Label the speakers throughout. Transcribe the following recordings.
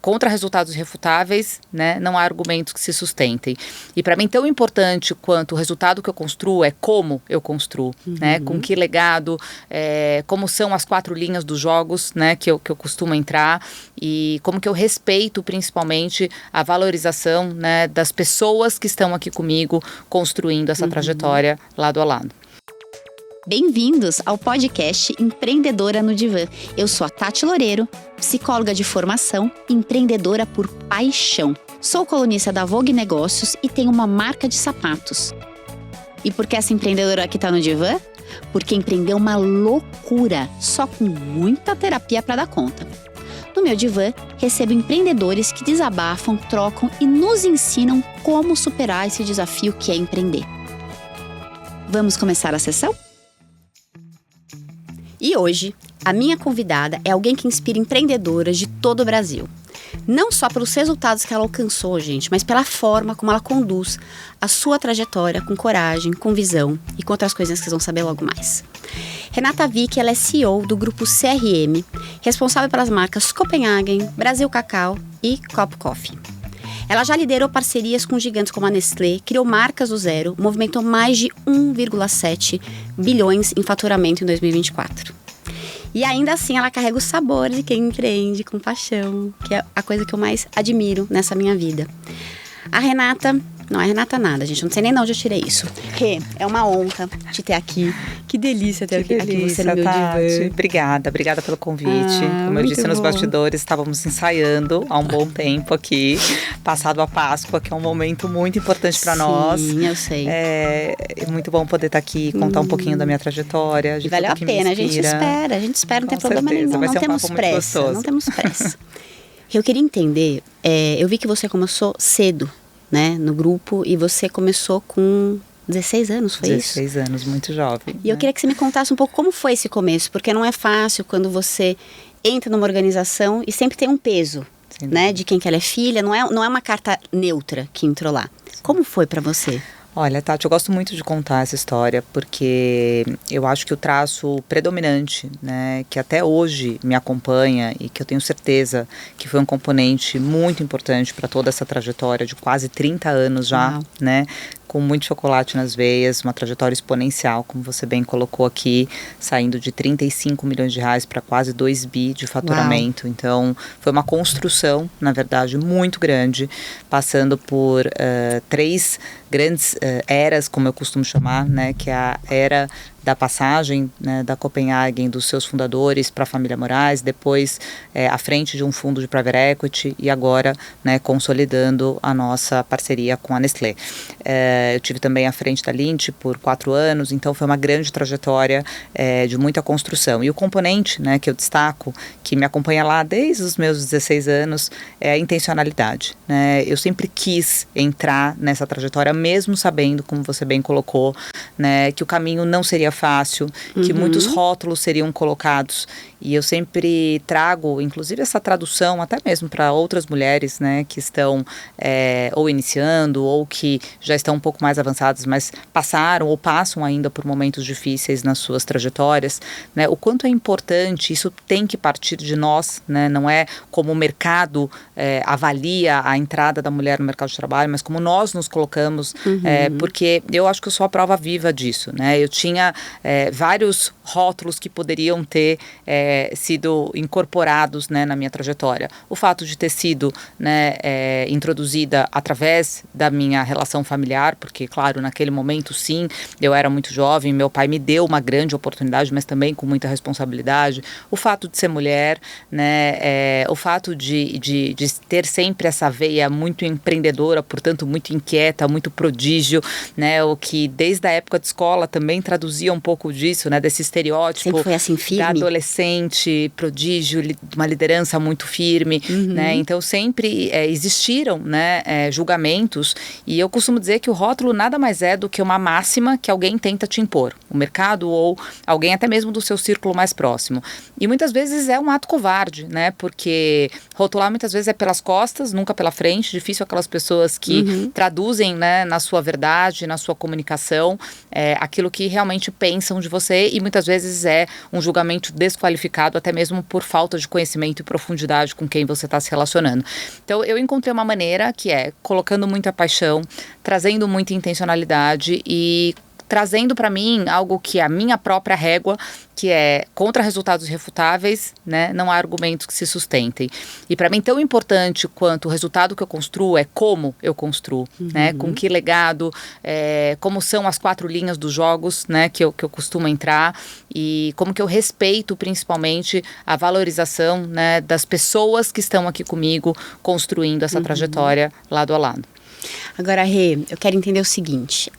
Speaker 1: contra resultados irrefutáveis, né, não há argumentos que se sustentem. E para mim, tão importante quanto o resultado que eu construo é como eu construo, né, com que legado, como são as 4 linhas dos jogos, né, que eu costumo entrar, e como que eu respeito principalmente a valorização, né, das pessoas que estão aqui comigo construindo essa trajetória lado a lado.
Speaker 2: Bem-vindos ao podcast Empreendedora no Divã. Eu sou a Tati Loureiro, psicóloga de formação e empreendedora por paixão. Sou colunista da Vogue Negócios e tenho uma marca de sapatos. E por que essa empreendedora aqui tá no Divã? Porque empreender é uma loucura, só com muita terapia para dar conta. No meu divã, recebo empreendedores que desabafam, trocam e nos ensinam como superar esse desafio que é empreender. Vamos começar a sessão? E hoje, a minha convidada é alguém que inspira empreendedoras de todo o Brasil. Não só pelos resultados que ela alcançou, gente, mas pela forma como ela conduz a sua trajetória com coragem, com visão e com outras coisinhas que vocês vão saber logo mais. Renata Vick, ela é CEO do grupo CRM, responsável pelas marcas Copenhagen, Brasil Cacau e Copo Coffee. Ela já liderou parcerias com gigantes como a Nestlé, criou marcas do zero, movimentou mais de 1,7 bilhões em faturamento em 2024. E ainda assim ela carrega o sabor de quem empreende com paixão, que é a coisa que eu mais admiro nessa minha vida. A Renata, não é Renata nada, gente, eu não sei nem de onde eu tirei isso. Rê, é uma honra te ter aqui. Que delícia ter aqui você no meu divã.
Speaker 1: Obrigada pelo convite. Como eu disse nos bastidores, estávamos ensaiando há um bom tempo aqui, passado a Páscoa, que é um momento muito importante para nós.
Speaker 2: Sim, eu sei.
Speaker 1: É muito bom poder estar aqui, contar um pouquinho da minha trajetória.
Speaker 2: E valeu a pena, a gente espera, não tem problema nenhum, não temos pressa, não temos pressa. Eu queria entender, eu vi que você começou cedo, né, no grupo, e você começou com 16 anos, foi
Speaker 1: 16 anos, muito jovem.
Speaker 2: E eu queria que você me contasse um pouco como foi esse começo, porque não é fácil quando você entra numa organização e sempre tem um peso, né, de quem que ela é filha, não é uma carta neutra que entrou lá. Como foi para você?
Speaker 1: Olha, Tati, eu gosto muito de contar essa história porque eu acho que o traço predominante, né, que até hoje me acompanha e que eu tenho certeza que foi um componente muito importante para toda essa trajetória de quase 30 anos já, né, com muito chocolate nas veias, uma trajetória exponencial, como você bem colocou aqui, saindo de 35 milhões de reais para quase 2 bi de faturamento. Uau. Então, foi uma construção, na verdade, muito grande, passando por 3 grandes eras, como eu costumo chamar, né, que é a era da passagem, né, da Copenhagen, dos seus fundadores para a família Moraes, depois à frente de um fundo de private equity e agora, né, consolidando a nossa parceria com a Nestlé. Eu tive também à frente da Lindt por 4 anos, então foi uma grande trajetória de muita construção. E o componente, né, que eu destaco, que me acompanha lá desde os meus 16 anos, é a intencionalidade, né? Eu sempre quis entrar nessa trajetória, mesmo sabendo, como você bem colocou, né, que o caminho não seria fácil, que muitos rótulos seriam colocados, e eu sempre trago, inclusive, essa tradução até mesmo para outras mulheres, né, que estão ou iniciando ou que já estão um pouco mais avançadas, mas passaram ou passam ainda por momentos difíceis nas suas trajetórias, né, o quanto é importante, isso tem que partir de nós, né, não é como o mercado avalia a entrada da mulher no mercado de trabalho, mas como nós nos colocamos, porque eu acho que eu sou a prova viva disso, né, eu tinha vários rótulos que poderiam ter sido incorporados, né, na minha trajetória. O fato de ter sido, né, introduzida através da minha relação familiar, porque, claro, naquele momento, sim, eu era muito jovem, meu pai me deu uma grande oportunidade, mas também com muita responsabilidade. O fato de ser mulher, né, o fato de ter sempre essa veia muito empreendedora, portanto, muito inquieta, muito prodígio, né, o que desde a época de escola também traduzia um pouco disso, né, desse estereótipo.
Speaker 2: Sempre foi assim, firme.
Speaker 1: Da adolescente, prodígio, uma liderança muito firme, né? Então sempre existiram, né, julgamentos, e eu costumo dizer que o rótulo nada mais é do que uma máxima que alguém tenta te impor, o mercado ou alguém até mesmo do seu círculo mais próximo. E muitas vezes é um ato covarde, né? Porque rotular muitas vezes é pelas costas, nunca pela frente. Difícil aquelas pessoas que traduzem, né, na sua verdade, na sua comunicação, aquilo que realmente pensam de você e muitas vezes é um julgamento desqualificado, até mesmo por falta de conhecimento e profundidade com quem você está se relacionando. Então, eu encontrei uma maneira que é colocando muita paixão, trazendo muita intencionalidade e trazendo para mim algo que é a minha própria régua, que é contra resultados irrefutáveis, né? Não há argumentos que se sustentem. E para mim, tão importante quanto o resultado que eu construo é como eu construo, né? Com que legado, como são as 4 linhas dos jogos, né? Que eu costumo entrar e como que eu respeito principalmente a valorização, né? Das pessoas que estão aqui comigo construindo essa trajetória lado a lado.
Speaker 2: Agora, Rê, eu quero entender o seguinte,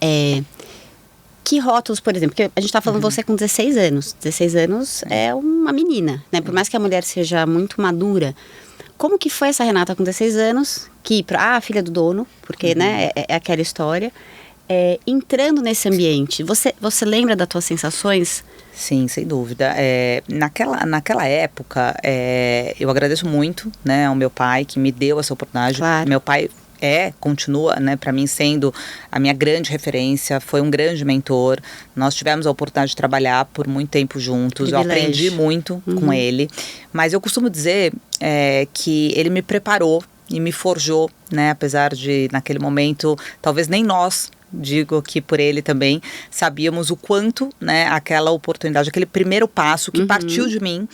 Speaker 2: que rótulos, por exemplo, porque a gente está falando você com 16 anos. 16 anos é uma menina, né? Por mais que a mulher seja muito madura. Como que foi essa Renata com 16 anos, que filha do dono, porque, né, é aquela história, entrando nesse ambiente? Você lembra das tuas sensações?
Speaker 1: Sim, sem dúvida. Naquela época, eu agradeço muito, né, ao meu pai que me deu essa oportunidade.
Speaker 2: Claro.
Speaker 1: Meu pai continua, né, para mim sendo a minha grande referência, foi um grande mentor. Nós tivemos a oportunidade de trabalhar por muito tempo juntos. Eu aprendi muito com ele, mas eu costumo dizer que ele me preparou e me forjou, né, apesar de naquele momento talvez nem nós, digo que por ele também, sabíamos o quanto, né, aquela oportunidade, aquele primeiro passo que partiu de mim.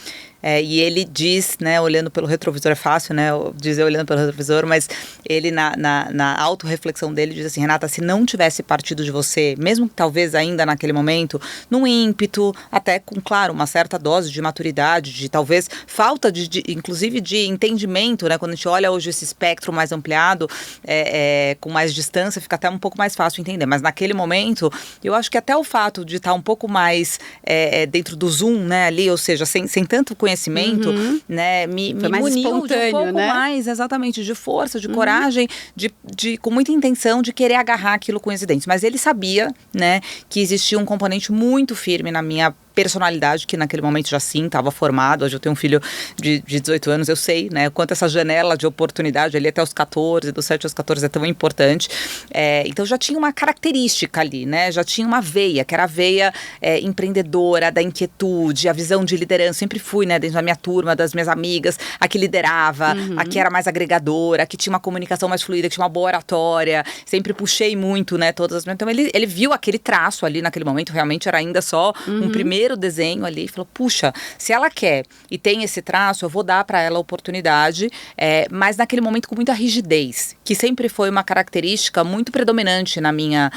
Speaker 1: E ele diz, né, olhando pelo retrovisor, é fácil, né, dizer olhando pelo retrovisor, mas ele na autorreflexão dele diz assim: Renata, se não tivesse partido de você, mesmo que talvez ainda naquele momento, num ímpeto, até com, claro, uma certa dose de maturidade, de talvez falta inclusive de entendimento, né, quando a gente olha hoje esse espectro mais ampliado, com mais distância, fica até um pouco mais fácil entender, mas naquele momento, eu acho que até o fato de estar um pouco mais dentro do zoom, né, ali, ou seja, sem tanto conhecimento, né, me muniu de um pouco, né, mais, exatamente, de força, de coragem, com muita intenção de querer agarrar aquilo com os dentes. Mas ele sabia, né, que existia um componente muito firme na minha personalidade, que naquele momento já sim, estava formado. Hoje eu tenho um filho de 18 anos, eu sei, né, quanto essa janela de oportunidade ali até os 14, dos 7 aos 14 é tão importante. Então já tinha uma característica ali, né, já tinha uma veia, que era a veia empreendedora, da inquietude, a visão de liderança. Sempre fui, né, dentro da minha turma, das minhas amigas, a que liderava, a que era mais agregadora, a que tinha uma comunicação mais fluida, que tinha uma boa oratória. Sempre puxei muito, né, todas as... Então ele viu aquele traço ali naquele momento, realmente era ainda só um primeiro desenho ali, e falou: puxa, se ela quer e tem esse traço, eu vou dar para ela a oportunidade, mas naquele momento com muita rigidez, que sempre foi uma característica muito predominante na minha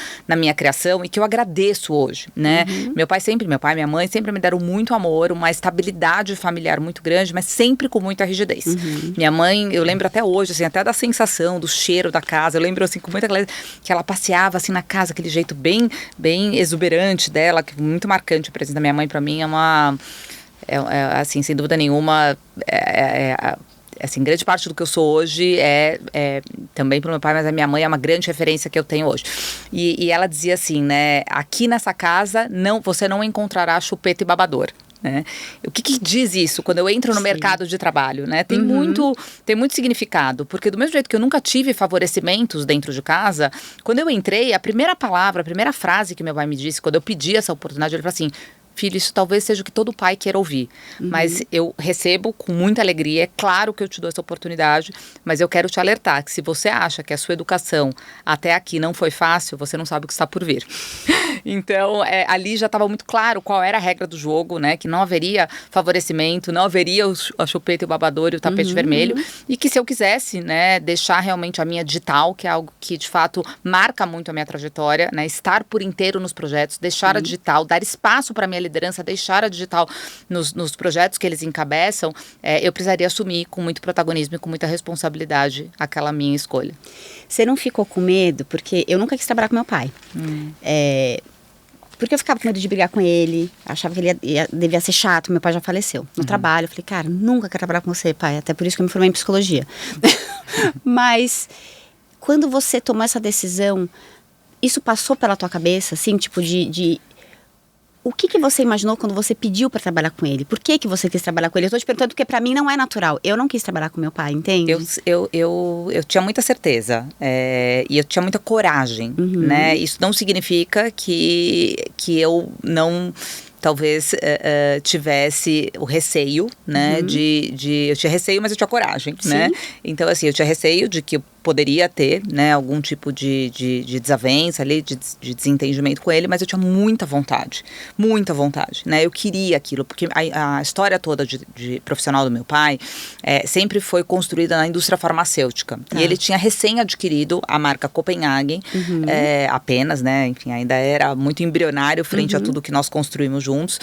Speaker 1: criação e que eu agradeço hoje, né? Meu pai e minha mãe sempre me deram muito amor, uma estabilidade familiar muito grande, mas sempre com muita rigidez. Minha mãe, eu lembro até hoje, assim, até da sensação, do cheiro da casa, eu lembro assim, com muita clareza, que ela passeava assim na casa, aquele jeito bem, bem exuberante dela, que muito marcante a presença da minha mãe para mim, assim, sem dúvida nenhuma, assim, grande parte do que eu sou hoje também pelo meu pai, mas a minha mãe é uma grande referência que eu tenho hoje. E ela dizia assim, né, aqui nessa casa você não encontrará chupeta e babador. Né? O que diz isso quando eu entro no mercado de trabalho, né? Tem muito significado, porque do mesmo jeito que eu nunca tive favorecimentos dentro de casa, quando eu entrei, a primeira frase que meu pai me disse quando eu pedi essa oportunidade, ele falou assim: filho, isso talvez seja o que todo pai queira ouvir, mas eu recebo com muita alegria, é claro que eu te dou essa oportunidade, mas eu quero te alertar que se você acha que a sua educação até aqui não foi fácil, você não sabe o que está por vir. Então, ali já estava muito claro qual era a regra do jogo, né, que não haveria favorecimento, não haveria a chupeta e o babador e o tapete vermelho, e que se eu quisesse, né, deixar realmente a minha digital, que é algo que de fato marca muito a minha trajetória, né, estar por inteiro nos projetos, deixar a digital, dar espaço para a minha liderança, deixar a digital nos projetos que eles encabeçam, eu precisaria assumir com muito protagonismo e com muita responsabilidade aquela minha escolha.
Speaker 2: Você não ficou com medo? Porque eu nunca quis trabalhar com meu pai. Porque eu ficava com medo de brigar com ele, achava que ele devia ser chato, meu pai já faleceu. No trabalho, eu falei: cara, nunca quero trabalhar com você, pai, até por isso que eu me formei em psicologia. Mas, quando você tomou essa decisão, isso passou pela tua cabeça, assim, tipo O que você imaginou quando você pediu para trabalhar com ele? Por que você quis trabalhar com ele? Eu tô te perguntando porque para mim não é natural. Eu não quis trabalhar com meu pai, entende?
Speaker 1: Eu tinha muita certeza e eu tinha muita coragem, né? Isso não significa que eu não... talvez tivesse o receio, né, eu tinha receio, mas eu tinha coragem, né, então assim, eu tinha receio de que eu poderia ter, né, algum tipo de desavença ali, de desentendimento com ele, mas eu tinha muita vontade, né, eu queria aquilo, porque a história toda de profissional do meu pai sempre foi construída na indústria farmacêutica, e ele tinha recém adquirido a marca Copenhagen, apenas, né, enfim, ainda era muito embrionário frente a tudo que nós construímos juntos,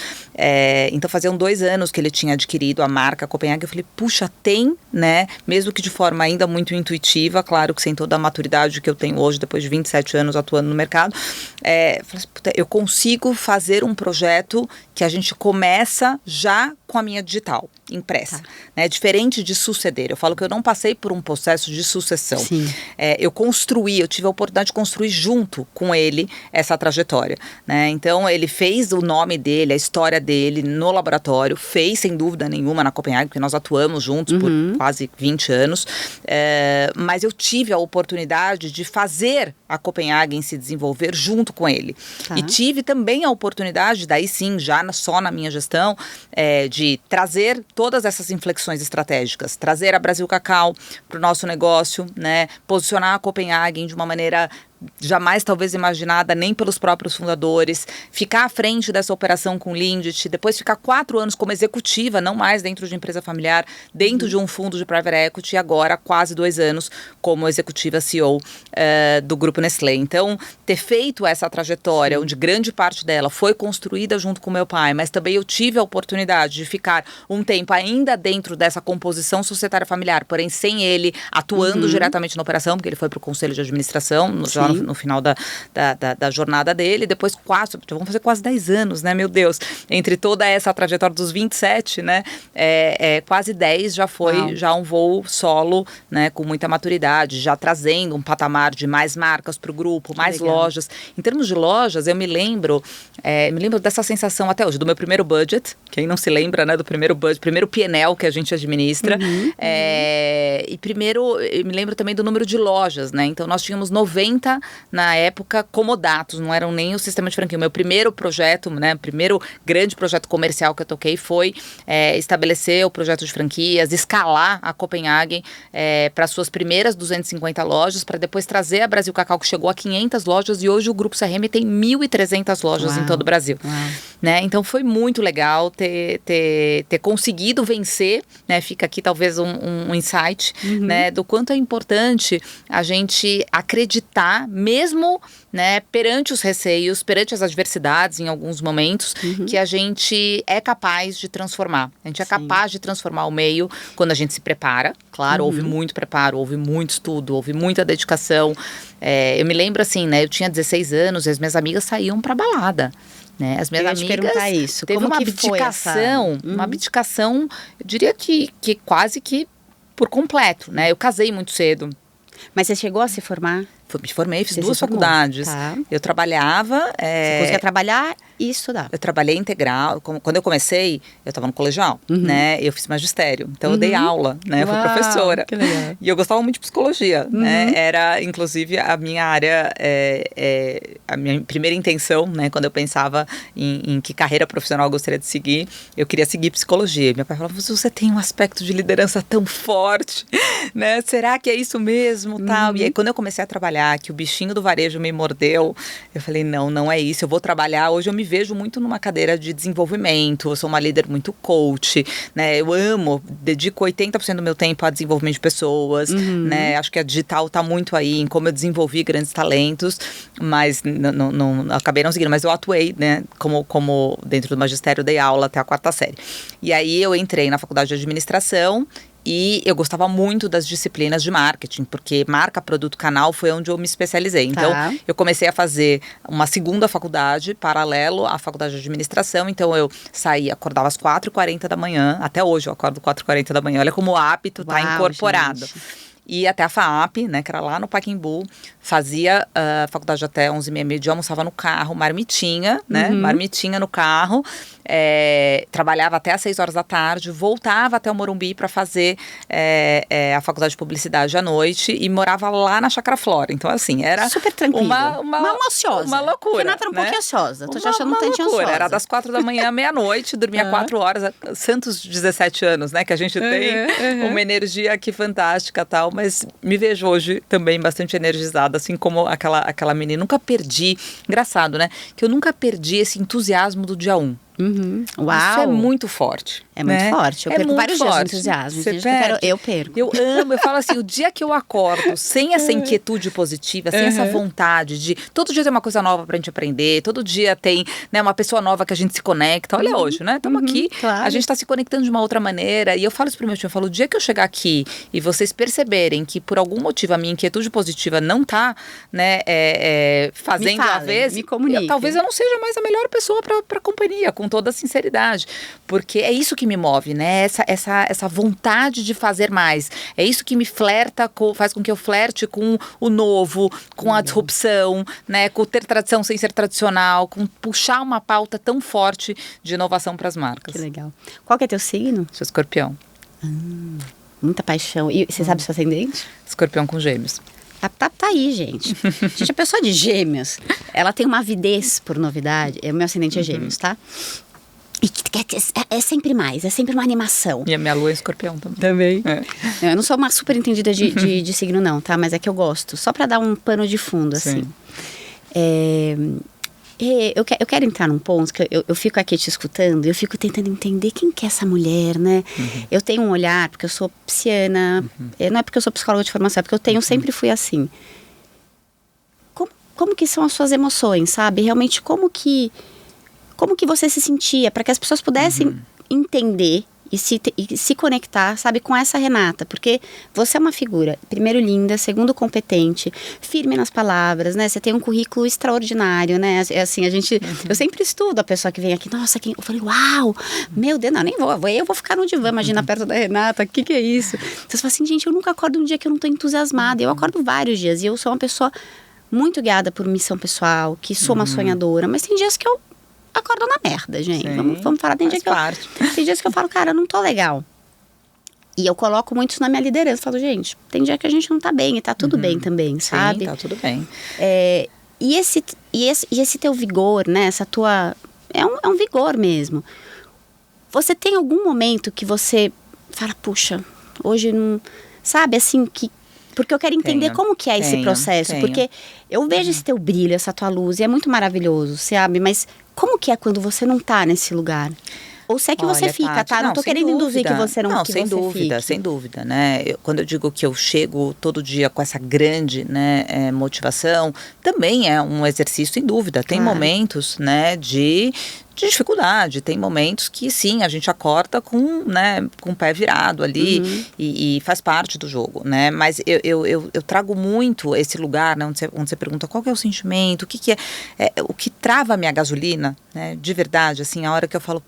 Speaker 1: então faziam 2 anos que ele tinha adquirido a marca Copenhagen. Eu falei, puxa, tem, né, mesmo que de forma ainda muito intuitiva, claro que sem toda a maturidade que eu tenho hoje, depois de 27 anos atuando no mercado, falei assim, puta, eu consigo fazer um projeto que a gente começa já com a minha digital impressa, né? Diferente de suceder. Eu falo que eu não passei por um processo de sucessão. Eu tive a oportunidade de construir junto com ele essa trajetória, né? Então ele fez o nome dele, a história dele no laboratório, fez sem dúvida nenhuma na Copenhagen, porque nós atuamos juntos por quase 20 anos, mas eu tive a oportunidade de fazer a Copenhagen se desenvolver junto com ele. E tive também a oportunidade, daí sim, já só na minha gestão, de trazer todas essas inflexões estratégicas, trazer a Brasil Cacau para o nosso negócio, né, posicionar a Copenhagen de uma maneira jamais talvez imaginada nem pelos próprios fundadores, ficar à frente dessa operação com o Lindt, depois ficar 4 anos como executiva, não mais dentro de empresa familiar, dentro de um fundo de private equity, e agora quase 2 anos como executiva CEO do Grupo Nestlé. Então, ter feito essa trajetória, onde grande parte dela foi construída junto com meu pai, mas também eu tive a oportunidade de ficar um tempo ainda dentro dessa composição societária familiar, porém sem ele atuando diretamente na operação, porque ele foi para o conselho de administração, no final da jornada dele, depois vamos fazer quase 10 anos, né, meu Deus, entre toda essa trajetória dos 27, né, quase 10 já foi já um voo solo, né, com muita maturidade, já trazendo um patamar de mais marcas para o grupo, mais lojas. Em termos de lojas, eu me lembro dessa sensação até hoje, do meu primeiro budget, quem não se lembra, né, do primeiro budget, primeiro P&L que a gente administra, e primeiro, eu me lembro também do número de lojas, né, então nós tínhamos 90 na época comodatos, não eram nem o sistema de franquia. O meu primeiro projeto, né, primeiro grande projeto comercial que eu toquei foi estabelecer o projeto de franquias, escalar a Copenhagen para suas primeiras 250 lojas, para depois trazer a Brasil Cacau, que chegou a 500 lojas, e hoje o Grupo CRM tem 1.300 lojas em todo o Brasil. Né? Então foi muito legal ter conseguido vencer, né? Fica aqui talvez um insight, né, do quanto é importante a gente acreditar, mesmo, né, perante os receios, perante as adversidades em alguns momentos, que a gente é capaz de transformar. A gente é capaz de transformar o meio quando a gente se prepara. Claro, houve muito preparo, houve muito estudo, houve muita dedicação. Eu me lembro assim, né, eu tinha 16 anos e as minhas amigas saíam pra balada. Né? As minhas amigas
Speaker 2: isso.
Speaker 1: Teve
Speaker 2: Como
Speaker 1: uma
Speaker 2: que
Speaker 1: abdicação, uma abdicação, eu diria que quase que por completo, né? Eu casei muito cedo.
Speaker 2: Mas você chegou a se formar?
Speaker 1: Me formei, fiz 2 faculdades. Eu trabalhava...
Speaker 2: Você conseguia trabalhar e estudar?
Speaker 1: Eu trabalhei integral. Quando eu comecei, eu estava no colegial, né? Eu fiz magistério. Então, eu dei aula, né? Eu fui professora.
Speaker 2: Que legal.
Speaker 1: E eu gostava muito de psicologia, né? Era, inclusive, a minha área... a minha primeira intenção, né? Quando eu pensava em que carreira profissional eu gostaria de seguir, eu queria seguir psicologia. Meu pai falava, você tem um aspecto de liderança tão forte, né? Será que é isso mesmo? Tal. E aí, quando eu comecei a trabalhar, que o bichinho do varejo me mordeu, eu falei, não é isso, eu vou trabalhar. Hoje eu me vejo muito numa cadeira de desenvolvimento, eu sou uma líder muito coach, né, eu dedico 80% do meu tempo a desenvolvimento de pessoas, né, acho que a digital tá muito aí em como eu desenvolvi grandes talentos, mas não acabei não seguindo, mas eu atuei, né, como dentro do magistério, dei aula até a 4ª série. E aí eu entrei na faculdade de administração, e eu gostava muito das disciplinas de marketing, porque marca, produto, canal foi onde eu me especializei. Então, eu comecei a fazer uma segunda faculdade, paralelo à faculdade de administração. Então, eu saía, acordava às 4h40 da manhã. Até hoje eu acordo 4h40 da manhã. Olha como o hábito está incorporado. Gente. E até a FAAP, né, que era lá no Pacaembu, fazia a faculdade até 11h30, meio-dia, almoçava no carro, marmitinha, né? Marmitinha no carro, trabalhava até às 6 horas da tarde, voltava até o Morumbi para fazer a faculdade de publicidade à noite e morava lá na Chácara Flora. Então, assim, era
Speaker 2: super tranquilo.
Speaker 1: Uma
Speaker 2: ociosa.
Speaker 1: Uma loucura.
Speaker 2: Renata era um pouco ansiosa. Tô te achando um tanto
Speaker 1: loucura.
Speaker 2: ansiosa.
Speaker 1: Era das 4 da manhã à meia-noite, dormia 4 horas. Santos 17 anos, né? Que a gente tem uma energia aqui fantástica e tal. Mas me vejo hoje também bastante energizada, assim como aquela menina. Nunca perdi. Engraçado, né? Que eu nunca perdi esse entusiasmo do dia 1.
Speaker 2: Uau.
Speaker 1: Isso é muito forte.
Speaker 2: É muito forte. Eu perco vários dias de entusiasmo. Eu perco.
Speaker 1: Eu amo. Eu falo assim, o dia que eu acordo sem essa inquietude positiva, sem essa vontade de... Todo dia tem uma coisa nova pra gente aprender. Todo dia tem, né, uma pessoa nova que a gente se conecta. Olha hoje, né? Estamos aqui.
Speaker 2: Claro.
Speaker 1: A gente tá se conectando de uma outra maneira. E eu falo isso pro meu time. Eu falo, o dia que eu chegar aqui e vocês perceberem que por algum motivo a minha inquietude positiva não tá, né, fazendo a vez...
Speaker 2: Me comunique.
Speaker 1: Talvez eu não seja mais a melhor pessoa pra companhia, com toda a sinceridade, porque é isso que me move, né? Essa vontade de fazer mais. É isso que me faz com que eu flerte com o novo, com a disrupção, né? Com ter tradição sem ser tradicional, com puxar uma pauta tão forte de inovação para as marcas.
Speaker 2: Que legal. Qual que é teu signo?
Speaker 1: Sou Escorpião.
Speaker 2: Muita paixão. E você sabe seu ascendente?
Speaker 1: Escorpião com Gêmeos.
Speaker 2: Tá aí, gente. Gente, a pessoa de Gêmeos, ela tem uma avidez por novidade. O meu ascendente é Gêmeos, tá? E é sempre mais, é sempre uma animação.
Speaker 1: E a minha lua é Escorpião também.
Speaker 2: Eu não sou uma super entendida de signo não, tá? Mas é que eu gosto. Só pra dar um pano de fundo, assim. Eu quero entrar num ponto que eu fico aqui te escutando e eu fico tentando entender quem que é essa mulher, né? Eu tenho um olhar, porque eu sou pisciana, não é porque eu sou psicóloga de formação, é porque eu tenho, sempre fui assim. Como que são as suas emoções, sabe? Realmente, como que você se sentia, para que as pessoas pudessem entender e se conectar, sabe, com essa Renata, porque você é uma figura, primeiro linda, segundo competente, firme nas palavras, né, você tem um currículo extraordinário, né, assim, eu sempre estudo a pessoa que vem aqui, nossa, eu falei, uau, meu Deus, não, nem eu vou ficar no divã, imagina, perto da Renata, o que é isso? Você fala assim, gente, eu nunca acordo um dia que eu não tô entusiasmada, eu acordo vários dias, e eu sou uma pessoa muito guiada por missão pessoal, que sou uma sonhadora, mas tem dias que eu acordo na merda, gente. Vamos falar. Tem dias que eu falo, cara, eu não tô legal. E eu coloco muito isso na minha liderança. Falo, gente, tem dia que a gente não tá bem e tá tudo bem também, sabe?
Speaker 1: Sim, tá tudo bem.
Speaker 2: E esse teu vigor, né? Essa tua... É um vigor mesmo. Você tem algum momento que você fala, puxa, hoje não... Sabe, assim, que... Porque eu quero entender como que é esse processo. Porque eu vejo esse teu brilho, essa tua luz, e é muito maravilhoso, sabe? Mas como que é quando você não tá nesse lugar? Ou se é que você fica,
Speaker 1: Tati,
Speaker 2: tá? Não tô querendo induzir que você não que
Speaker 1: sem
Speaker 2: você
Speaker 1: dúvida,
Speaker 2: fique.
Speaker 1: sem dúvida, né? Quando eu digo que eu chego todo dia com essa grande, né, motivação, também é um exercício, sem dúvida. Tem momentos, né, de dificuldade, tem momentos que sim, a gente acorda com o pé virado ali e faz parte do jogo, né? Mas eu trago muito esse lugar, né, onde você pergunta qual que é o sentimento, o que é o que trava a minha gasolina, né? De verdade, assim, a hora que eu falo,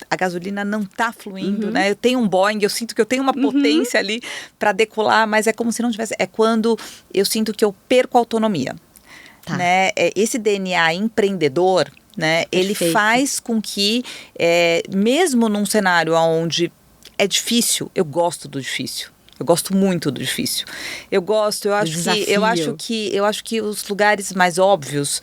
Speaker 1: a gasolina não tá fluindo, né? Eu tenho um Boeing, eu sinto que eu tenho uma potência ali para decolar, mas é como se não tivesse. É quando eu sinto que eu perco a autonomia, né? Esse DNA empreendedor, né? Ele faz com que, mesmo num cenário onde é difícil, eu gosto do difícil. Eu gosto muito do difícil. Eu acho que os lugares mais óbvios,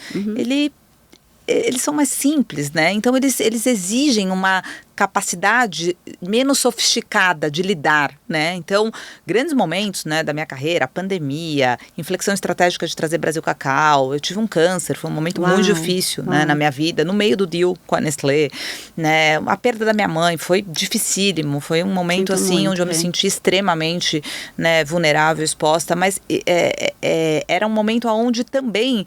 Speaker 1: eles são mais simples, né? Então eles exigem uma capacidade menos sofisticada de lidar, né? Então, grandes momentos, né, da minha carreira, a pandemia, inflexão estratégica de trazer Brasil Cacau, eu tive um câncer, foi um momento muito difícil, né, na minha vida, no meio do deal com a Nestlé, né? A perda da minha mãe foi dificílimo, foi um momento onde eu me senti extremamente, né, vulnerável, exposta, mas era um momento onde também,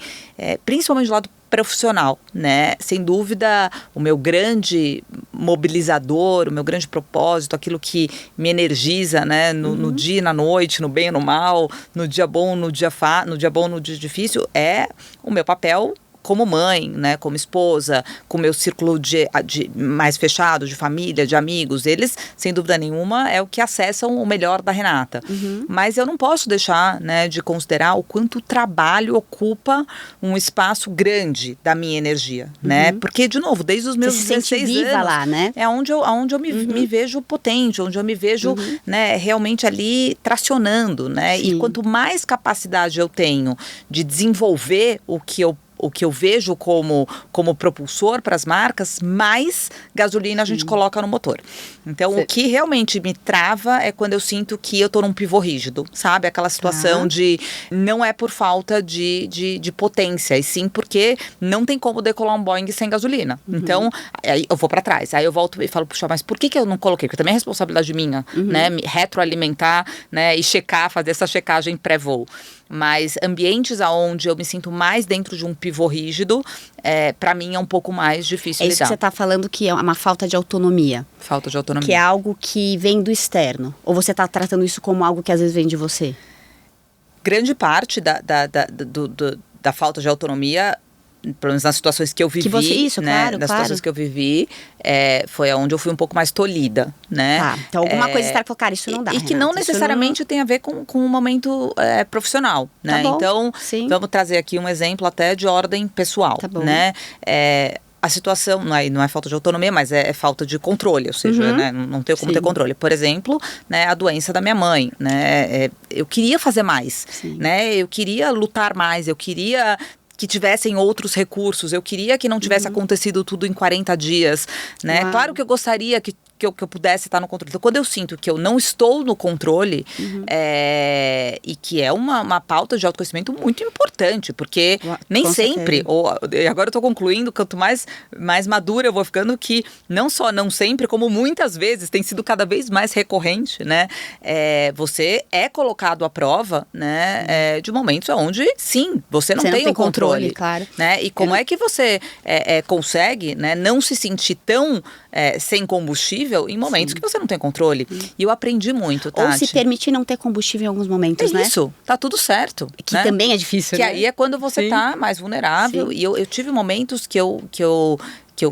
Speaker 1: principalmente do lado profissional, né? Sem dúvida, o meu grande mobilizador, o meu grande propósito, aquilo que me energiza, né? No dia e na noite, no bem e no mal, no dia bom, no dia bom, no dia difícil, é o meu papel como mãe, né, como esposa, com o meu círculo de mais fechado, de família, de amigos, eles, sem dúvida nenhuma, é o que acessam o melhor da Renata. Mas eu não posso deixar, né, de considerar o quanto o trabalho ocupa um espaço grande da minha energia, né? Porque, de novo, desde os meus 16 anos,
Speaker 2: lá, né?
Speaker 1: é onde eu me vejo potente, onde eu me vejo, né, realmente ali tracionando, né?
Speaker 2: Sim.
Speaker 1: E quanto mais capacidade eu tenho de desenvolver o que eu vejo como propulsor para as marcas, mais gasolina a gente coloca no motor. Então, o que realmente me trava é quando eu sinto que eu tô num pivô rígido, sabe? Aquela situação de não é por falta de potência, e sim porque não tem como decolar um Boeing sem gasolina. Então, aí eu vou para trás. Aí eu volto e falo, puxa, mas por que eu não coloquei? Porque também é responsabilidade minha, né? Me retroalimentar, né? E checar, fazer essa checagem pré-voo. Mas ambientes aonde eu me sinto mais dentro de um pivô rígido, para mim é um pouco mais difícil
Speaker 2: lidar. É isso que você está falando, que é uma falta de autonomia.
Speaker 1: Falta de autonomia.
Speaker 2: Que é algo que vem do externo. Ou você está tratando isso como algo que às vezes vem de você?
Speaker 1: Grande parte da falta de autonomia, pelo menos nas situações que eu vivi, situações que eu vivi, foi onde eu fui um pouco mais tolhida, né?
Speaker 2: Tá, então alguma coisa está cara, isso não dá,
Speaker 1: E que não necessariamente tem a ver com um momento profissional, né?
Speaker 2: Tá bom,
Speaker 1: então, vamos trazer aqui um exemplo até de ordem pessoal,
Speaker 2: tá bom.
Speaker 1: Né? A situação não é falta de autonomia, mas é falta de controle, ou seja, né, não tenho como ter controle. Por exemplo, né, a doença da minha mãe, né, eu queria fazer mais, né, eu queria lutar mais, eu queria que tivessem outros recursos, eu queria que não tivesse acontecido tudo em 40 dias, né, claro que eu gostaria que eu pudesse estar no controle. Então, quando eu sinto que eu não estou no controle, e que é uma pauta de autoconhecimento muito importante, porque nem sempre, agora eu estou concluindo, quanto mais madura eu vou ficando, que não só não sempre, como muitas vezes, tem sido cada vez mais recorrente, né? Você é colocado à prova, né, de momentos onde, sim, você não tem o controle.
Speaker 2: Claro.
Speaker 1: Né? E como é que você consegue, né, não se sentir tão sem combustível em momentos que você não tem controle. E eu aprendi muito, Tati.
Speaker 2: Ou se permitir não ter combustível em alguns momentos, né?
Speaker 1: Isso, tá tudo certo.
Speaker 2: Que também é difícil,
Speaker 1: que
Speaker 2: né?
Speaker 1: Aí é quando você tá mais vulnerável. E eu tive momentos que eu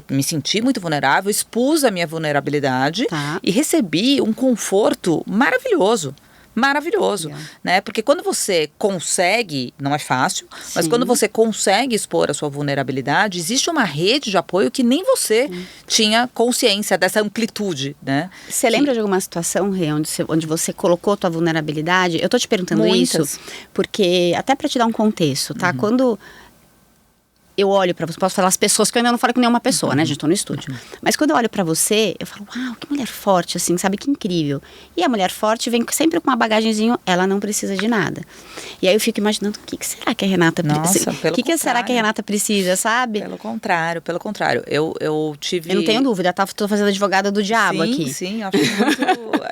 Speaker 1: me senti muito vulnerável, expus a minha vulnerabilidade e recebi um conforto maravilhoso. Maravilhoso, né? Porque quando você consegue, não é fácil, mas quando você consegue expor a sua vulnerabilidade, existe uma rede de apoio que nem você tinha consciência dessa amplitude, né?
Speaker 2: Você lembra de alguma situação, Rê, onde você colocou a tua vulnerabilidade? Eu tô te perguntando isso porque, até para te dar um contexto, tá? Quando eu olho pra você, posso falar as pessoas, que eu ainda não falo com nenhuma pessoa, né, gente, tô no estúdio. Mas quando eu olho pra você, eu falo, uau, que mulher forte, assim, sabe, que incrível. E a mulher forte vem sempre com uma bagagenzinho, ela não precisa de nada. E aí eu fico imaginando, o que será que a Renata precisa? O que será que a Renata precisa, sabe?
Speaker 1: Pelo contrário. Eu tive...
Speaker 2: Eu não tenho dúvida, tô fazendo advogada do diabo aqui.
Speaker 1: Sim, eu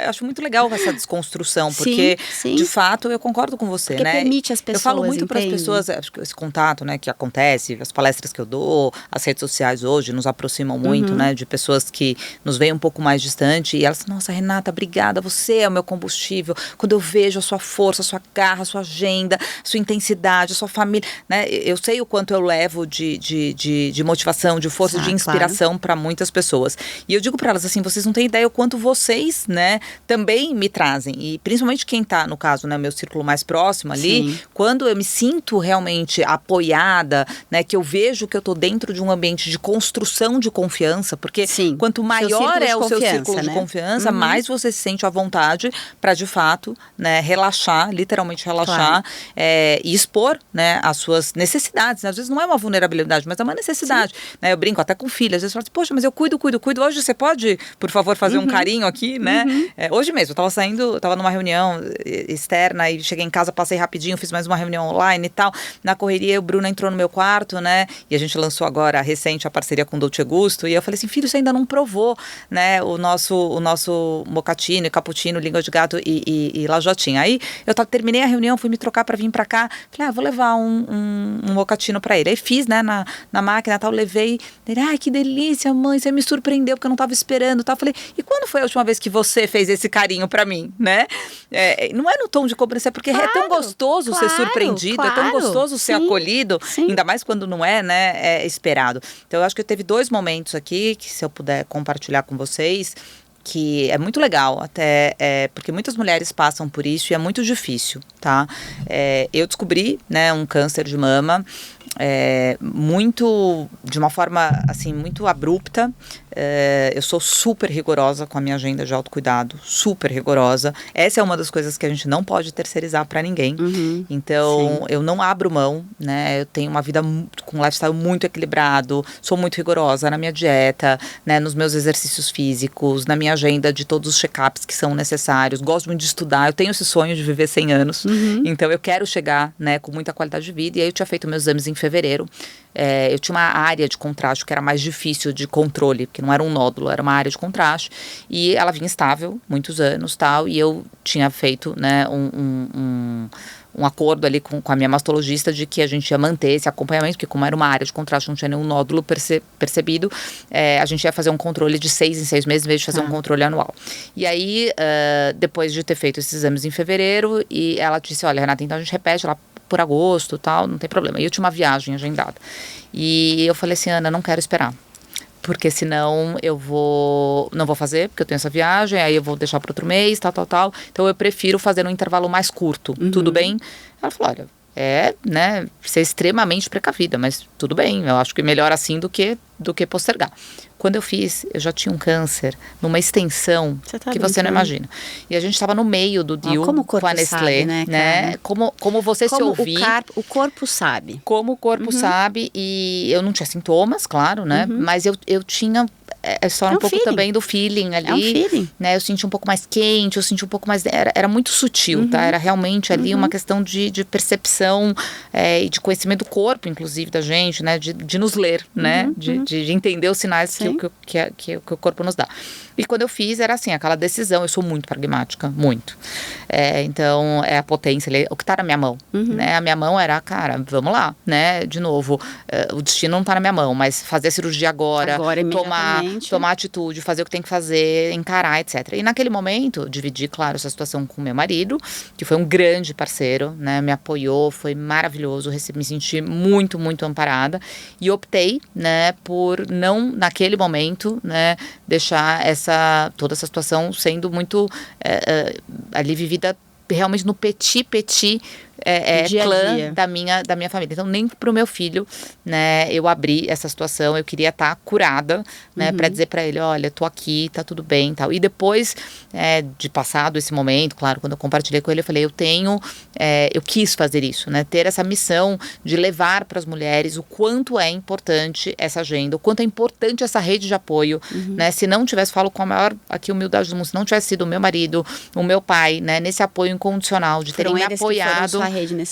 Speaker 1: acho muito legal essa desconstrução, porque, de fato, eu concordo com você,
Speaker 2: porque
Speaker 1: né?
Speaker 2: Permite as pessoas,
Speaker 1: eu falo muito para as pessoas, acho que esse contato, né, que acontece, as palestras que eu dou, as redes sociais hoje nos aproximam muito, né, de pessoas que nos veem um pouco mais distante, e elas, nossa, Renata, obrigada, você é o meu combustível, quando eu vejo a sua força, a sua garra, a sua agenda, a sua intensidade, a sua família, né, eu sei o quanto eu levo de motivação, de força, de inspiração para muitas pessoas, e eu digo para elas assim, vocês não têm ideia o quanto vocês, né, também me trazem, e principalmente quem tá, no caso, né, meu círculo mais próximo ali, quando eu me sinto realmente apoiada, né, que eu vejo que eu tô dentro de um ambiente de construção de confiança, porque quanto maior é o seu círculo de confiança, mais você se sente à vontade para, de fato, né, relaxar, literalmente relaxar, e expor, né, as suas necessidades. Às vezes não é uma vulnerabilidade, mas é uma necessidade. Né? Eu brinco até com filhas, às vezes eu falo assim, poxa, mas eu cuido. Hoje você pode, por favor, fazer um carinho aqui, né? Hoje mesmo, eu tava numa reunião externa e cheguei em casa, passei rapidinho, fiz mais uma reunião online e tal. Na correria, o Bruno entrou no meu quarto, né? E a gente lançou agora, recente, a parceria com o Dolce Gusto. E eu falei assim, filho, você ainda não provou, né? O nosso mocatino e cappuccino, língua de gato e lajotinha. Aí, eu terminei a reunião, fui me trocar pra vir pra cá. Falei, vou levar um mocatino pra ele. Aí fiz, né, na máquina e tal, levei. Ele, ai, que delícia, mãe, você me surpreendeu, porque eu não tava esperando, tal. Falei, e quando foi a última vez que você fez esse carinho pra mim, né? Não é no tom de cobrança, é porque é tão gostoso ser surpreendido, é tão gostoso ser acolhido, ainda mais quando não não é, né, é esperado. Então eu acho que teve 2 momentos aqui, que se eu puder compartilhar com vocês, que é muito legal, até porque muitas mulheres passam por isso e é muito difícil, tá? Eu descobri, né, um câncer de mama de uma forma, assim, muito abrupta. Eu sou super rigorosa com a minha agenda de autocuidado, super rigorosa. Essa é uma das coisas que a gente não pode terceirizar para ninguém. Então, sim, eu não abro mão, né? Eu tenho uma vida com um lifestyle muito equilibrado, sou muito rigorosa na minha dieta, né? Nos meus exercícios físicos, na minha agenda de todos os check-ups que são necessários. Gosto muito de estudar, eu tenho esse sonho de viver 100 anos. Então, eu quero chegar, né, com muita qualidade de vida. E aí, eu tinha feito meus exames em fevereiro. Eu tinha uma área de contraste que era mais difícil de controle, porque não era um nódulo, era uma área de contraste, e ela vinha estável, muitos anos, tal, e eu tinha feito, né, um acordo ali com a minha mastologista de que a gente ia manter esse acompanhamento, porque como era uma área de contraste, não tinha nenhum nódulo percebido, a gente ia fazer um controle de 6 em 6 meses, em vez de fazer um controle anual. E aí, depois de ter feito esses exames em fevereiro, e ela disse, olha, Renata, então a gente repete lá por agosto, tal, não tem problema. E eu tinha uma viagem agendada. E eu falei assim, Ana, não quero esperar. Porque senão não vou fazer, porque eu tenho essa viagem, aí eu vou deixar para outro mês, tal. Então eu prefiro fazer um intervalo mais curto. Tudo bem? Ela falou, olha, né, ser extremamente precavida, mas tudo bem, eu acho que melhor assim do que postergar. Quando eu fiz, eu já tinha um câncer numa extensão que você não imagina. E a gente estava no meio do deal com a Nestlé,
Speaker 2: sabe, né?
Speaker 1: Como você se ouvir.
Speaker 2: O corpo sabe.
Speaker 1: Como o corpo sabe, e eu não tinha sintomas, claro, né? Mas eu tinha só um pouco feeling. Também do feeling ali.
Speaker 2: É um feeling.
Speaker 1: Né? Eu senti um pouco mais quente, eu senti um pouco mais... Era muito sutil, tá? Era realmente ali uma questão de percepção e de conhecimento do corpo, inclusive, da gente, né? De nos ler, né? De entender os sinais que o corpo nos dá. E quando eu fiz, era assim, aquela decisão. Eu sou muito pragmática, muito. Então, a potência, o que tá na minha mão, né? A minha mão era, cara, vamos lá, né? De novo, o destino não tá na minha mão, mas fazer a cirurgia agora tomar atitude, fazer o que tem que fazer, encarar, etc. E naquele momento, dividi, claro, essa situação com meu marido, que foi um grande parceiro, né? Me apoiou, foi maravilhoso, me senti muito, muito amparada. E optei, né, por não, naquele momento, né, deixar toda essa situação sendo muito ali vivida realmente no petit
Speaker 2: dia
Speaker 1: clã
Speaker 2: dia.
Speaker 1: da minha família. Então, nem pro meu filho, né, eu abri essa situação, eu queria estar curada, né, para dizer para ele, olha, tô aqui, tá tudo bem e tal. E depois de passado esse momento, claro, quando eu compartilhei com ele, eu falei, eu quis fazer isso, né, ter essa missão de levar para as mulheres o quanto é importante essa agenda, o quanto é importante essa rede de apoio, né, se não tivesse, falo com a maior aqui humildade do mundo, se não tivesse sido o meu marido, o meu pai, né, nesse apoio incondicional, de terem me apoiado,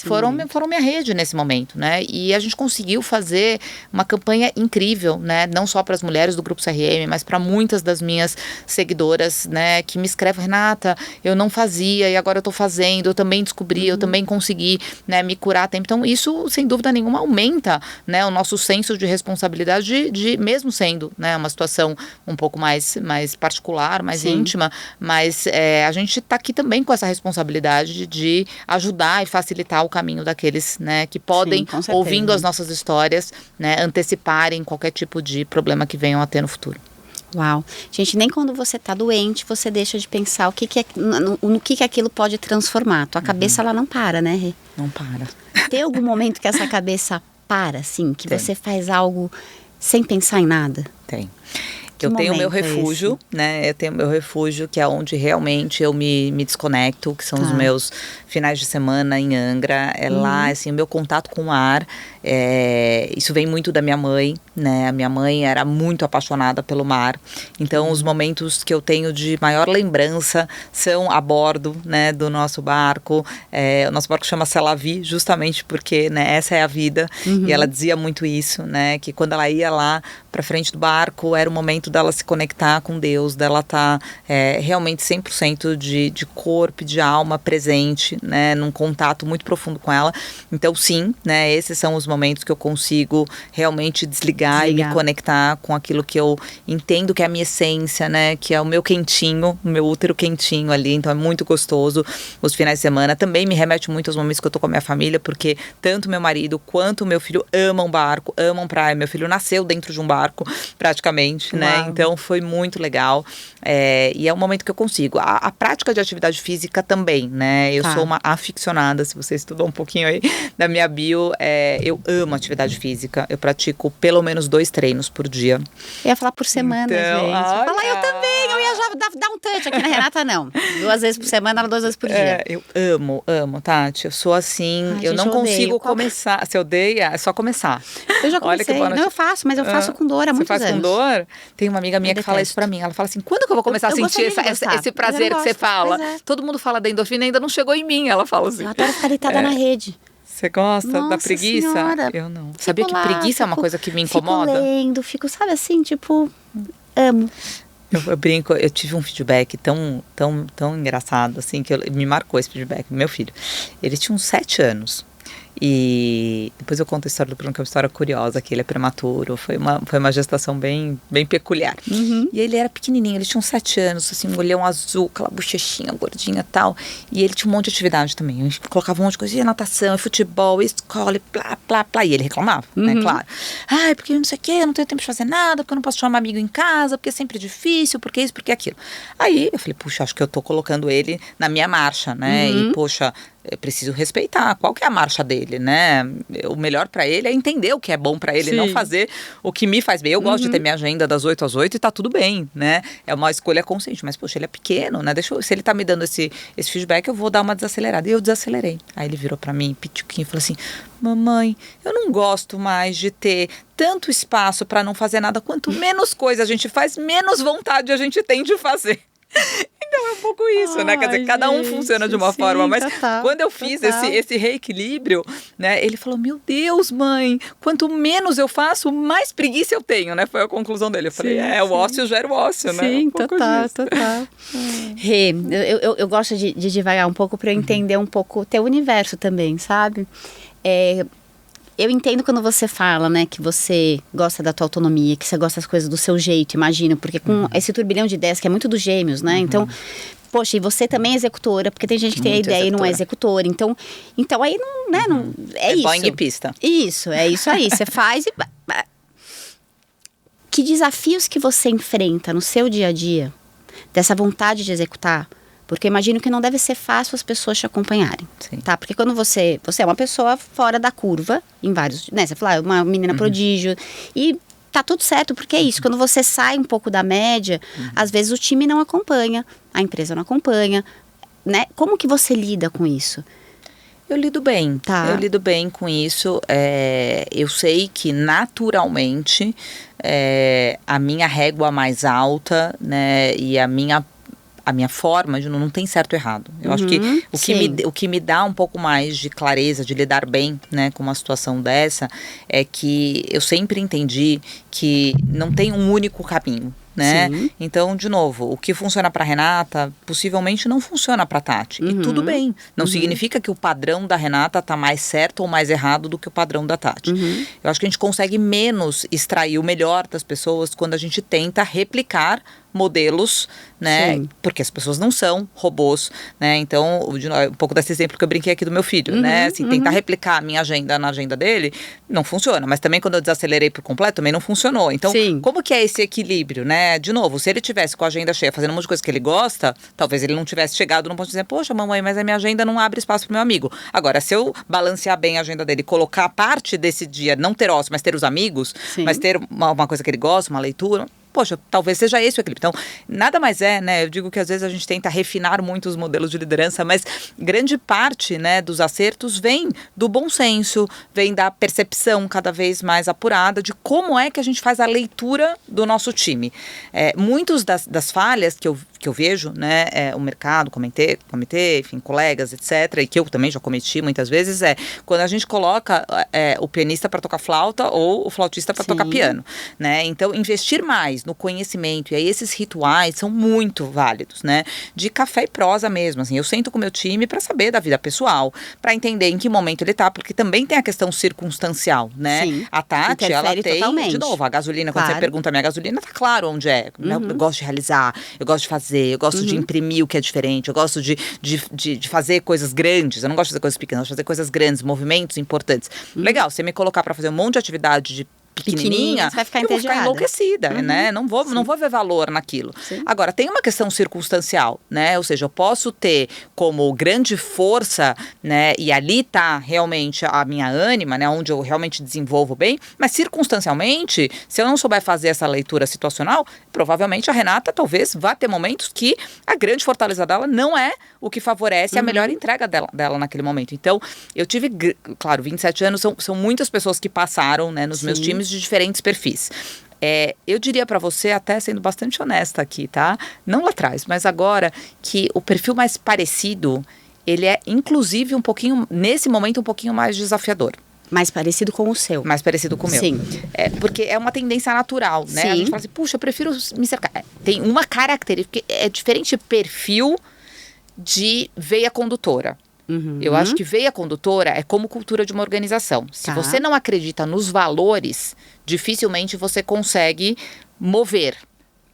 Speaker 1: foram minha rede nesse momento, né? E a gente conseguiu fazer uma campanha incrível, né? Não só para as mulheres do Grupo CRM, mas para muitas das minhas seguidoras, né? Que me escrevem, Renata, eu não fazia e agora eu tô fazendo, eu também descobri, eu também consegui, né, me curar a tempo. Então isso, sem dúvida nenhuma, aumenta, né, o nosso senso de responsabilidade de mesmo sendo, né, uma situação um pouco mais particular, mais íntima, mas a gente tá aqui também com essa responsabilidade de ajudar e facilitar o caminho daqueles, né, que podem, ouvindo as nossas histórias, né, anteciparem qualquer tipo de problema que venham a ter no futuro.
Speaker 2: Uau. Gente, nem quando você tá doente, você deixa de pensar no que aquilo pode transformar. Tua cabeça, ela não para, né, Rê?
Speaker 1: Não para.
Speaker 2: Tem algum momento que essa cabeça para, assim? Que você faz algo sem pensar em nada?
Speaker 1: Tem. Eu tenho o meu refúgio, né? Eu tenho o meu refúgio, que é onde realmente eu me desconecto, que são os meus finais de semana em Angra. É lá, assim, o meu contato com o ar. Isso vem muito da minha mãe, né? A minha mãe era muito apaixonada pelo mar. Então, os momentos que eu tenho de maior lembrança são a bordo, né, do nosso barco. O nosso barco chama Selavi, justamente porque, né, essa é a vida. E ela dizia muito isso, né? Que quando ela ia lá para frente do barco, era o momento dela se conectar com Deus, dela estar realmente 100% de corpo e de alma presente, né, num contato muito profundo com ela. Então, sim, né, esses são os momentos que eu consigo realmente desligar e me conectar com aquilo que eu entendo que é a minha essência, né, que é o meu quentinho, o meu útero quentinho ali. Então, é muito gostoso. Os finais de semana também me remete muito aos momentos que eu tô com a minha família, porque tanto meu marido quanto o meu filho amam barco, amam praia. Meu filho nasceu dentro de um barco, praticamente, né? Então, foi muito legal. E é um momento que eu consigo. A prática de atividade física também, né? Eu sou uma aficionada, se você estudou um pouquinho aí da minha bio, eu amo atividade física. Eu pratico pelo menos 2 treinos por dia.
Speaker 2: Eu ia falar por semana,
Speaker 1: então,
Speaker 2: gente. Falar, eu também, eu ia já dar um touch aqui na Renata, não. 2 vezes por semana, 2 vezes por dia.
Speaker 1: Eu amo, Tati. Eu sou assim, eu não consigo começar. Você odeia? É só começar.
Speaker 2: Eu já comecei. Não, eu faço, mas eu faço com dor há muitos anos.
Speaker 1: Você faz com dor? Tem uma amiga minha que fala isso pra mim. Ela fala assim, quando que eu vou começar a sentir esse prazer que você fala? Todo mundo fala da endorfina, ainda não chegou em mim, ela fala assim.
Speaker 2: Eu adoro ficar deitada na rede.
Speaker 1: Você gosta da preguiça?
Speaker 2: Senhora,
Speaker 1: eu não. Sabia que preguiça é uma coisa que me incomoda?
Speaker 2: Fico lendo, sabe assim, tipo, amo.
Speaker 1: Eu brinco, eu tive um feedback tão engraçado, assim, que me marcou esse feedback. Meu filho, ele tinha uns 7 anos. E depois eu conto a história do Bruno, que é uma história curiosa, que ele é prematuro, foi uma gestação bem peculiar. E ele era pequenininho, ele tinha uns 7 anos, assim, um olhão azul, aquela bochechinha gordinha e tal, e ele tinha um monte de atividade também, a gente colocava um monte de coisa, natação, futebol, escola, e blá, e ele reclamava, né, claro. Ai, porque não sei o quê, eu não tenho tempo de fazer nada, porque eu não posso chamar amigo em casa, porque é sempre difícil, porque isso, porque aquilo. Aí eu falei, puxa, acho que eu tô colocando ele na minha marcha, né, e poxa, eu preciso respeitar qual que é a marcha dele, né? O melhor pra ele é entender o que é bom pra ele, não fazer o que me faz bem. Eu gosto de ter minha agenda das 8 às 8 e tá tudo bem, né? É uma escolha consciente, mas poxa, ele é pequeno, né? Se ele tá me dando esse feedback, eu vou dar uma desacelerada. E eu desacelerei. Aí ele virou pra mim, pituquinho, e falou assim, mamãe, eu não gosto mais de ter tanto espaço pra não fazer nada. Quanto menos coisa a gente faz, menos vontade a gente tem de fazer. Então é um pouco isso, né? Quer dizer, cada um funciona de uma forma, mas quando eu fiz esse reequilíbrio, né? Ele falou, meu Deus, mãe, quanto menos eu faço, mais preguiça eu tenho, né? Foi a conclusão dele. Eu falei, o ócio gera o ócio, né?
Speaker 2: Sim, total. Rê, eu gosto de devagar um pouco para eu entender um pouco o teu universo também, sabe? Eu entendo quando você fala, né, que você gosta da tua autonomia, que você gosta das coisas do seu jeito, imagino, porque com esse turbilhão de ideias que é muito dos gêmeos, né, então, poxa, e você também é executora, porque tem gente que tem a ideia e não é executora, então aí não, né, não, é isso.
Speaker 1: Boing e pista.
Speaker 2: Isso, é isso aí, você faz e... Que desafios que você enfrenta no seu dia a dia, dessa vontade de executar? Porque eu imagino que não deve ser fácil as pessoas te acompanharem, tá? Porque quando você é uma pessoa fora da curva, em vários, né? Você fala, uma menina prodígio, e tá tudo certo, porque é isso. Quando você sai um pouco da média, às vezes o time não acompanha, a empresa não acompanha, né? Como que você lida com isso?
Speaker 1: Eu lido bem,
Speaker 2: eu
Speaker 1: lido bem com isso. Eu sei que naturalmente a minha régua mais alta, né? E a minha forma de não tem certo ou errado. Eu acho que o que me dá um pouco mais de clareza, de lidar bem, né, com uma situação dessa, é que eu sempre entendi que não tem um único caminho, né? Então, de novo, o que funciona para Renata possivelmente não funciona para Tati. E tudo bem. Não significa que o padrão da Renata tá mais certo ou mais errado do que o padrão da Tati. Eu acho que a gente consegue menos extrair o melhor das pessoas quando a gente tenta replicar modelos, né? Porque as pessoas não são robôs, né? Então, um pouco desse exemplo que eu brinquei aqui do meu filho, né? Assim, tentar replicar a minha agenda na agenda dele, não funciona. Mas também quando eu desacelerei por completo, também não funcionou. Então, como que é esse equilíbrio, né? De novo, se ele tivesse com a agenda cheia, fazendo um monte de coisa que ele gosta, talvez ele não tivesse chegado no ponto de dizer, poxa, mamãe, mas a minha agenda não abre espaço pro meu amigo. Agora, se eu balancear bem a agenda dele, colocar parte desse dia, não ter ócio, mas ter os amigos, mas ter uma coisa que ele gosta, uma leitura... Poxa, talvez seja esse o equilíbrio. Então, nada mais né? Eu digo que às vezes a gente tenta refinar muito os modelos de liderança, mas grande parte, né, dos acertos vem do bom senso, vem da percepção cada vez mais apurada de como é que a gente faz a leitura do nosso time. Muitos das falhas que que eu vejo, né, o mercado, comitê, enfim, colegas, etc., e que eu também já cometi muitas vezes, quando a gente coloca o pianista para tocar flauta ou o flautista para tocar piano, né? Então, investir mais no conhecimento, e aí esses rituais são muito válidos, né? De café e prosa mesmo, assim, eu sento com o meu time para saber da vida pessoal, para entender em que momento ele tá, porque também tem a questão circunstancial, né?
Speaker 2: Sim,
Speaker 1: a Tati, ela tem,
Speaker 2: totalmente.
Speaker 1: De novo, a gasolina, quando você pergunta a minha gasolina, tá claro onde é. Eu gosto de realizar, eu gosto de fazer, eu gosto de imprimir o que é diferente, eu gosto de fazer coisas grandes, eu não gosto de fazer coisas pequenas, eu gosto de fazer coisas grandes, movimentos importantes. Legal, você me colocar para fazer um monte de atividade de pequenininha,
Speaker 2: você vai ficar
Speaker 1: eu vou ficar enlouquecida, né? Não vou ver valor naquilo.
Speaker 2: Sim.
Speaker 1: Agora, tem uma questão circunstancial, né? Ou seja, eu posso ter como grande força, né? E ali tá realmente a minha ânima, né? Onde eu realmente desenvolvo bem, mas circunstancialmente, se eu não souber fazer essa leitura situacional, provavelmente a Renata talvez vá ter momentos que a grande fortaleza dela não é o que favorece a melhor entrega dela naquele momento. Então, eu tive, claro, 27 anos, são muitas pessoas que passaram, né, nos meus times de diferentes perfis. Eu diria para você, até sendo bastante honesta aqui, tá? Não lá atrás, mas agora, que o perfil mais parecido, ele é, inclusive, nesse momento, um pouquinho mais desafiador.
Speaker 2: Mais parecido com o seu.
Speaker 1: Mais parecido com o meu.
Speaker 2: Sim.
Speaker 1: Porque é uma tendência natural, né?
Speaker 2: Sim.
Speaker 1: A gente fala assim, puxa, eu prefiro me cercar. Tem uma característica, é diferente perfil de veia condutora. Eu acho que veia condutora é como cultura de uma organização. Se você não acredita nos valores, dificilmente você consegue mover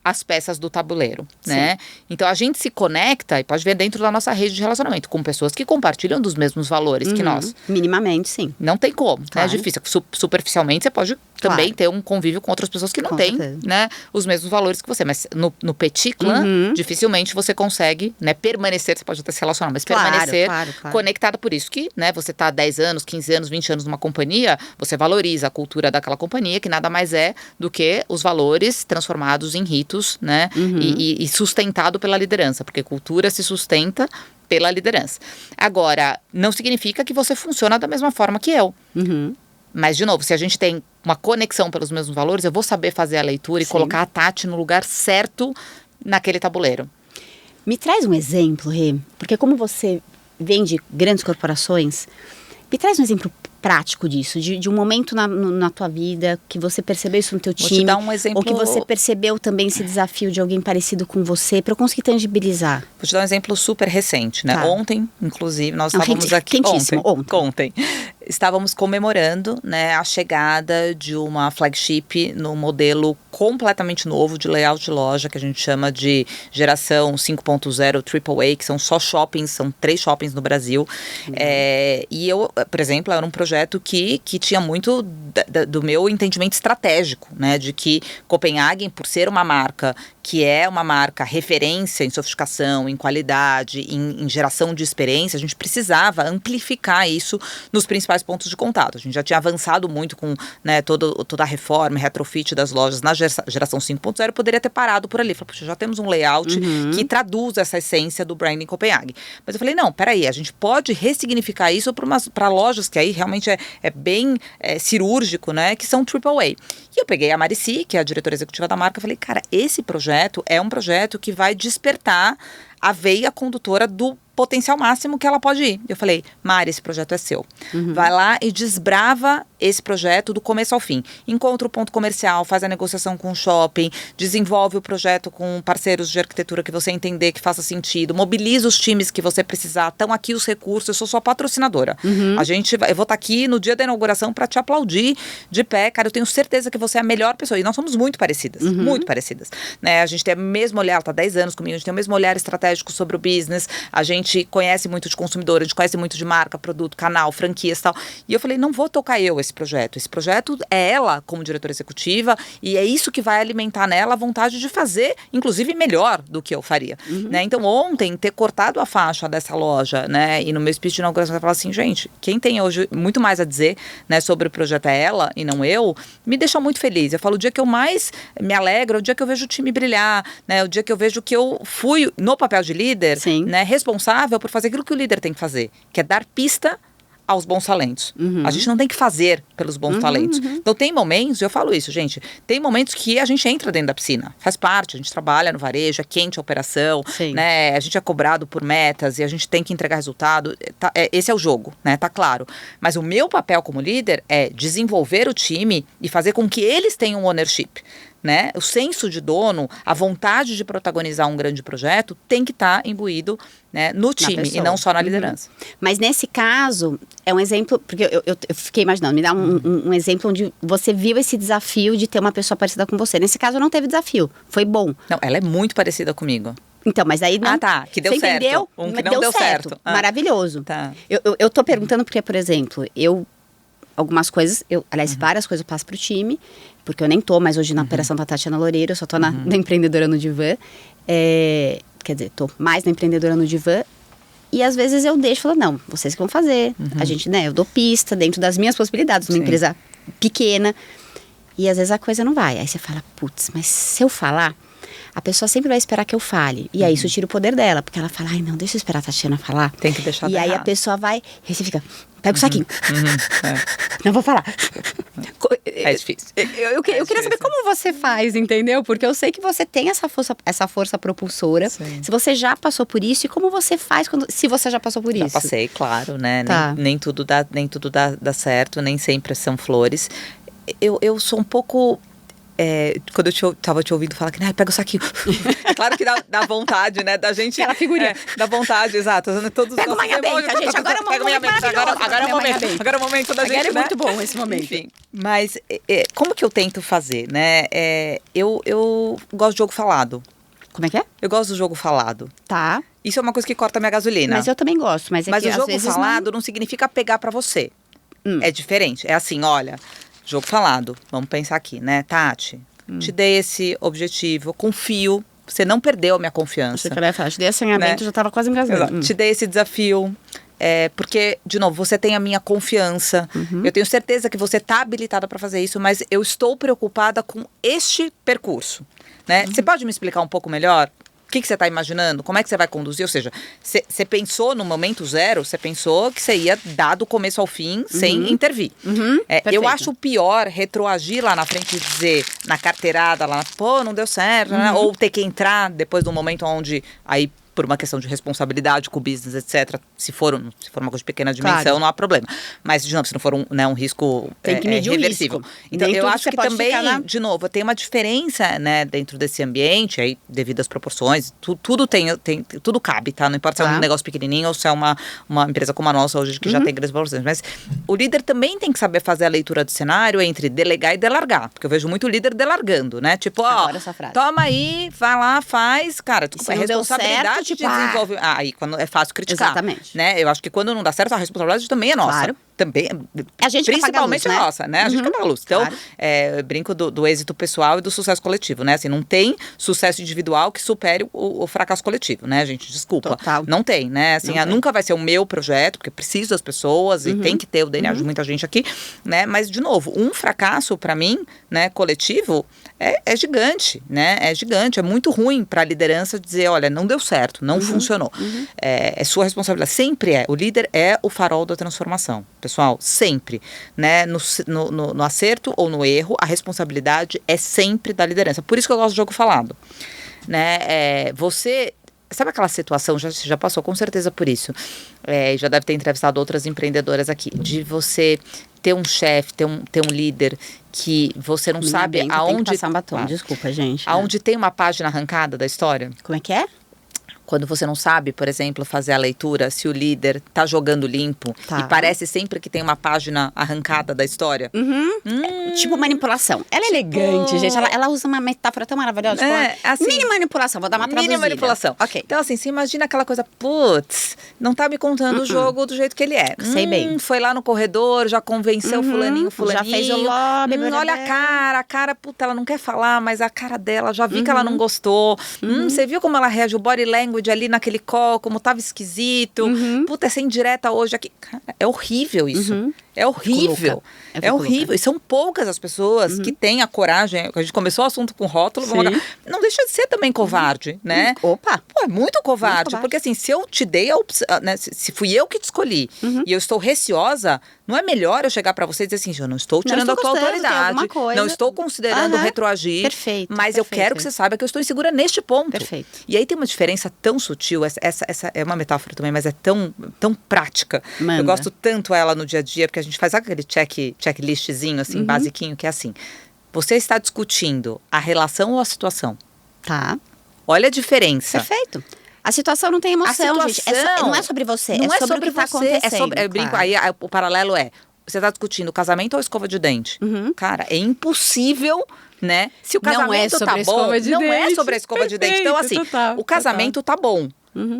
Speaker 1: as peças do tabuleiro, né? Então, a gente se conecta, e pode ver dentro da nossa rede de relacionamento, com pessoas que compartilham dos mesmos valores que nós.
Speaker 2: Minimamente, sim.
Speaker 1: Não tem como, né? É difícil. Superficialmente, você pode também ter um convívio com outras pessoas que não têm, né, os mesmos valores que você. Mas no petit clã, dificilmente você consegue, né, permanecer, você pode até se relacionar, mas permanecer conectado. Por isso que, né, você tá 10 anos, 15 anos, 20 anos numa companhia, você valoriza a cultura daquela companhia, que nada mais é do que os valores transformados em ritos, né, e sustentado pela liderança, porque cultura se sustenta pela liderança. Agora, não significa que você funciona da mesma forma que eu. Mas, de novo, se a gente tem uma conexão pelos mesmos valores, eu vou saber fazer a leitura e colocar a Tati no lugar certo naquele tabuleiro.
Speaker 2: Me traz um exemplo, Rê, porque como você vem de grandes corporações, me traz um exemplo prático disso, de um momento na tua vida que você percebeu isso no teu time,
Speaker 1: vou te dar um exemplo...
Speaker 2: ou que você percebeu também esse desafio de alguém parecido com você, para eu conseguir tangibilizar.
Speaker 1: Vou te dar um exemplo super recente, né? Ontem, inclusive, nós estávamos aqui... Ontem. Estávamos comemorando, né, a chegada de uma flagship no modelo completamente novo de layout de loja, que a gente chama de geração 5.0 AAA, que são só shoppings, são 3 shoppings no Brasil. E eu, por exemplo, era um projeto que tinha muito do meu entendimento estratégico, né, de que Copenhagen, por ser uma marca que é uma marca referência em sofisticação, em qualidade, em geração de experiência, a gente precisava amplificar isso nos principais pontos de contato. A gente já tinha avançado muito com, né, toda a reforma e retrofit das lojas na geração 5.0, poderia ter parado por ali. Falei, puxa, já temos um layout que traduz essa essência do branding Copenhagen. Mas eu falei, não, peraí, a gente pode ressignificar isso para lojas que aí realmente é bem cirúrgico, né, que são AAA. E eu peguei a Marici, que é a diretora executiva da marca, e falei, cara, esse projeto é um projeto que vai despertar a veia condutora do potencial máximo que ela pode ir. Eu falei, Mari, esse projeto é seu. Vai lá e desbrava esse projeto do começo ao fim. Encontra o ponto comercial, faz a negociação com o shopping, desenvolve o projeto com parceiros de arquitetura que você entender que faça sentido, mobiliza os times que você precisar, estão aqui os recursos, eu sou sua patrocinadora. Eu vou estar aqui no dia da inauguração para te aplaudir de pé, cara, eu tenho certeza que você é a melhor pessoa. E nós somos muito parecidas, né? A gente tem o mesmo olhar, ela está 10 anos comigo, a gente tem o mesmo olhar estratégico sobre o business, a gente conhece muito de consumidor, a gente conhece muito de marca, produto, canal, franquias e tal. E eu falei, não vou tocar esse projeto. Esse projeto é ela como diretora executiva e é isso que vai alimentar nela a vontade de fazer, inclusive melhor do que eu faria. Né? Então, ontem, ter cortado a faixa dessa loja, né, e no meu speech de inauguração, eu falar assim, gente, quem tem hoje muito mais a dizer, né, sobre o projeto é ela e não eu, me deixa muito feliz. Eu falo, o dia que eu mais me alegro é o dia que eu vejo o time brilhar, né, o dia que eu vejo que eu fui no papel de líder, né, responsável por fazer aquilo que o líder tem que fazer, que é dar pista aos bons talentos. A gente não tem que fazer pelos bons talentos. Então tem momentos, eu falo isso, gente, tem momentos que a gente entra dentro da piscina, faz parte, a gente trabalha no varejo, é quente a operação, né, a gente é cobrado por metas e a gente tem que entregar resultado, esse é o jogo, né, tá claro. Mas o meu papel como líder é desenvolver o time e fazer com que eles tenham ownership. Né? O senso de dono, a vontade de protagonizar um grande projeto tem que estar imbuído, né, no time e não só na liderança.
Speaker 2: Mas nesse caso, é um exemplo, porque eu fiquei imaginando, me dá um exemplo onde você viu esse desafio de ter uma pessoa parecida com você. Nesse caso não teve desafio, foi bom.
Speaker 1: Não, ela é muito parecida comigo.
Speaker 2: Então, mas aí não...
Speaker 1: que deu certo.
Speaker 2: Entendeu?
Speaker 1: Que não deu certo.
Speaker 2: Maravilhoso.
Speaker 1: Tá.
Speaker 2: Eu tô perguntando porque, por exemplo, algumas coisas, várias coisas eu passo pro time, porque eu nem tô mais hoje na operação da Tatiana Loureiro, eu só tô na Empreendedora no Divã. Quer dizer, tô mais na Empreendedora no Divã. E às vezes eu deixo e falo, não, vocês que vão fazer. A gente, né, eu dou pista dentro das minhas possibilidades, numa empresa pequena. E às vezes a coisa não vai. Aí você fala, putz, mas se eu falar, a pessoa sempre vai esperar que eu fale. E aí isso tira o poder dela, porque ela fala, ai não, deixa eu esperar a Tatiana falar.
Speaker 1: Tem que deixar.
Speaker 2: E aí a pessoa vai, e você fica, pega o saquinho. Não vou falar.
Speaker 1: É difícil.
Speaker 2: Eu queria saber como você faz, entendeu? Porque eu sei que você tem essa força propulsora. Sim. Se você já passou por isso, e como você faz se você já passou por isso?
Speaker 1: Já passei, claro, né?
Speaker 2: Tá.
Speaker 1: Nem tudo dá certo, nem sempre são flores. Eu sou um pouco... quando eu tava te ouvindo falar que, pega o saquinho. É claro que dá vontade, né, da gente...
Speaker 2: Aquela figurinha.
Speaker 1: Dá vontade, exato. Todos
Speaker 2: pega o manha bem, gente. Agora é o momento maravilhoso.
Speaker 1: Agora é o momento da gente,
Speaker 2: agora é muito bom esse momento.
Speaker 1: Enfim, mas como que eu tento fazer, né? Eu gosto de jogo falado.
Speaker 2: Como é que é?
Speaker 1: Eu gosto do jogo falado.
Speaker 2: Tá.
Speaker 1: Isso é uma coisa que corta a minha gasolina.
Speaker 2: Mas eu também gosto. Mas
Speaker 1: o jogo falado não significa pegar pra você. É diferente. É assim, olha... Jogo falado, vamos pensar aqui, né? Tati, te dei esse objetivo, confio, você não perdeu a minha confiança.
Speaker 2: Achei que ela ia falar, te dei esse alinhamento, já estava quase engasgando.
Speaker 1: Te dei esse desafio, porque, de novo, você tem a minha confiança. Eu tenho certeza que você está habilitada para fazer isso, mas eu estou preocupada com este percurso, né? Você pode me explicar um pouco melhor? O que você está imaginando? Como é que você vai conduzir? Ou seja, você pensou no momento zero, você pensou que você ia dar do começo ao fim sem intervir. Eu acho pior retroagir lá na frente e dizer na carteirada, lá, pô, não deu certo, né? Ou ter que entrar depois do momento onde aí por uma questão de responsabilidade com o business, etc. Se for uma coisa de pequena dimensão, claro, não há problema. Mas, de novo, se não for um risco
Speaker 2: tem que medir
Speaker 1: reversível.
Speaker 2: O risco.
Speaker 1: Então, eu acho que também, de novo, tem uma diferença, né, dentro desse ambiente, aí, devido às proporções, tudo tudo cabe, tá? Não importa se é um negócio pequenininho ou se é uma empresa como a nossa hoje, que já tem grandes proporções. Mas o líder também tem que saber fazer a leitura do cenário entre delegar e delargar. Porque eu vejo muito líder delargando, né? Tipo, toma aí, vai lá, faz. Cara, é responsabilidade de desenvolver. Aí quando é fácil criticar.
Speaker 2: Exatamente.
Speaker 1: Né? Eu acho que quando não dá certo, a responsabilidade também é nossa.
Speaker 2: Claro.
Speaker 1: Também,
Speaker 2: a gente
Speaker 1: principalmente
Speaker 2: luz, né?
Speaker 1: nossa, né? A gente que paga a luz. Então, eu brinco do êxito pessoal e do sucesso coletivo, né? Assim, não tem sucesso individual que supere o fracasso coletivo, né, gente? Desculpa.
Speaker 2: Total.
Speaker 1: Não tem, né? Assim, nunca vai ser o meu projeto, porque eu preciso das pessoas e tem que ter o DNA de muita gente aqui, né? Mas, de novo, um fracasso, para mim, né, coletivo, é gigante, né? É gigante, é muito ruim para a liderança dizer, olha, não deu certo, não funcionou. É sua responsabilidade, sempre é. O líder é o farol da transformação. Pessoal, sempre, né, no acerto ou no erro, a responsabilidade é sempre da liderança. Por isso que eu gosto do jogo falado, né, você... Sabe aquela situação, você já passou com certeza por isso, já deve ter entrevistado outras empreendedoras aqui, de você ter um chefe, ter um líder que você não sabe aonde...
Speaker 2: Tem que passar um batom, desculpa, gente.
Speaker 1: Aonde tem uma página arrancada da história.
Speaker 2: Como é que é?
Speaker 1: Quando você não sabe, por exemplo, fazer a leitura, se o líder tá jogando limpo e parece sempre que tem uma página arrancada da história.
Speaker 2: Tipo manipulação. Ela é elegante, gente. Ela usa uma metáfora tão maravilhosa.
Speaker 1: Assim,
Speaker 2: mini manipulação, vou dar uma traduzida.
Speaker 1: Mini manipulação.
Speaker 2: Ok.
Speaker 1: Então, assim, você imagina aquela coisa, putz, não tá me contando o jogo do jeito que ele é.
Speaker 2: Sei bem.
Speaker 1: Foi lá no corredor, já convenceu fulaninho.
Speaker 2: Já fez o lobby.
Speaker 1: Olha a cara, puta, ela não quer falar, mas a cara dela, já vi que ela não gostou. Você viu como ela reage, o body language ali naquele call, como tava esquisito. Puta, essa indireta hoje aqui. Cara, é horrível isso. É horrível. É horrível. E são poucas as pessoas que têm a coragem. A gente começou o assunto com rótulo. Não deixa de ser também covarde, né?
Speaker 2: Opa!
Speaker 1: Pô, é muito covarde. Porque assim, se eu te dei a opção, né? Se fui eu que te escolhi e eu estou receosa, não é melhor eu chegar pra você e dizer assim, eu não estou tirando a tua autoridade. Não estou considerando retroagir.
Speaker 2: Perfeito.
Speaker 1: Mas eu quero que você saiba que eu estou insegura neste ponto.
Speaker 2: Perfeito.
Speaker 1: E aí tem uma diferença tão sutil. Essa é uma metáfora também, mas é tão prática.
Speaker 2: Manda.
Speaker 1: Eu gosto tanto ela no dia a dia, porque a gente faz aquele checklistzinho, assim, basiquinho, que é assim. Você está discutindo a relação ou a situação?
Speaker 2: Tá.
Speaker 1: Olha a diferença.
Speaker 2: Perfeito. A situação não tem emoção, gente. Não é sobre você,
Speaker 1: não
Speaker 2: é sobre o que está acontecendo.
Speaker 1: É sobre, eu brinco, aí o paralelo é, você está discutindo casamento ou escova de dente? Cara, é impossível, né? Se o casamento tá bom, não é sobre a escova de dente. Então, assim, o casamento tá bom.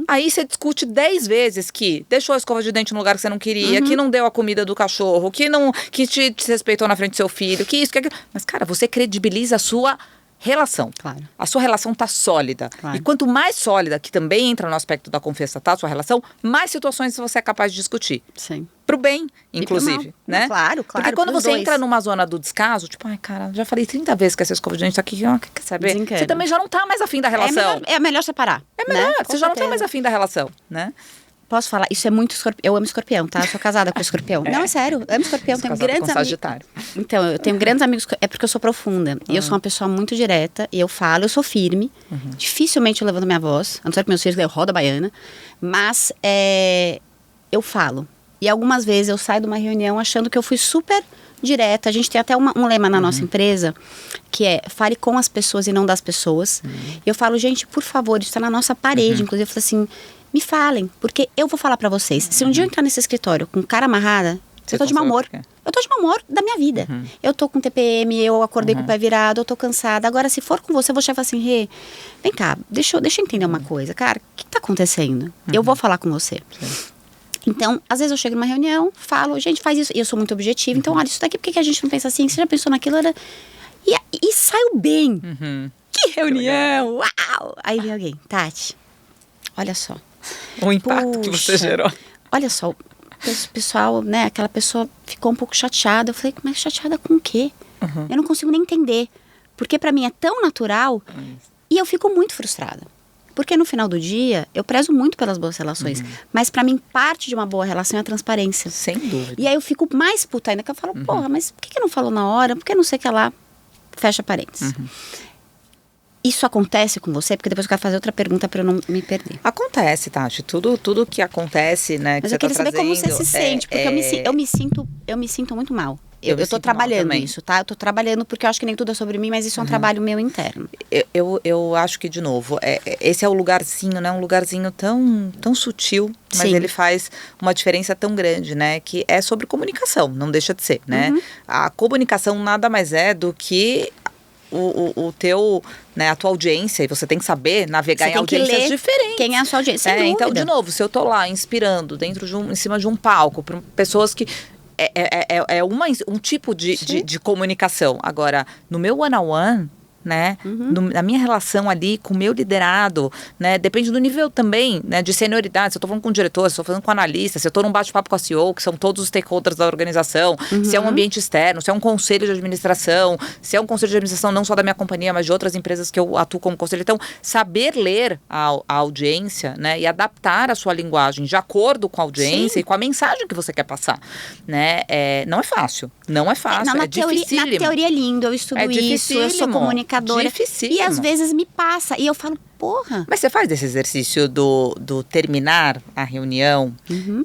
Speaker 1: Aí você discute 10 vezes que deixou a escova de dente no lugar que você não queria, que não deu a comida do cachorro, que te desrespeitou na frente do seu filho, que isso, que aquilo. Mas, cara, você credibiliza a sua relação.
Speaker 2: Claro.
Speaker 1: A sua relação tá sólida.
Speaker 2: Claro.
Speaker 1: E quanto mais sólida, que também entra no aspecto da confiança, tá a sua relação, mais situações você é capaz de discutir.
Speaker 2: Sim.
Speaker 1: Pro bem, inclusive, né?
Speaker 2: Claro.
Speaker 1: Porque quando você entra numa zona do descaso, tipo, ai, cara, já falei 30 vezes que essa escova de dente tá aqui, quer saber?
Speaker 2: Desencana.
Speaker 1: Você também já não tá mais afim da relação.
Speaker 2: É melhor separar.
Speaker 1: É melhor,
Speaker 2: né?
Speaker 1: você já não tá mais afim da relação, né?
Speaker 2: Posso falar? Isso é muito escorpião. Eu amo escorpião, tá? Eu sou casada com escorpião. Não, é sério. Eu amo escorpião. Tenho grandes amigos.
Speaker 1: Sagitário.
Speaker 2: Então, eu tenho grandes amigos. É porque eu sou profunda. E eu sou uma pessoa muito direta. E eu falo, eu sou firme. Dificilmente eu levanto minha voz. A não ser que meus filhos eu rodo a baiana. Mas eu falo. E algumas vezes eu saio de uma reunião achando que eu fui super direta. A gente tem até um lema na nossa empresa, que é fale com as pessoas e não das pessoas. E eu falo, gente, por favor, isso está na nossa parede. Inclusive, eu falo assim, me falem, porque eu vou falar pra vocês. Se um dia eu entrar nesse escritório com cara amarrada, eu tô de mau humor. Eu tô de mau humor da minha vida. Eu tô com TPM, eu acordei com o pé virado, eu tô cansada. Agora, se for com você, eu vou chegar assim, Rê, vem cá, deixa eu entender uma coisa. Cara, o que tá acontecendo? Eu vou falar com você. Então, às vezes eu chego numa reunião, falo, gente, faz isso. E eu sou muito objetiva. Então, olha, isso daqui, por que a gente não pensa assim? Você já pensou naquilo? E saiu bem. Que reunião! Uau! Aí vem alguém, Tati, olha só.
Speaker 1: O impacto que você gerou.
Speaker 2: Olha só, o pessoal, né, aquela pessoa ficou um pouco chateada. Eu falei, mas chateada com o quê? Eu não consigo nem entender. Porque pra mim é tão natural e eu fico muito frustrada. Porque no final do dia, eu prezo muito pelas boas relações. Mas pra mim, parte de uma boa relação é a transparência.
Speaker 1: Sem dúvida.
Speaker 2: E aí eu fico mais puta ainda, que eu falo, porra, mas por que não falou na hora? Por que não sei o que lá? Fecha parênteses. Isso acontece com você? Porque depois eu quero fazer outra pergunta para eu não me perder.
Speaker 1: Acontece, Tati. Tudo que acontece, né?
Speaker 2: Mas eu queria saber como você se sente, porque eu me sinto muito mal. Eu tô trabalhando isso, tá? Eu tô trabalhando porque eu acho que nem tudo é sobre mim, mas isso é um trabalho meu interno.
Speaker 1: Eu acho que, de novo, esse é o lugarzinho, né? Um lugarzinho tão sutil, mas ele faz uma diferença tão grande, né? Que é sobre comunicação, não deixa de ser, né? A comunicação nada mais é do que o teu, né, a tua audiência, e você tem que saber navegar em audiências diferentes.
Speaker 2: Quem é a sua audiência? Sem
Speaker 1: então,
Speaker 2: dúvida.
Speaker 1: de novo, se eu tô lá inspirando em cima de um palco, para pessoas que um tipo de comunicação. Agora, no meu one-on-one, né? Na minha relação ali com o meu liderado, né? Depende do nível também, né? De senioridade. Se eu tô falando com o diretor, se eu tô falando com o analista, se eu tô num bate-papo com a CEO, que são todos os stakeholders da organização, se é um ambiente externo, se é um conselho de administração, se é um conselho de administração não só da minha companhia, mas de outras empresas que eu atuo como conselho. Então, saber ler a audiência, né? E adaptar a sua linguagem de acordo com a audiência e com a mensagem que você quer passar, né? Não é fácil. Não é fácil, é dificílimo.
Speaker 2: Na teoria é lindo, eu estudo isso, eu sou comunicadora.
Speaker 1: Dificílimo.
Speaker 2: E às vezes me passa. E eu falo, porra.
Speaker 1: Mas você faz esse exercício do terminar a reunião?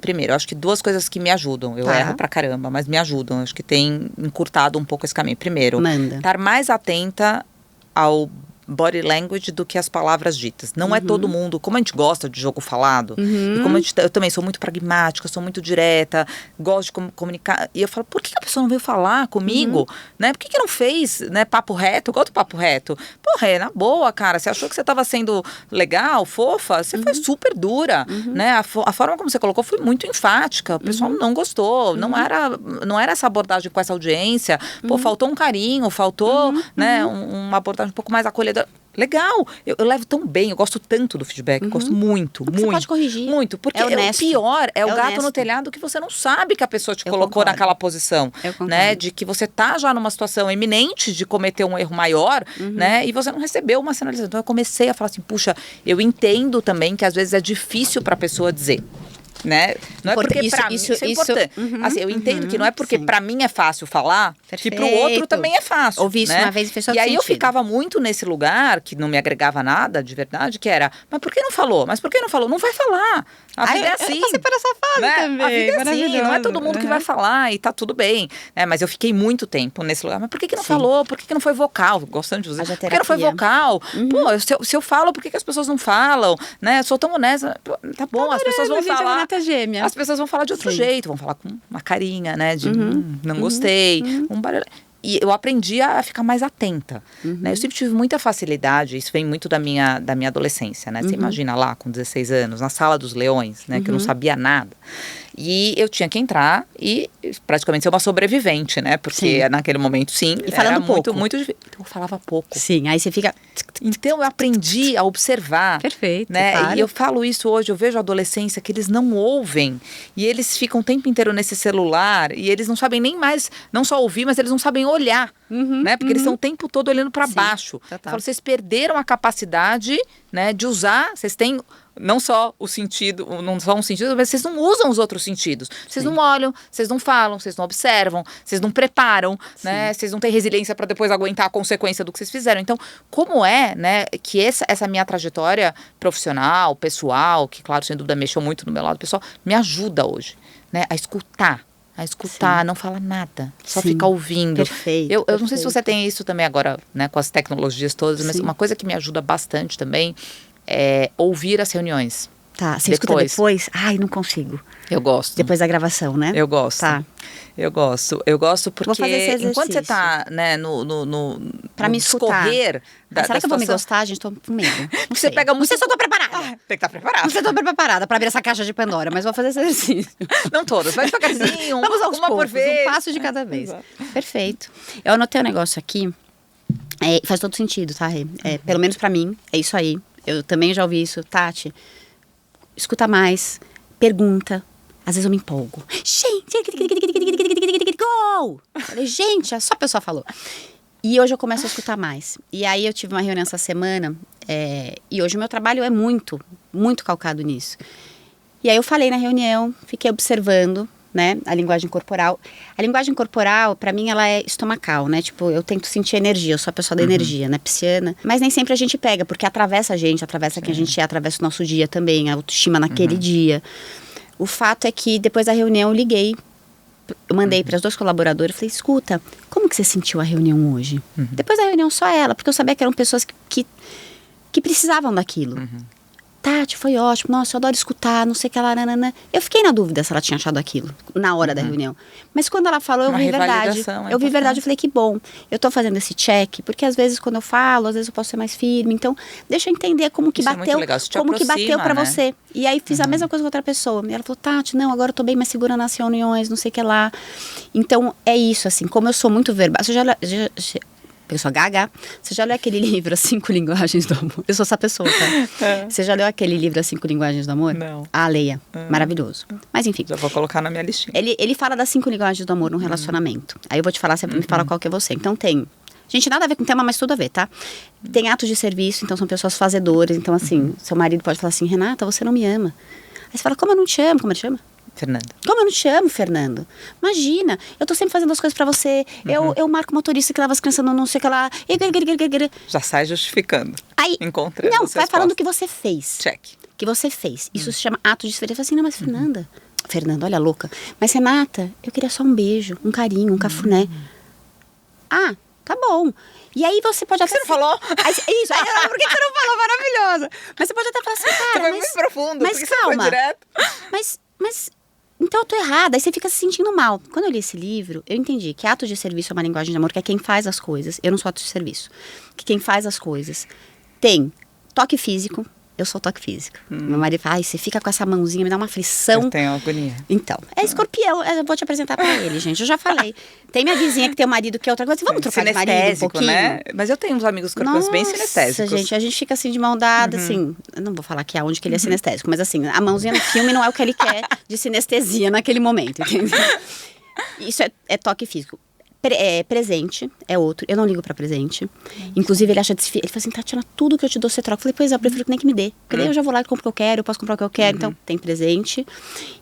Speaker 1: Primeiro, eu acho que duas coisas que me ajudam. Eu erro pra caramba, mas me ajudam. Eu acho que tem encurtado um pouco esse caminho. Primeiro, estar mais atenta ao body language do que as palavras ditas. Não é todo mundo, como a gente gosta de jogo falado, e como eu também sou muito pragmática, sou muito direta, gosto de comunicar, e eu falo, por que a pessoa não veio falar comigo? Né? Por que não fez, né, papo reto? Eu gosto do papo reto. Porra, na boa, cara, você achou que você estava sendo legal, fofa? Você foi super dura, né? A forma como você colocou foi muito enfática, o pessoal não gostou, não era essa abordagem com essa audiência, pô, faltou um carinho, faltou, né, uma abordagem um pouco mais acolhedora. legal, eu levo tão bem, eu gosto tanto do feedback, gosto muito,
Speaker 2: Porque
Speaker 1: muito.
Speaker 2: você pode corrigir.
Speaker 1: Muito, porque
Speaker 2: É honesto.
Speaker 1: o pior é o gato
Speaker 2: honesto.
Speaker 1: no telhado que você não sabe que a pessoa te
Speaker 2: Eu
Speaker 1: colocou
Speaker 2: concordo.
Speaker 1: naquela posição,
Speaker 2: Eu concordo.
Speaker 1: né? De que você tá já numa situação iminente de cometer um erro maior, né? E você não recebeu uma sinalização. Então eu comecei a falar assim, puxa, eu entendo também que às vezes é difícil para a pessoa dizer. Né? Não é porque pra mim isso é importante. Assim, eu entendo que não é porque
Speaker 2: sim.
Speaker 1: pra mim é fácil falar, que pro
Speaker 2: Perfeito.
Speaker 1: outro também é fácil.
Speaker 2: Ouvi isso
Speaker 1: né?
Speaker 2: uma vez e fez todo
Speaker 1: E aí eu
Speaker 2: sentido.
Speaker 1: ficava muito nesse lugar que não me agregava nada de verdade, que era, mas por que não falou? Mas por que não falou? Não vai falar. A vida é assim.
Speaker 2: Eu passei por essa fase
Speaker 1: né?
Speaker 2: também.
Speaker 1: A vida é assim, não é todo mundo que vai
Speaker 2: Uhum.
Speaker 1: falar e tá tudo bem. Né? Mas eu fiquei muito tempo nesse lugar. Mas por que não
Speaker 2: Sim.
Speaker 1: falou? Por que não foi vocal? Gostando de usar.
Speaker 2: Haja
Speaker 1: Por que não foi
Speaker 2: terapia.
Speaker 1: vocal? Pô, se eu falo, por que as pessoas não falam? Né? Eu sou tão honesta. Pô, tá bom, as pessoas vão
Speaker 2: Gente, é uma
Speaker 1: falar.
Speaker 2: neta gêmea.
Speaker 1: As pessoas vão falar de outro
Speaker 2: Sim.
Speaker 1: jeito, vão falar com uma carinha, né? De não gostei, um barulho. E eu aprendi a ficar mais atenta. Né? Eu sempre tive muita facilidade, isso vem muito da minha adolescência, né? Você imagina lá, com 16 anos, na sala dos leões, né? Que eu não sabia nada. E eu tinha que entrar e praticamente ser uma sobrevivente, né? Porque
Speaker 2: Sim.
Speaker 1: naquele momento, sim,
Speaker 2: E falando
Speaker 1: era muito,
Speaker 2: pouco.
Speaker 1: muito difícil. Então eu falava pouco.
Speaker 2: Sim, aí você fica...
Speaker 1: Então eu aprendi a observar.
Speaker 2: Perfeito,
Speaker 1: Né?
Speaker 2: claro.
Speaker 1: E eu falo isso hoje, eu vejo a adolescência que eles não ouvem. E eles ficam o tempo inteiro nesse celular. E eles não sabem nem mais, não só ouvir, mas eles não sabem olhar. Né? Porque eles estão o tempo todo olhando para baixo.
Speaker 2: total.
Speaker 1: Eu falo, vocês perderam a capacidade, né, de usar, vocês têm não só o sentido, não só um sentido, mas vocês não usam os outros sentidos. Vocês não olham, vocês não falam, vocês não observam, vocês não preparam, né? Vocês não têm resiliência para depois aguentar a consequência do que vocês fizeram. Então, como é, né, que essa minha trajetória profissional, pessoal, que claro, sem dúvida mexeu muito no meu lado pessoal, me ajuda hoje, né, a escutar, não falar nada, só
Speaker 2: Sim.
Speaker 1: ficar ouvindo.
Speaker 2: Perfeito,
Speaker 1: Eu não sei se
Speaker 2: perfeito.
Speaker 1: você tem isso também agora, né, com as tecnologias todas, mas
Speaker 2: Sim.
Speaker 1: uma coisa que me ajuda bastante também é ouvir as reuniões.
Speaker 2: Tá, você escuta depois? Ai, não consigo.
Speaker 1: Eu gosto.
Speaker 2: Depois da gravação, né?
Speaker 1: Eu gosto.
Speaker 2: Tá.
Speaker 1: Eu gosto porque
Speaker 2: Vou fazer esse
Speaker 1: enquanto você
Speaker 2: exercício.
Speaker 1: tá, né,
Speaker 2: Pra me escutar.
Speaker 1: discorrer
Speaker 2: Ai, será que eu vou me
Speaker 1: situação,
Speaker 2: gostar, gente? Tô com medo. Não
Speaker 1: você
Speaker 2: sei.
Speaker 1: pega muito...
Speaker 2: Não sei se eu tô preparada.
Speaker 1: Tem que estar preparado.
Speaker 2: Não sei se eu tô preparada pra abrir essa caixa de Pandora, mas vou fazer esse exercício.
Speaker 1: Não todas, vai devagarzinho,
Speaker 2: Vamos aos
Speaker 1: uma
Speaker 2: poucos,
Speaker 1: por vez.
Speaker 2: um passo de cada vez.
Speaker 1: Exato.
Speaker 2: Perfeito. Eu anotei um negócio aqui, faz todo sentido, tá, Rê? Pelo menos pra mim, é isso aí. Eu também já ouvi isso. Tati, escuta mais, pergunta. Às vezes eu me empolgo. Gente, gol! Falei, gente, só a pessoa falou. E hoje eu começo a escutar mais. E aí eu tive uma reunião essa semana, e hoje o meu trabalho é muito, muito calcado nisso. E aí eu falei na reunião, fiquei observando, né, a linguagem corporal. A linguagem corporal, pra mim, ela é estomacal, né? Tipo, eu tento sentir energia, eu sou a pessoa da energia, né, pisciana. Mas nem sempre a gente pega, porque atravessa a gente, atravessa quem a gente é, atravessa o nosso dia também, a autoestima naquele dia. O fato é que depois da reunião eu liguei, eu mandei para as 2 colaboradoras, falei, escuta, como que você sentiu a reunião hoje? Depois da reunião só ela, porque eu sabia que eram pessoas que precisavam daquilo. Tati, foi ótimo, nossa, eu adoro escutar, não sei o que lá, nanana. Eu fiquei na dúvida se ela tinha achado aquilo na hora da reunião. Mas quando ela falou, eu
Speaker 1: Uma
Speaker 2: vi verdade.
Speaker 1: revalidação é
Speaker 2: Eu vi verdade,
Speaker 1: importante.
Speaker 2: eu falei, que bom. Eu tô fazendo esse check, porque às vezes quando eu falo, às vezes eu posso ser mais firme. Então, deixa eu entender como que
Speaker 1: Isso é muito
Speaker 2: bateu,
Speaker 1: legal, isso te
Speaker 2: como que bateu
Speaker 1: aproxima,
Speaker 2: pra
Speaker 1: né?
Speaker 2: você. E aí fiz a mesma coisa com outra pessoa. E ela falou, Tati, não, agora eu tô bem mais segura nas reuniões, não sei o que lá. Então, é isso, assim, como eu sou muito verbal. Você já pessoa gaga, você já leu aquele livro As 5 Linguagens do Amor? Eu sou essa pessoa, tá? Você já leu aquele livro As 5 Linguagens do Amor?
Speaker 1: Não.
Speaker 2: Ah, leia. Maravilhoso. Mas enfim,
Speaker 1: Já vou colocar na minha listinha.
Speaker 2: ele fala das 5 linguagens do amor num relacionamento. Aí eu vou te falar, você me fala qual que é você. Então tem... Gente, nada a ver com o tema, mas tudo a ver, tá? Tem atos de serviço, então são pessoas fazedoras. Então assim, seu marido pode falar assim, Renata, você não me ama. Aí você fala, como eu não te amo? Como ele te chama?
Speaker 1: Fernanda.
Speaker 2: Como eu não te amo, Fernando? Imagina, eu tô sempre fazendo as coisas pra você. Eu marco motorista que leva as crianças no não sei o que lá.
Speaker 1: Já sai justificando.
Speaker 2: Aí,
Speaker 1: Encontrando
Speaker 2: não,
Speaker 1: as
Speaker 2: vai falando o que
Speaker 1: respostas.
Speaker 2: você fez.
Speaker 1: Check.
Speaker 2: Que você fez. Isso se chama ato de serviço. Eu falo assim, não, mas Fernanda, olha louca. Mas Renata, eu queria só um beijo, um carinho, um cafuné. Ah, tá bom. E aí você pode até...
Speaker 1: Você não falou?
Speaker 2: Isso, aí, por que você não falou? Maravilhosa. Mas você pode até falar assim,
Speaker 1: Você
Speaker 2: cara,
Speaker 1: foi
Speaker 2: mas...
Speaker 1: muito profundo.
Speaker 2: mas
Speaker 1: por que você não foi
Speaker 2: calma.
Speaker 1: direto?
Speaker 2: Mas então eu tô errada. Aí você fica se sentindo mal. Quando eu li esse livro, eu entendi que ato de serviço é uma linguagem de amor, que é quem faz as coisas. Eu não sou ato de serviço. Que quem faz as coisas tem toque físico, Eu sou toque físico. Meu marido fala, ai, você fica com essa mãozinha, me dá uma aflição.
Speaker 1: Eu tenho agonia.
Speaker 2: Então, é escorpião. Eu vou te apresentar pra ele, gente. Eu já falei. Tem minha vizinha que tem um marido que é outra coisa. Vamos trocar de marido um pouquinho?
Speaker 1: Né? Mas eu tenho uns amigos escorpiões bem sinestésicos.
Speaker 2: Gente, a gente fica assim de mão dada, assim. Eu não vou falar aqui aonde que ele é sinestésico, mas assim, a mãozinha no filme não é o que ele quer de sinestesia naquele momento, entendeu? Isso é toque físico. Presente é outro. Eu não ligo pra presente. Inclusive, ele acha desfile. Ele fala assim, Tatiana, tudo que eu te dou, você troca. Eu falei, pois é, eu prefiro que nem que me dê. Porque daí eu já vou lá e compro o que eu quero, eu posso comprar o que eu quero. Então, tem presente.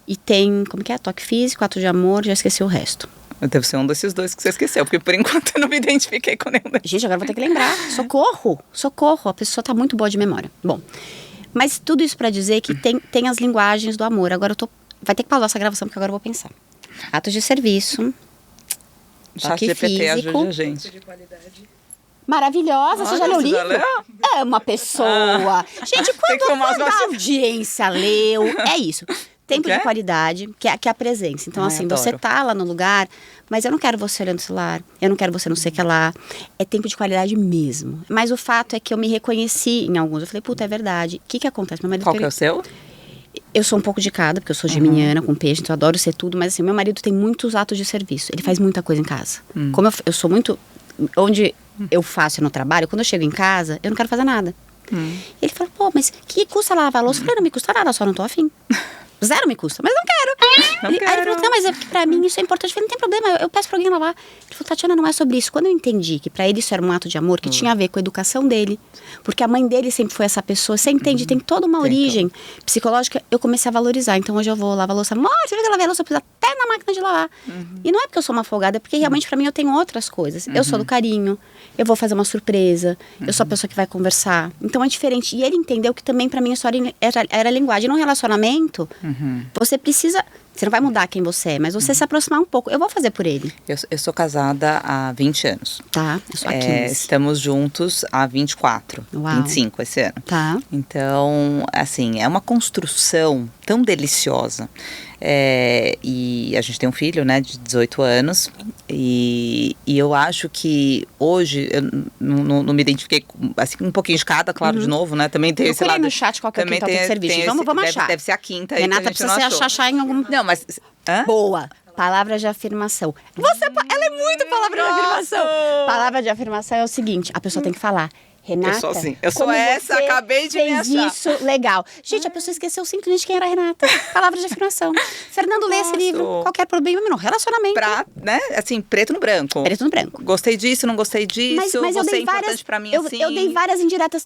Speaker 2: E tem, como que é? Toque físico, ato de amor, já esqueci o resto.
Speaker 1: Deve ser um desses dois que você esqueceu, porque por enquanto eu não me identifiquei com nenhum deles.
Speaker 2: Gente, agora eu vou ter que lembrar. Socorro. A pessoa tá muito boa de memória. Bom, mas tudo isso pra dizer que tem as linguagens do amor. Agora vai ter que pausar essa gravação, porque agora eu vou pensar. Atos de serviço. Toque
Speaker 1: ChatGPT
Speaker 2: físico.
Speaker 1: ajuda a gente.
Speaker 2: Maravilhosa, você já leu o livro? É uma pessoa. Gente, quando a audiência leu, é isso. Tempo de qualidade, que é a presença. Então, assim,
Speaker 1: adoro.
Speaker 2: você tá lá no lugar, mas eu não quero você olhando o celular, eu não quero você não sei o que lá. É tempo de qualidade mesmo. Mas o fato é que eu me reconheci em alguns. Eu falei, puta, é verdade. O que acontece? Meu marido
Speaker 1: Qual que é o seu?
Speaker 2: Eu sou um pouco de cada, porque eu sou geminiana com peixe, então eu adoro ser tudo. Mas assim, meu marido tem muitos atos de serviço. Ele faz muita coisa em casa. Como eu sou muito... Onde eu faço no trabalho, quando eu chego em casa, eu não quero fazer nada. Ele fala, pô, mas que custa lavar a louça? Eu falei, não me custa nada, só não tô afim. Zero me custa, mas não quero. Aí ele falou, não, mas é porque pra mim isso é importante. Eu falei, não tem problema, eu peço pra alguém lavar. Ele falou, Tatiana, não é sobre isso. Quando eu entendi que pra ele isso era um ato de amor, que tinha a ver com a educação dele, porque a mãe dele sempre foi essa pessoa, você entende, tem toda uma origem psicológica, eu comecei a valorizar. Então hoje eu vou lavar a louça, amor, você viu que eu lavei a louça, eu pus até na máquina de lavar. E não é porque eu sou uma folgada, é porque realmente pra mim eu tenho outras coisas. Eu sou do carinho, eu vou fazer uma surpresa, eu sou a pessoa que vai conversar. Então é diferente. E ele entendeu que também pra mim a história era linguagem. Num relacionamento, você precisa... Você não vai mudar quem você é, mas você se aproximar um pouco. Eu vou fazer por ele.
Speaker 1: Eu sou casada há 20 anos.
Speaker 2: Tá, eu sou há 15.
Speaker 1: Estamos juntos há 24,
Speaker 2: Uau.
Speaker 1: 25 esse ano.
Speaker 2: Tá.
Speaker 1: Então, assim, é uma construção tão deliciosa. E a gente tem um filho, né, de 18 anos. E eu acho que hoje, eu não me identifiquei, assim, um pouquinho de cada, claro, de novo, né? Também tem esse lado.
Speaker 2: No chat qual que é o quintal de serviço. Vamos achar.
Speaker 1: Deve ser a quinta aí.
Speaker 2: Renata precisa se achar em algum...
Speaker 1: Não, mas...
Speaker 2: Boa. Palavra de afirmação. Ela é muito palavra de afirmação. Palavra de afirmação é o seguinte, a pessoa tem que falar. Renata,
Speaker 1: eu sou assim. Eu sou essa, acabei de me achar.
Speaker 2: Isso, legal. Gente, a pessoa esqueceu simplesmente quem era a Renata. Palavra de afirmação. Fernando, lê esse livro. Qualquer problema, não. Relacionamento.
Speaker 1: Né? Assim, preto no branco.
Speaker 2: Preto no branco.
Speaker 1: Gostei disso, não gostei disso.
Speaker 2: Mas
Speaker 1: você
Speaker 2: eu dei
Speaker 1: é importante
Speaker 2: várias,
Speaker 1: pra mim,
Speaker 2: eu,
Speaker 1: assim.
Speaker 2: eu dei várias indiretas.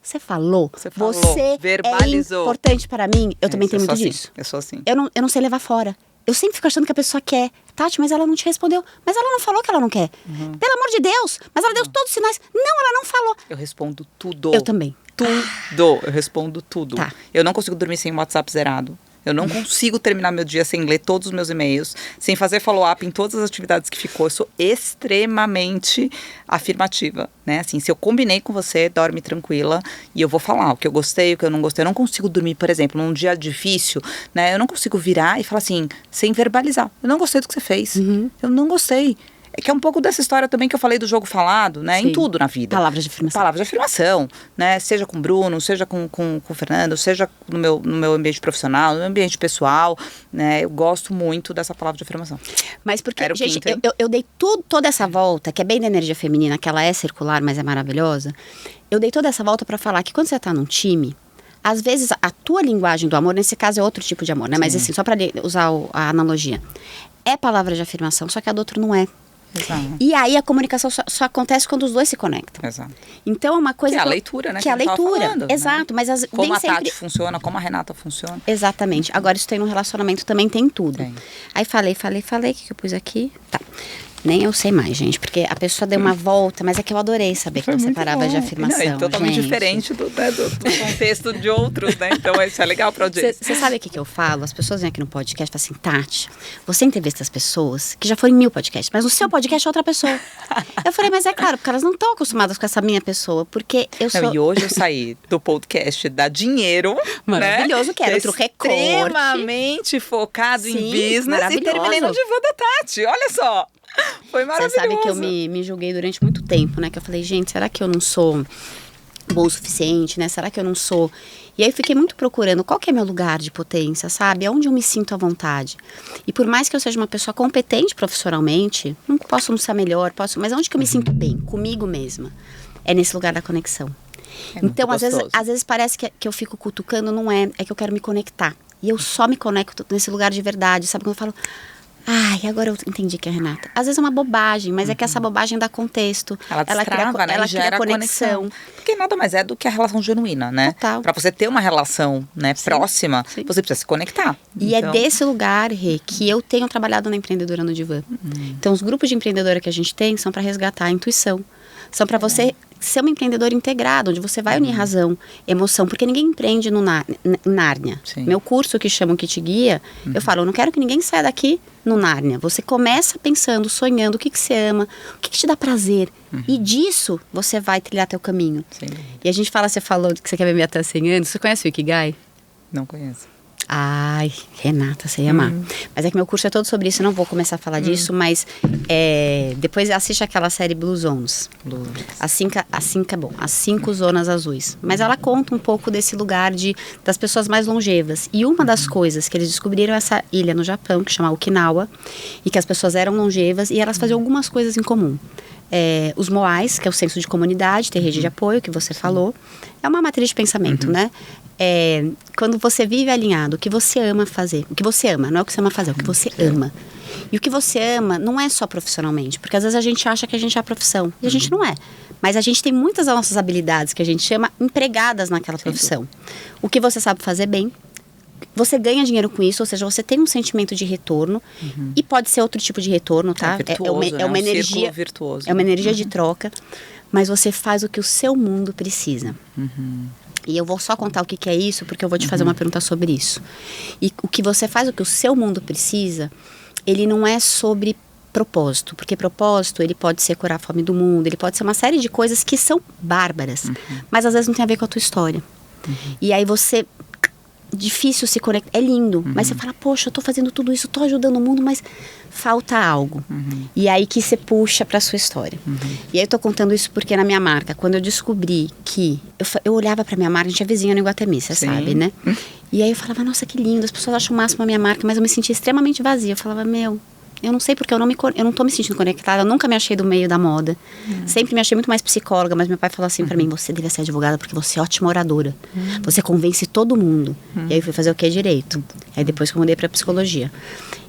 Speaker 2: Você falou. Você
Speaker 1: verbalizou.
Speaker 2: É importante para mim. Eu também tenho muito
Speaker 1: assim.
Speaker 2: disso.
Speaker 1: Eu sou assim.
Speaker 2: Eu não sei levar fora. Eu sempre fico achando que a pessoa quer. Tati, mas ela não te respondeu. Mas ela não falou que ela não quer. Pelo amor de Deus. Mas ela deu todos os sinais. Não, ela não falou.
Speaker 1: Eu respondo tudo.
Speaker 2: Eu também.
Speaker 1: Tudo. Eu respondo tudo.
Speaker 2: Tá.
Speaker 1: Eu não consigo dormir sem o WhatsApp zerado. Eu não consigo terminar meu dia sem ler todos os meus e-mails, sem fazer follow-up em todas as atividades que ficou. Eu sou extremamente afirmativa, né? Assim, se eu combinei com você, dorme tranquila e eu vou falar o que eu gostei, o que eu não gostei. Eu não consigo dormir, por exemplo, num dia difícil, né? Eu não consigo virar e falar assim, sem verbalizar. Eu não gostei do que você fez. Eu não gostei. É que é um pouco dessa história também que eu falei do jogo falado, né?
Speaker 2: Sim.
Speaker 1: Em tudo na vida.
Speaker 2: Palavras de afirmação.
Speaker 1: Palavras de afirmação, né? Seja com o Bruno, seja com o Fernando, seja no meu ambiente profissional, no meu ambiente pessoal, né? Eu gosto muito dessa palavra de afirmação.
Speaker 2: Mas porque,
Speaker 1: Era o
Speaker 2: gente,
Speaker 1: quinto, hein?
Speaker 2: eu dei toda essa volta, que é bem da energia feminina, que ela é circular, mas é maravilhosa. Eu dei toda essa volta pra falar que quando você tá num time, às vezes a tua linguagem do amor, nesse caso é outro tipo de amor, né? Mas assim, só pra usar a analogia, é palavra de afirmação, só que a do outro não é.
Speaker 1: Exato.
Speaker 2: E aí a comunicação só acontece quando os dois se conectam.
Speaker 1: Exato.
Speaker 2: Então é uma coisa...
Speaker 1: Que é a leitura, né?
Speaker 2: Que é a leitura,
Speaker 1: falando,
Speaker 2: exato.
Speaker 1: Né?
Speaker 2: Mas
Speaker 1: como
Speaker 2: nem
Speaker 1: a
Speaker 2: sempre...
Speaker 1: Tati funciona, como a Renata funciona.
Speaker 2: Exatamente. Agora isso tem no relacionamento, também tem tudo.
Speaker 1: Tem.
Speaker 2: Aí falei, o que eu pus aqui? Tá. Nem eu sei mais, gente, porque a pessoa deu uma volta, mas é que eu adorei saber que você parava de afirmação.
Speaker 1: Não, é totalmente
Speaker 2: gente.
Speaker 1: diferente do contexto de outros, né? Então isso é legal pra audiência.
Speaker 2: Você sabe o que eu falo? As pessoas vêm aqui no podcast e falam assim, Tati, você entrevista as pessoas que já foram em 1000 podcasts, mas no seu podcast é outra pessoa. Eu falei, mas é claro, porque elas não estão acostumadas com essa minha pessoa, porque eu sou...
Speaker 1: Não, e hoje eu saí do podcast da Dinheiro,
Speaker 2: maravilhoso,
Speaker 1: né?
Speaker 2: que era outro recorte.
Speaker 1: Extremamente focado
Speaker 2: Sim,
Speaker 1: em business e terminei no Divã da Tati, olha só. Foi maravilhoso.
Speaker 2: Você sabe que eu me julguei durante muito tempo, né? Que eu falei, gente, será que eu não sou boa o suficiente, né? Será que eu não sou? E aí eu fiquei muito procurando qual que é meu lugar de potência, sabe? Aonde eu me sinto à vontade. E por mais que eu seja uma pessoa competente profissionalmente, não posso não ser melhor, mas aonde que eu me sinto bem, comigo mesma? É nesse lugar da conexão. Então, às vezes parece que eu fico cutucando, não é que eu quero me conectar. E eu só me conecto nesse lugar de verdade, sabe? Quando eu falo, ai, agora eu entendi que é a Renata. Às vezes é uma bobagem, mas é que essa bobagem dá contexto.
Speaker 1: Ela destrava, né?
Speaker 2: Ela
Speaker 1: gera
Speaker 2: cria conexão.
Speaker 1: Porque nada mais é do que a relação genuína, né?
Speaker 2: Total.
Speaker 1: Pra você ter uma relação, né, próxima, você precisa se conectar.
Speaker 2: E é desse lugar, Rê, que eu tenho trabalhado na Empreendedora no Divã. Então, os grupos de empreendedora que a gente tem são para resgatar a intuição. São para você ser uma empreendedora integrada, onde você vai unir razão, emoção, porque ninguém empreende no Nárnia.
Speaker 1: Sim.
Speaker 2: Meu curso que chama o Kit Guia, eu falo, eu não quero que ninguém saia daqui no Nárnia. Você começa pensando, sonhando, o que você ama, o que te dá prazer. E disso você vai trilhar teu caminho.
Speaker 1: Sim.
Speaker 2: E a gente fala, você falou que você quer viver até 100 anos, você conhece o Ikigai?
Speaker 1: Não conheço.
Speaker 2: Ai, Renata, você ia amar. Mas é que meu curso é todo sobre isso, eu não vou começar a falar disso, mas depois assiste aquela série Blue Zones. As 5 zonas azuis. Mas ela conta um pouco desse lugar das pessoas mais longevas. E uma das coisas que eles descobriram é essa ilha no Japão, que chama Okinawa, e que as pessoas eram longevas e elas faziam algumas coisas em comum. Os moais, que é o senso de comunidade, ter rede de apoio, que você falou, é uma matriz de pensamento, né? Quando você vive alinhado, o que você ama fazer, o que você ama, não é o que você ama fazer, é o que você ama. E o que você ama não é só profissionalmente, porque às vezes a gente acha que a gente é a profissão, e a gente não é. Mas a gente tem muitas das nossas habilidades que a gente chama empregadas naquela profissão. O que você sabe fazer bem, você ganha dinheiro com isso, ou seja, você tem um sentimento de retorno, e pode ser outro tipo de retorno, tá?
Speaker 1: É uma energia virtuosa.
Speaker 2: É uma energia de troca, mas você faz o que o seu mundo precisa. E eu vou só contar o que é isso, porque eu vou te fazer uma pergunta sobre isso. E o que você faz, o que o seu mundo precisa, ele não é sobre propósito. Porque propósito, ele pode ser curar a fome do mundo, ele pode ser uma série de coisas que são bárbaras. Mas às vezes não tem a ver com a tua história. E aí você... difícil se conectar, é lindo, mas você fala, poxa, eu tô fazendo tudo isso, tô ajudando o mundo, mas falta algo. E aí que você puxa pra sua história. E aí eu tô contando isso porque na minha marca, quando eu descobri que eu olhava pra minha marca, a gente é vizinha no Iguatemi, você sabe, né? E aí eu falava, nossa, que lindo, as pessoas acham o máximo a minha marca, mas eu me sentia extremamente vazia. Eu falava, eu não sei porque eu não tô me sentindo conectada, eu nunca me achei do meio da moda. Sempre me achei muito mais psicóloga, mas meu pai falou assim pra mim, você deve ser advogada porque você é ótima oradora. Você convence todo mundo. E aí eu fui fazer o que? Direito. Aí depois que eu mudei pra psicologia.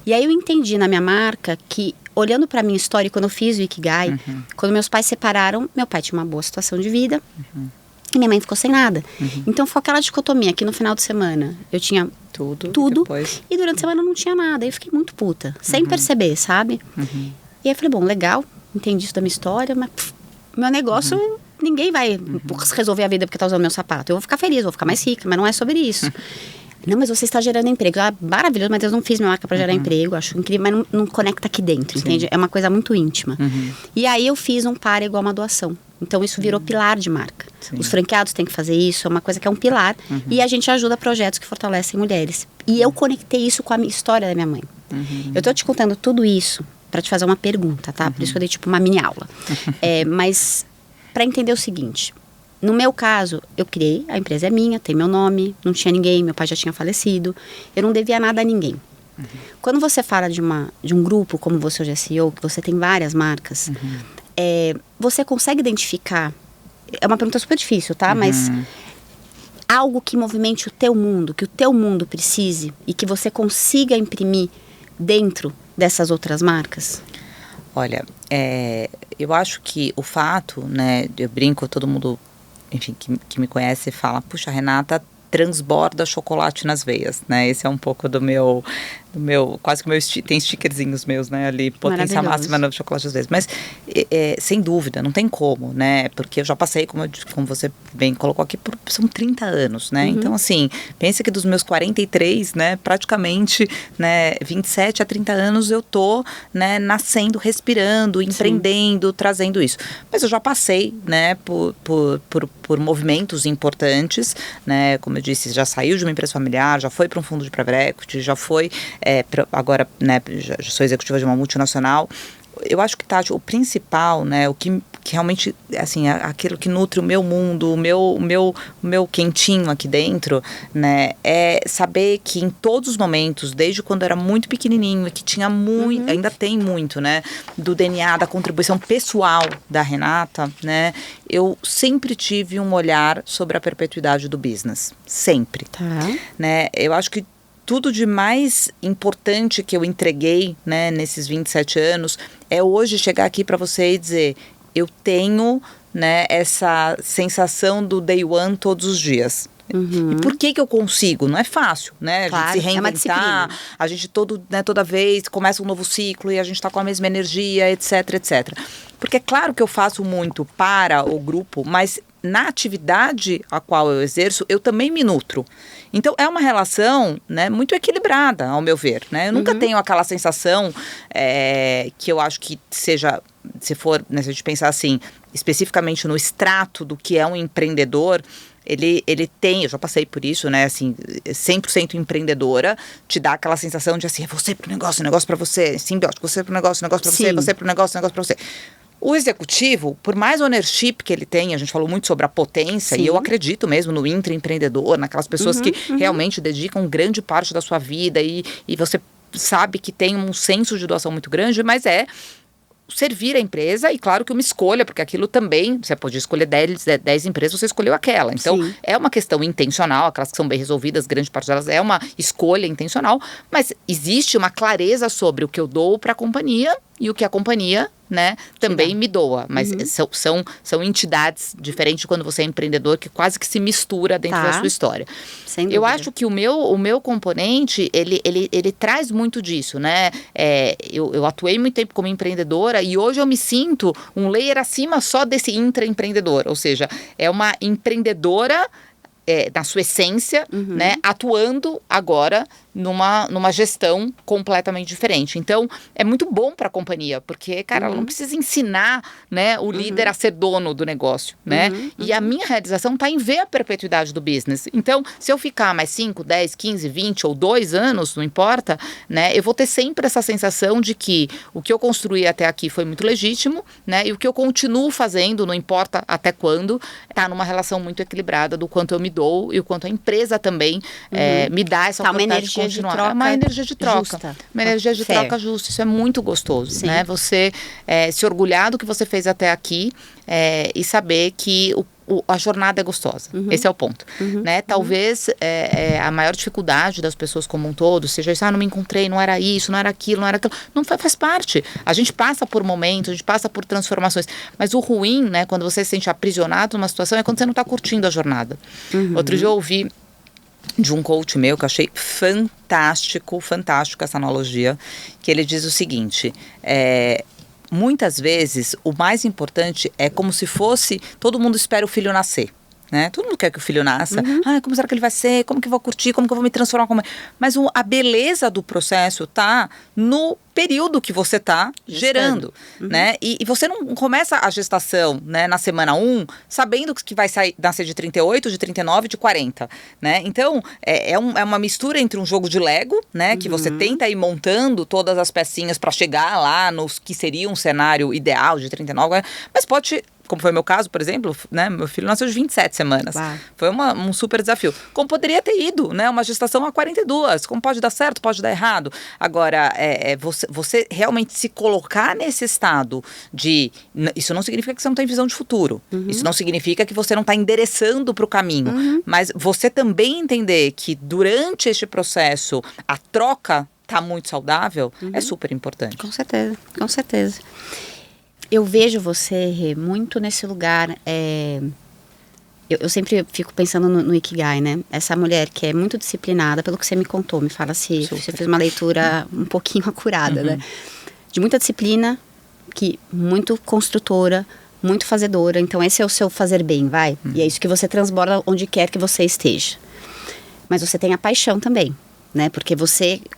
Speaker 2: E aí eu entendi na minha marca que, olhando pra minha história, quando eu fiz o Ikigai, quando meus pais separaram, meu pai tinha uma boa situação de vida. E minha mãe ficou sem nada. Então foi aquela dicotomia que no final de semana eu tinha tudo e durante a semana eu não tinha nada. Aí eu fiquei muito puta, sem perceber, sabe? E aí eu falei, bom, legal, entendi isso da minha história, mas meu negócio, ninguém vai resolver a vida porque tá usando meu sapato. Eu vou ficar feliz, vou ficar mais rica, mas não é sobre isso. Não, mas você está gerando emprego. Ah, maravilhoso, mas eu não fiz minha marca para gerar emprego, acho incrível, mas não conecta aqui dentro, entende? É uma coisa muito íntima. E aí eu fiz um par igual uma doação. Então isso virou pilar de marca. Os franqueados têm que fazer isso, é uma coisa que é um pilar. E a gente ajuda projetos que fortalecem mulheres. E eu conectei isso com a minha história da minha mãe. Eu tô te contando tudo isso para te fazer uma pergunta, tá? Por isso que eu dei tipo uma mini aula. Mas para entender o seguinte, no meu caso, eu criei, a empresa é minha, tem meu nome, não tinha ninguém, meu pai já tinha falecido, eu não devia nada a ninguém. Quando você fala de um grupo, como você hoje é CEO, que você tem várias marcas, você consegue identificar, é uma pergunta super difícil, tá? Mas algo que movimente o teu mundo, que o teu mundo precise e que você consiga imprimir dentro dessas outras marcas?
Speaker 1: Olha, eu acho que o fato, né, eu brinco, todo mundo, enfim, que me conhece fala, puxa, a Renata transborda chocolate nas veias, né? Esse é um pouco do meu quase que tem stickerzinhos meus, né? Ali, potência máxima no chocolate às vezes. Mas, sem dúvida, não tem como, né? Porque eu já passei, como você bem colocou aqui, são 30 anos, né? Então, assim, pensa que dos meus 43, né? Praticamente, né? 27 a 30 anos eu tô, né? Nascendo, respirando, empreendendo, trazendo isso. Mas eu já passei, né? Por movimentos importantes, né? Como eu disse, já saiu de uma empresa familiar, já foi para um fundo de private equity, já foi agora, né, já sou executiva de uma multinacional. Eu acho que, Tati, o principal, né, o que que realmente, assim, aquilo que nutre o meu mundo, o meu quentinho aqui dentro, né, é saber que em todos os momentos, desde quando eu era muito pequenininho, e que tinha muito, ainda tem muito, né, do DNA, da contribuição pessoal da Renata, né, eu sempre tive um olhar sobre a perpetuidade do business, sempre, né, eu acho que tudo de mais importante que eu entreguei, né, nesses 27 anos, é hoje chegar aqui para você e dizer, eu tenho, né, essa sensação do day one todos os dias. E por que eu consigo? Não é fácil, né? A gente se reinventar, a gente toda vez começa um novo ciclo e a gente está com a mesma energia, etc, etc. Porque é claro que eu faço muito para o grupo, mas na atividade a qual eu exerço, eu também me nutro. Então, é uma relação, né, muito equilibrada, ao meu ver, né? Eu nunca tenho aquela sensação que eu acho que seja, se for, né, se a gente pensar assim, especificamente no extrato do que é um empreendedor, ele tem, eu já passei por isso, né, assim, 100% empreendedora, te dá aquela sensação de assim, é você pro negócio, negócio pra você, simbiótico, você pro negócio, negócio pra você, você pro negócio, negócio pra você. O executivo, por mais ownership que ele tem, a gente falou muito sobre a potência, e eu acredito mesmo no intraempreendedor, naquelas pessoas que realmente dedicam grande parte da sua vida e você sabe que tem um senso de doação muito grande, mas servir a empresa e claro que uma escolha, porque aquilo também, você pode escolher 10 empresas, você escolheu aquela. Então, é uma questão intencional, aquelas que são bem resolvidas, grande parte delas é uma escolha intencional, mas existe uma clareza sobre o que eu dou para a companhia e o que a companhia, né, também me doa. Mas são entidades diferentes quando você é empreendedor, que quase que se mistura dentro da sua história.
Speaker 2: Sem dúvida.
Speaker 1: Eu acho que o meu componente, ele traz muito disso, né? Eu atuei muito tempo como empreendedora e hoje eu me sinto um layer acima só desse intraempreendedor. Ou seja, é uma empreendedora na sua essência, né, atuando agora numa gestão completamente diferente. Então, é muito bom para a companhia, porque, cara, ela não precisa ensinar, né, o líder a ser dono do negócio, né? E a minha realização está em ver a perpetuidade do business. Então, se eu ficar mais 5, 10, 15, 20 ou 2 anos, não importa, né, eu vou ter sempre essa sensação de que o que eu construí até aqui foi muito legítimo, né, e o que eu continuo fazendo, não importa até quando, está numa relação muito equilibrada do quanto eu me dou e o quanto a empresa também me dá essa oportunidade de continuar. É uma energia de troca. Justa. Uma energia de troca justa. Isso é muito gostoso, né? Você se orgulhar do que você fez até aqui e saber que a jornada é gostosa. Esse é o ponto. Né? Talvez a maior dificuldade das pessoas como um todo seja isso, não me encontrei, não era isso, não era aquilo, não era aquilo. Não faz parte. A gente passa por momentos, a gente passa por transformações. Mas o ruim, né, quando você se sente aprisionado numa situação, é quando você não está curtindo a jornada. Outro dia eu ouvi de um coach meu que eu achei fantástico essa analogia, que ele diz o seguinte, muitas vezes o mais importante é como se fosse, todo mundo espera o filho nascer, né? Todo mundo quer que o filho nasça, como será que ele vai ser, como que eu vou curtir, como que eu vou me transformar, mas a beleza do processo tá no período que você está gerando, né? E você não começa a gestação, né, na semana 1, sabendo que vai nascer de 38, de 39, de 40, né? Então, é uma mistura entre um jogo de Lego, né, que você tenta ir montando todas as pecinhas para chegar lá nos que seria um cenário ideal de 39, mas pode, como foi meu caso, por exemplo, né, meu filho nasceu de 27 semanas. Foi um super desafio. Como poderia ter ido, né, uma gestação a 42, como pode dar certo, pode dar errado. Agora, você realmente se colocar nesse estado de... Isso não significa que você não tem visão de futuro. Isso não significa que você não está endereçando para o caminho. Mas você também entender que durante este processo a troca está muito saudável é super importante.
Speaker 2: Com certeza, com certeza. Eu vejo você, Rê, muito nesse lugar. Eu sempre fico pensando no Ikigai, né? Essa mulher que é muito disciplinada, pelo que você me contou, me fala se você fez uma leitura um pouquinho acurada, né? De muita disciplina, muito construtora, muito fazedora. Então, esse é o seu fazer bem, vai? E é isso que você transborda onde quer que você esteja. Mas você tem a paixão também. Né? Porque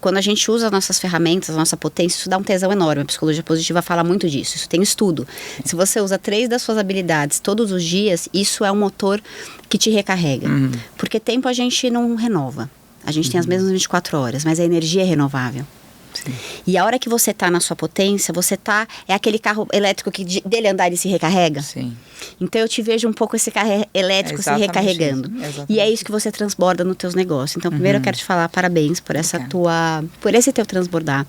Speaker 2: quando a gente usa as nossas ferramentas, a nossa potência, isso dá um tesão enorme. A psicologia positiva fala muito disso, isso tem estudo. Se você usa 3 das suas habilidades todos os dias, isso é um motor que te recarrega. Porque tempo a gente não renova. A gente tem as mesmas 24 horas, mas a energia é renovável.
Speaker 1: Sim.
Speaker 2: E a hora que você tá na sua potência, é aquele carro elétrico que dele andar ele se recarrega.
Speaker 1: Sim.
Speaker 2: Então eu te vejo um pouco esse carro elétrico se recarregando. E é isso que você transborda nos teus negócios. Então primeiro eu quero te falar parabéns por por esse teu transbordar.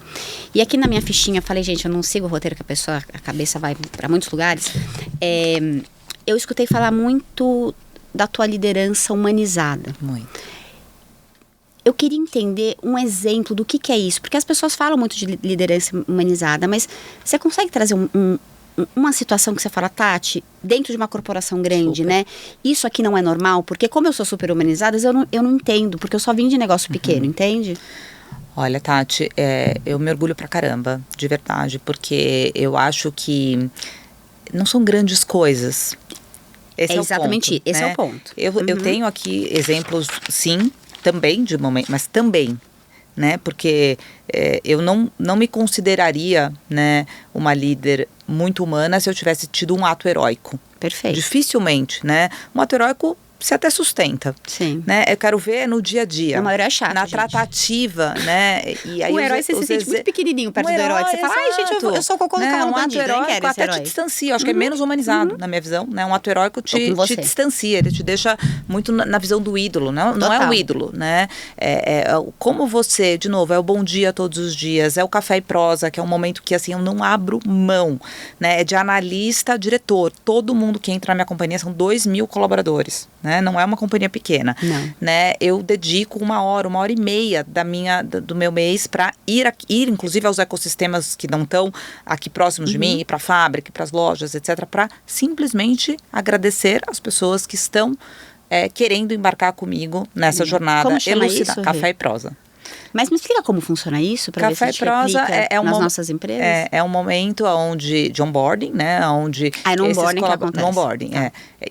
Speaker 2: E aqui na minha fichinha eu falei, gente, eu não sigo o roteiro que a cabeça vai para muitos lugares. Eu escutei falar muito da tua liderança humanizada.
Speaker 1: Muito.
Speaker 2: Eu queria entender um exemplo do que é isso, porque as pessoas falam muito de liderança humanizada, mas você consegue trazer uma situação que você fala, Tati, dentro de uma corporação grande,
Speaker 1: Super.
Speaker 2: né? Isso aqui não é normal, porque como eu sou super humanizada, eu não entendo, porque eu só vim de negócio pequeno, entende?
Speaker 1: Olha, Tati, eu me orgulho pra caramba, de verdade, porque eu acho que não são grandes coisas. Esse é
Speaker 2: exatamente,
Speaker 1: o ponto,
Speaker 2: esse
Speaker 1: né?
Speaker 2: é o ponto.
Speaker 1: Eu tenho aqui exemplos, sim, também de momento, mas também, né? Porque eu não me consideraria, né, uma líder muito humana se eu tivesse tido um ato heróico.
Speaker 2: Perfeito.
Speaker 1: Dificilmente, né? Um ato heróico se até sustenta.
Speaker 2: Sim.
Speaker 1: Né? Eu quero ver no dia a dia.
Speaker 2: Não, o herói é chato,
Speaker 1: na
Speaker 2: gente.
Speaker 1: tratativa, né? E aí
Speaker 2: o herói você se sente muito pequenininho perto do herói. Você fala, ai, gente, eu sou o cocô do cavalo bandido.
Speaker 1: Um ato heróico até te distancia. Eu acho que é menos humanizado, na minha visão. Né? Um ato heróico te distancia. Ele te deixa muito na visão do ídolo. Não é um ídolo, né? Como você, de novo, é o bom dia todos os dias. É o café e prosa, que é um momento que, assim, eu não abro mão. Né? É de analista a diretor. Todo mundo que entra na minha companhia são 2.000 colaboradores. Né? Não é uma companhia pequena.
Speaker 2: Não.
Speaker 1: Né? Eu dedico 1 hora e meia do meu mês para ir inclusive aos ecossistemas que não estão aqui próximos de mim, ir para a fábrica, para as lojas, etc., para simplesmente agradecer as pessoas que estão querendo embarcar comigo nessa jornada elucidada. Café e prosa.
Speaker 2: Mas me explica como funciona isso para ver se a gente
Speaker 1: prosa
Speaker 2: nas nossas empresas.
Speaker 1: É um momento de onboarding, né? Onde
Speaker 2: no onboarding que acontece.
Speaker 1: No onboarding,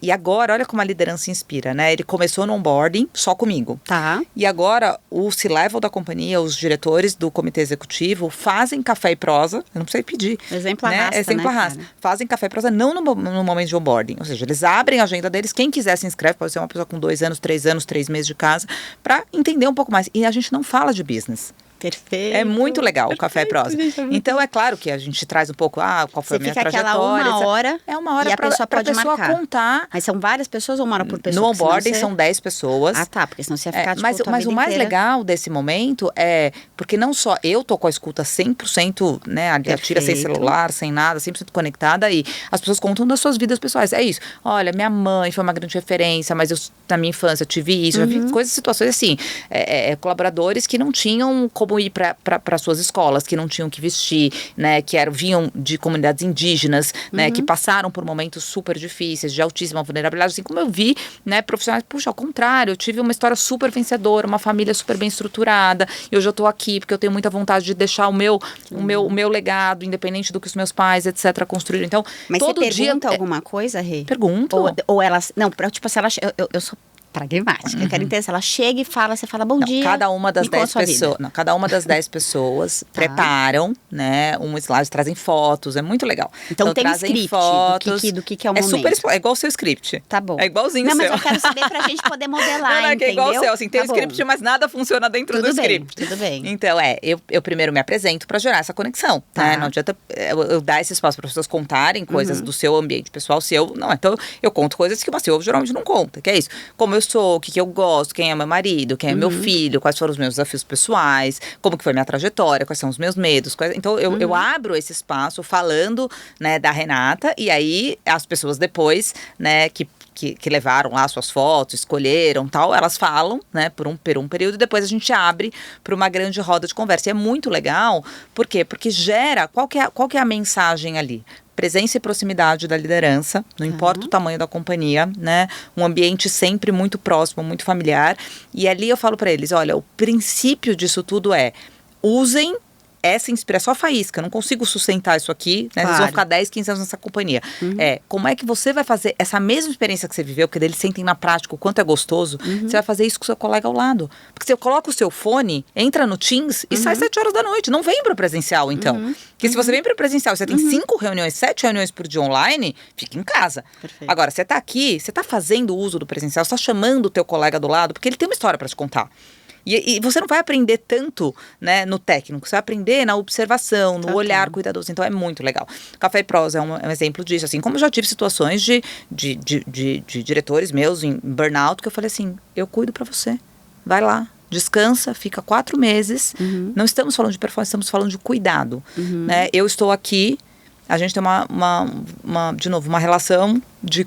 Speaker 1: E agora, olha como a liderança inspira, né? Ele começou no onboarding só comigo.
Speaker 2: Tá.
Speaker 1: E agora, o C-level da companhia, os diretores do comitê executivo fazem café e prosa, eu não precisei pedir.
Speaker 2: Exemplo arrasta,
Speaker 1: Exemplo arrasta. Fazem café e prosa não no momento de onboarding. Ou seja, eles abrem a agenda deles, quem quiser se inscreve, pode ser uma pessoa com 2 anos, 3 anos, 3 meses de casa, para entender um pouco mais. E a gente não fala de business.
Speaker 2: Perfeito.
Speaker 1: É muito legal o café e prosa. Então é claro que a gente traz um pouco, qual foi a minha trajetória.
Speaker 2: Aquela 1 hora.
Speaker 1: É 1 hora
Speaker 2: e a pessoa pode marcar.
Speaker 1: Contar.
Speaker 2: Mas são várias pessoas ou 1 hora por pessoa?
Speaker 1: No onboarding são 10 pessoas.
Speaker 2: Ah, tá, porque senão você ia ficar
Speaker 1: mas o mais legal desse momento é, porque não só eu tô com a escuta 100%, né, atira sem celular, sem nada, 100% conectada, e as pessoas contam das suas vidas pessoais. É isso. Olha, minha mãe foi uma grande referência, mas eu, na minha infância, eu tive isso, já vi coisas, situações assim, colaboradores que não tinham como ir para suas escolas, que não tinham que vestir, né, que vinham de comunidades indígenas, né, que passaram por momentos super difíceis, de altíssima vulnerabilidade, assim como eu vi, né, profissionais, puxa, ao contrário, eu tive uma história super vencedora, uma família super bem estruturada, e hoje eu tô aqui porque eu tenho muita vontade de deixar o meu legado, independente do que os meus pais, etc., construíram. Então,
Speaker 2: mas
Speaker 1: todo
Speaker 2: você
Speaker 1: dia
Speaker 2: pergunta alguma coisa, Rê?
Speaker 1: Pergunto.
Speaker 2: Ou elas, não, tipo assim, eu sou pragmática. Eu quero entender, se ela chega e fala, você fala bom dia.
Speaker 1: Cada uma das 10 pessoas, cada uma das 10 pessoas preparam, né, um slide, trazem fotos, é muito legal.
Speaker 2: Então tem script fotos, do que é o momento.
Speaker 1: É igual o seu script.
Speaker 2: Tá bom.
Speaker 1: É igualzinho o seu.
Speaker 2: Mas eu quero saber pra gente poder modelar, entendeu?
Speaker 1: É igual o seu, assim, tem o script, mas nada funciona dentro do script.
Speaker 2: Tudo bem.
Speaker 1: Então, eu primeiro me apresento pra gerar essa conexão, né? Não adianta eu dar esse espaço para as pessoas contarem coisas do seu ambiente pessoal, então eu conto coisas que uma CEO geralmente não conta, que é isso. Como eu sou, o que eu gosto, quem é meu marido, quem é meu filho, quais foram os meus desafios pessoais, como que foi minha trajetória, quais são os meus medos. Então, eu abro esse espaço falando, né, da Renata, e aí as pessoas depois, né, que levaram lá suas fotos, escolheram tal, elas falam, né, por um período, e depois a gente abre para uma grande roda de conversa. E é muito legal, por quê? Porque gera, qual que é a mensagem ali? Presença e proximidade da liderança, não importa o tamanho da companhia, né? Um ambiente sempre muito próximo, muito familiar. E ali eu falo para eles, olha, o princípio disso tudo usem essa inspiração, só faísca, não consigo sustentar isso aqui, né? Vocês vão ficar 10, 15 anos nessa companhia. Como é que você vai fazer essa mesma experiência que você viveu, porque eles sentem na prática o quanto é gostoso, você vai fazer isso com o seu colega ao lado. Porque você coloca o seu fone, entra no Teams e sai 7 horas da noite. Não vem para o presencial, então. Porque se você vem para o presencial, você tem 5 reuniões, 7 reuniões por dia online, fica em casa.
Speaker 2: Perfeito.
Speaker 1: Agora, você está aqui, você está fazendo uso do presencial, você está chamando o teu colega do lado, porque ele tem uma história para te contar. E você não vai aprender tanto, né, no técnico, você vai aprender na observação, no olhar cuidadoso. Então é muito legal. Café e Prosa é um exemplo disso. Assim, como eu já tive situações de diretores meus em burnout, que eu falei assim, eu cuido pra você. Vai lá, descansa, fica 4 meses. Não estamos falando de performance, estamos falando de cuidado. Né? Eu estou aqui, a gente tem de novo, uma relação de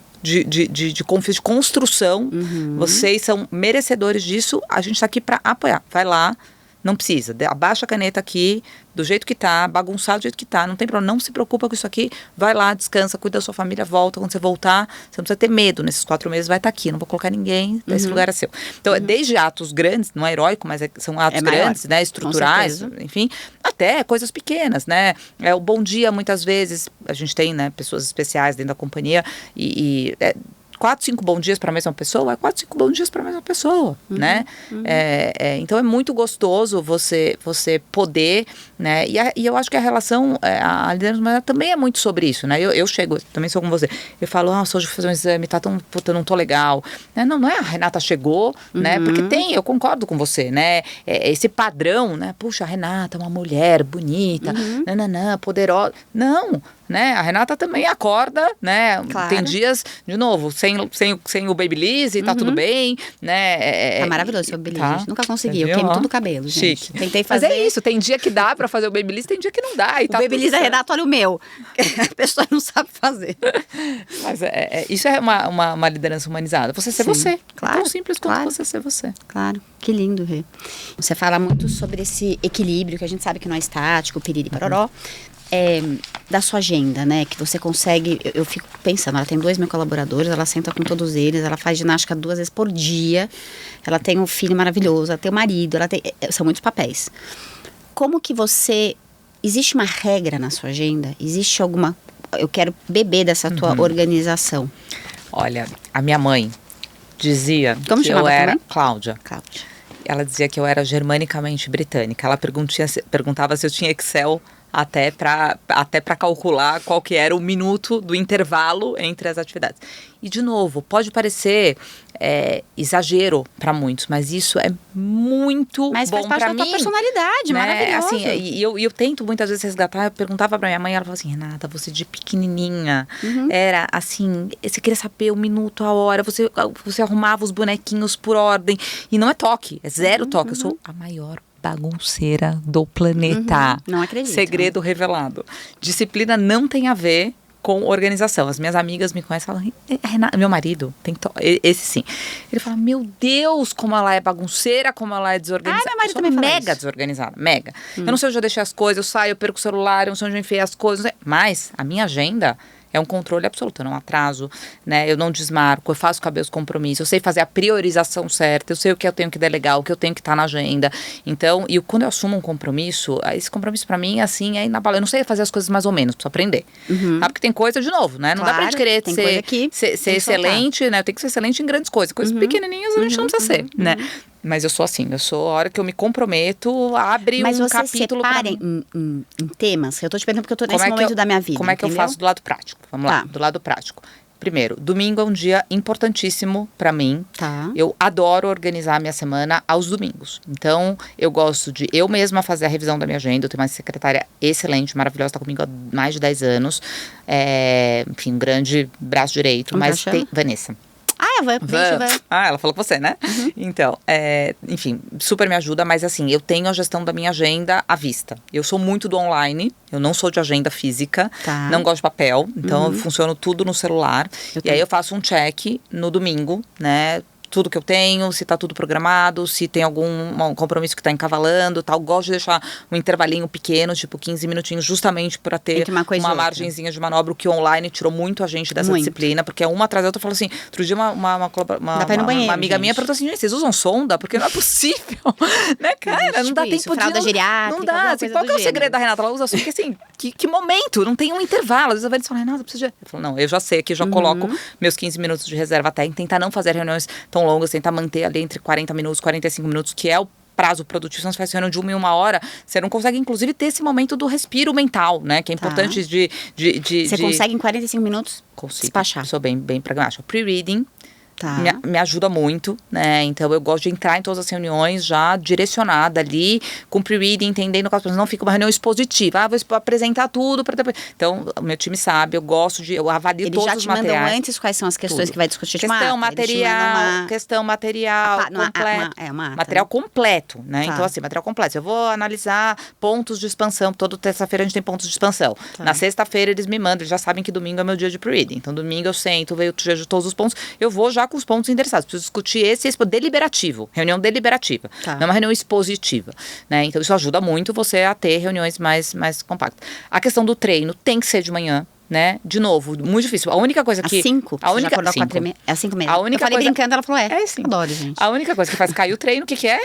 Speaker 1: construção. Vocês são merecedores disso, a gente está aqui para apoiar. Vai lá, não precisa, abaixa a caneta aqui, do jeito que tá, bagunçado do jeito que tá, não tem problema, não se preocupa com isso aqui, vai lá, descansa, cuida da sua família, volta, quando você voltar, você não precisa ter medo, nesses 4 meses vai estar aqui, não vou colocar ninguém, esse lugar é seu. Então, desde atos grandes, não é heróico, mas são atos grandes, né, estruturais, enfim, até coisas pequenas, né, o bom dia, muitas vezes, a gente tem, né, pessoas especiais dentro da companhia, 4, 5 bons dias para a mesma pessoa, 4, 5 bons dias para a mesma pessoa, né? Então é muito gostoso você poder, né? E eu acho que a relação, a liderança também é muito sobre isso, né? Eu chego, também sou como você, eu falo, hoje vou fazer um exame, não tô legal. Né? Não é a Renata chegou, né? Porque eu concordo com você, né? Esse padrão, né? Puxa, a Renata é uma mulher bonita, poderosa. Não, né? A Renata também acorda, né?
Speaker 2: Claro.
Speaker 1: Tem dias, de novo, sem o Babyliss e tá tudo bem, né?
Speaker 2: Tá maravilhoso seu Babyliss,
Speaker 1: tá.
Speaker 2: gente. Nunca consegui, eu queimo todo o cabelo, gente.
Speaker 1: Chique.
Speaker 2: Tentei fazer.
Speaker 1: Mas é isso, tem dia que dá pra fazer o Babyliss, tem dia que não dá. E
Speaker 2: O Babyliss da Renata, olha o meu. A pessoa não sabe fazer.
Speaker 1: Mas isso é uma liderança humanizada. Você ser você.
Speaker 2: Claro.
Speaker 1: É tão simples quanto você ser você.
Speaker 2: Claro, que lindo ver. Você fala muito sobre esse equilíbrio, que a gente sabe que não é estático, piriri pororó. Da sua agenda, né, que você consegue, eu fico pensando, ela tem 2.000 colaboradores, ela senta com todos eles, ela faz ginástica 2 vezes por dia, ela tem um filho maravilhoso, ela tem um marido, são muitos papéis. Como que existe uma regra na sua agenda? Existe eu quero beber dessa tua organização.
Speaker 1: Olha, a minha mãe dizia
Speaker 2: Como
Speaker 1: que
Speaker 2: chamava
Speaker 1: eu era
Speaker 2: também?
Speaker 1: Cláudia. Ela dizia que eu era germanicamente britânica. Ela perguntava se eu tinha Excel até para calcular qual que era o minuto do intervalo entre as atividades. E, de novo, pode parecer exagero para muitos, mas isso é muito bom para mim.
Speaker 2: Mas faz parte da tua personalidade,
Speaker 1: né?
Speaker 2: maravilhosa.
Speaker 1: Assim, e eu tento muitas vezes resgatar, eu perguntava para minha mãe, ela falava assim, Renata, você de pequenininha, era assim, você queria saber o minuto, a hora, você arrumava os bonequinhos por ordem, e não é toque, é zero toque, eu sou a maior bagunceira do planeta.
Speaker 2: Não acredito.
Speaker 1: Segredo revelado. Disciplina não tem a ver com organização. As minhas amigas me conhecem e falam, Renata, meu marido, esse sim. Ele fala, meu Deus, como ela é bagunceira, como ela é desorganizada.
Speaker 2: Meu marido também fala
Speaker 1: mega
Speaker 2: isso.
Speaker 1: Desorganizada, mega. Eu não sei onde eu deixei as coisas, eu saio, eu perco o celular, eu não sei onde eu enfiei as coisas, mas a minha agenda é um controle absoluto, eu não atraso, né? Eu não desmarco, eu faço caber os compromissos, eu sei fazer a priorização certa, eu sei o que eu tenho que delegar, o que eu tenho que estar na agenda. Então, quando eu assumo um compromisso, esse compromisso pra mim, assim, é inabalável. Eu não sei fazer as coisas mais ou menos, preciso aprender. Sabe que tem coisa, de novo, né? Não dá pra gente querer ser excelente, né? Tem que ser excelente em grandes coisas. Coisas pequenininhas a gente não precisa ser, né? Mas eu sou assim, a hora que eu me comprometo, abre um capítulo.
Speaker 2: Mas você separa em temas? Eu tô te perguntando porque eu tô nesse momento da minha vida.
Speaker 1: Como é que eu faço do lado prático? Vamos lá, do lado prático. Primeiro, domingo é um dia importantíssimo pra mim. Eu adoro organizar a minha semana aos domingos. Então, eu gosto de eu mesma fazer a revisão da minha agenda. Eu tenho uma secretária excelente, maravilhosa, tá comigo há mais de 10 anos. Enfim, um grande braço direito. Mas tem Vanessa. Ela falou com você, né? Então, enfim, super me ajuda, mas assim, eu tenho a gestão da minha agenda à vista. Eu sou muito do online, eu não sou de agenda física, não gosto de papel, então eu funciono tudo no celular. Aí eu faço um check no domingo, né? Tudo que eu tenho, se tá tudo programado, se tem algum compromisso que tá encavalando, tal. Gosto de deixar um intervalinho pequeno, tipo 15 minutinhos, justamente para ter uma margenzinha de manobra, o que online tirou muito a gente dessa disciplina, porque uma atrás da outra, eu falo assim, outro dia uma amiga minha perguntou assim, vocês usam sonda? Porque não é possível, né, cara? Não dá tempo
Speaker 2: fralda geriátrica,
Speaker 1: não dá, assim, qual que é o segredo da Renata? Ela usa sonda, porque assim, que momento? Não tem um intervalo. Às vezes a Vanessa fala, Renata, precisa de... Eu falo, não, eu já sei aqui, já coloco meus 15 minutos de reserva até, tentar não fazer reuniões tão longas, tentar manter ali entre 40 minutos, 45 minutos, que é o prazo produtivo. Se você faz reunião de 1 em 1 hora, você não consegue, inclusive, ter esse momento do respiro mental, né? Que é importante
Speaker 2: Você consegue em 45 minutos
Speaker 1: consigo,
Speaker 2: despachar.
Speaker 1: sou bem pragmática. Pre-reading,
Speaker 2: Tá.
Speaker 1: me ajuda muito, né? Então eu gosto de entrar em todas as reuniões já direcionada ali, com pre-reading, entendendo quais pessoas. Não fica uma reunião expositiva. Vou apresentar tudo para depois. Então, o meu time sabe, eu avalio
Speaker 2: Eles
Speaker 1: todos
Speaker 2: já
Speaker 1: os
Speaker 2: te
Speaker 1: materiais.
Speaker 2: mandam antes quais são as questões que vai discutir?
Speaker 1: Questão material, material completo, né?
Speaker 2: Tá.
Speaker 1: Então, assim, material completo. Eu vou analisar pontos de expansão. Toda terça-feira a gente tem pontos de expansão.
Speaker 2: Tá.
Speaker 1: Na sexta-feira eles me mandam, eles já sabem que domingo é meu dia de pre-reading. Então, domingo eu sento, vejo todos os pontos. Eu vou já com os pontos interessados. Preciso discutir esse deliberativo. Reunião deliberativa.
Speaker 2: Tá.
Speaker 1: Não é uma reunião expositiva, né? Então, isso ajuda muito você a ter reuniões mais compactas. A questão do treino tem que ser de manhã. Né? De novo, muito difícil. A única coisa que...
Speaker 2: Às 5?
Speaker 1: A única...
Speaker 2: Às 5 mesmo.
Speaker 1: A única
Speaker 2: eu falei
Speaker 1: coisa...
Speaker 2: brincando, ela falou,
Speaker 1: É sim.
Speaker 2: Adoro, gente.
Speaker 1: A única coisa que faz cair o treino, o que é?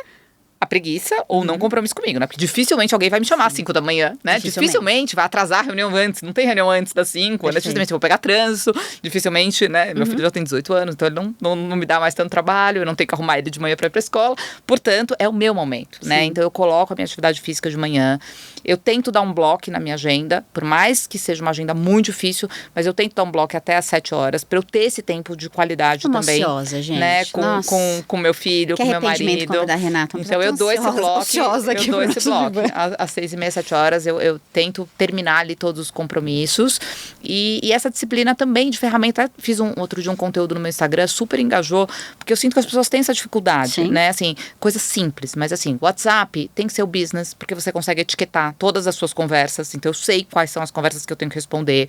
Speaker 1: A preguiça ou não compromisso comigo, né? Porque dificilmente alguém vai me chamar às 5 da manhã, né? Dificilmente vai atrasar a reunião antes. Não tem reunião antes das 5, né? Dificilmente eu vou pegar trânsito. Dificilmente, né? Meu filho já tem 18 anos, então ele não me dá mais tanto trabalho. Eu não tenho que arrumar ele de manhã para ir pra escola. Portanto, é o meu momento, né? Então eu coloco a minha atividade física de manhã. Eu tento dar um bloco na minha agenda, por mais que seja uma agenda muito difícil, mas eu tento dar um bloco até às 7 horas, para eu ter esse tempo de qualidade também.
Speaker 2: Ansiosa, gente.
Speaker 1: Né? Com meu filho, com meu marido.
Speaker 2: Da Renata,
Speaker 1: então eu dou esse bloco. Às 6h30, 7 horas, eu tento terminar ali todos os compromissos. E essa disciplina também de ferramenta. Fiz outro dia um conteúdo no meu Instagram, super engajou, porque eu sinto que as pessoas têm essa dificuldade,
Speaker 2: Sim.
Speaker 1: né? Assim, coisas simples, mas assim, WhatsApp tem que ser o business, porque você consegue etiquetar todas as suas conversas, então eu sei quais são as conversas que eu tenho que responder.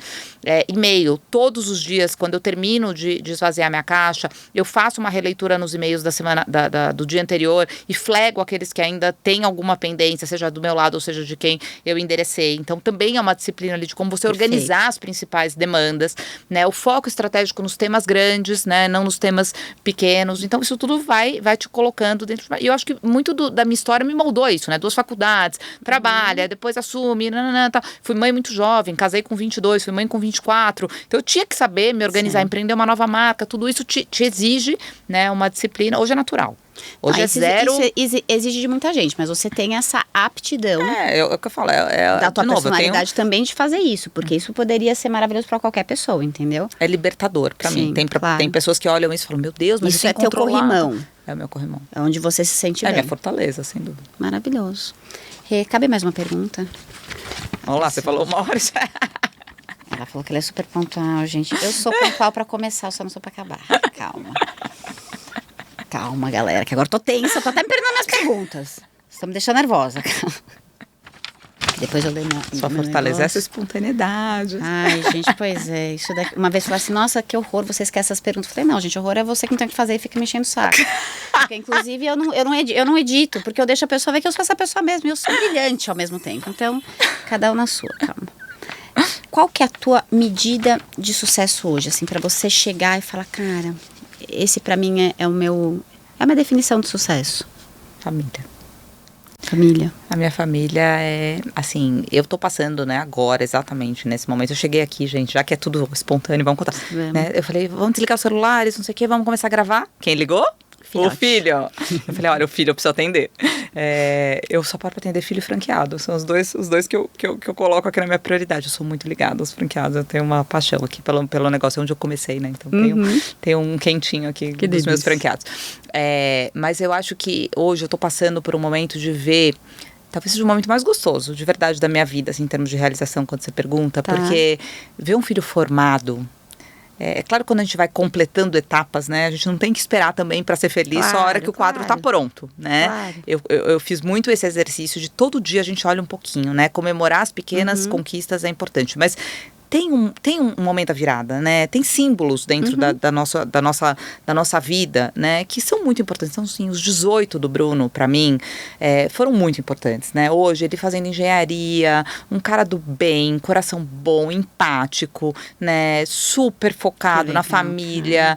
Speaker 1: E-mail, todos os dias, quando eu termino de esvaziar minha caixa, eu faço uma releitura nos e-mails da semana, do dia anterior e flego aqueles que ainda têm alguma pendência, seja do meu lado ou seja de quem eu enderecei. Então também é uma disciplina ali de como você organizar as principais demandas, né? O foco estratégico nos temas grandes, né? Não nos temas pequenos. Então isso tudo vai te colocando dentro. E eu acho que muito da minha história me moldou isso, né? 2 faculdades, trabalha, depois assume, tá. Fui mãe muito jovem, casei com 22, fui mãe com 24. Então eu tinha que saber me organizar, empreender uma nova marca, tudo isso te exige, né, uma disciplina. Hoje é natural. Hoje é zero.
Speaker 2: Isso exige de muita gente, mas você tem essa aptidão.
Speaker 1: É o que eu falo.
Speaker 2: Da tua personalidade também de fazer isso, porque isso poderia ser maravilhoso pra qualquer pessoa, entendeu?
Speaker 1: É libertador pra mim. Tem pessoas que olham isso e falam, meu Deus, mas
Speaker 2: isso é teu corrimão.
Speaker 1: É o meu corrimão.
Speaker 2: É onde você se sente bem.
Speaker 1: É minha fortaleza, sem dúvida.
Speaker 2: Maravilhoso. Cabe mais uma pergunta?
Speaker 1: Vamos lá, você falou uma hora já.
Speaker 2: Ela falou que ela é super pontual, gente. Eu sou pontual pra começar, eu só não sou pra acabar. Calma. Calma, galera, que agora eu tô tensa, tô até me perdendo nas perguntas. Vocês estão me deixando nervosa. Depois eu dei
Speaker 1: Só fortalecer essa espontaneidade.
Speaker 2: Ai, gente, pois é. Isso daqui, uma vez falaram assim, nossa, que horror, você esquece essas perguntas. Eu falei, não, gente, horror é você que não tem o que fazer e fica me enchendo o saco. Porque, inclusive, eu não edito, porque eu deixo a pessoa ver que eu sou essa pessoa mesmo. E eu sou brilhante ao mesmo tempo. Então, cada um na sua, calma. Qual que é a tua medida de sucesso hoje? Assim, pra você chegar e falar, cara, esse pra mim é a minha definição de sucesso. Família.
Speaker 1: A minha família é, assim, eu tô passando, né, agora, exatamente, nesse momento. Eu cheguei aqui, gente, já que é tudo espontâneo, vamos contar. Né? Eu falei, vamos desligar os celulares, não sei o quê, vamos começar a gravar. Quem ligou?
Speaker 2: Filhote.
Speaker 1: O filho. Eu falei, olha, o filho eu preciso atender. Eu só paro pra atender filho e franqueado. São os dois que eu coloco aqui na minha prioridade. Eu sou muito ligada aos franqueados. Eu tenho uma paixão aqui pelo negócio onde eu comecei, né? Então tenho um quentinho aqui dos meus franqueados. Mas eu acho que hoje eu tô passando por um momento de ver... Talvez seja o momento mais gostoso, de verdade, da minha vida, assim, em termos de realização, quando você pergunta. Tá. Porque ver um filho formado... É claro que quando a gente vai completando etapas, né? A gente não tem que esperar também para ser feliz só a hora que o quadro tá pronto, né? Claro. Eu fiz muito esse exercício de todo dia a gente olha um pouquinho, né? Comemorar as pequenas conquistas é importante, mas... Tem um momento da virada, né? Tem símbolos dentro da nossa vida, né? Que são muito importantes. Então, sim, os 18 do Bruno, para mim, foram muito importantes, né? Hoje, ele fazendo engenharia, um cara do bem, coração bom, empático, né? Super focado na família,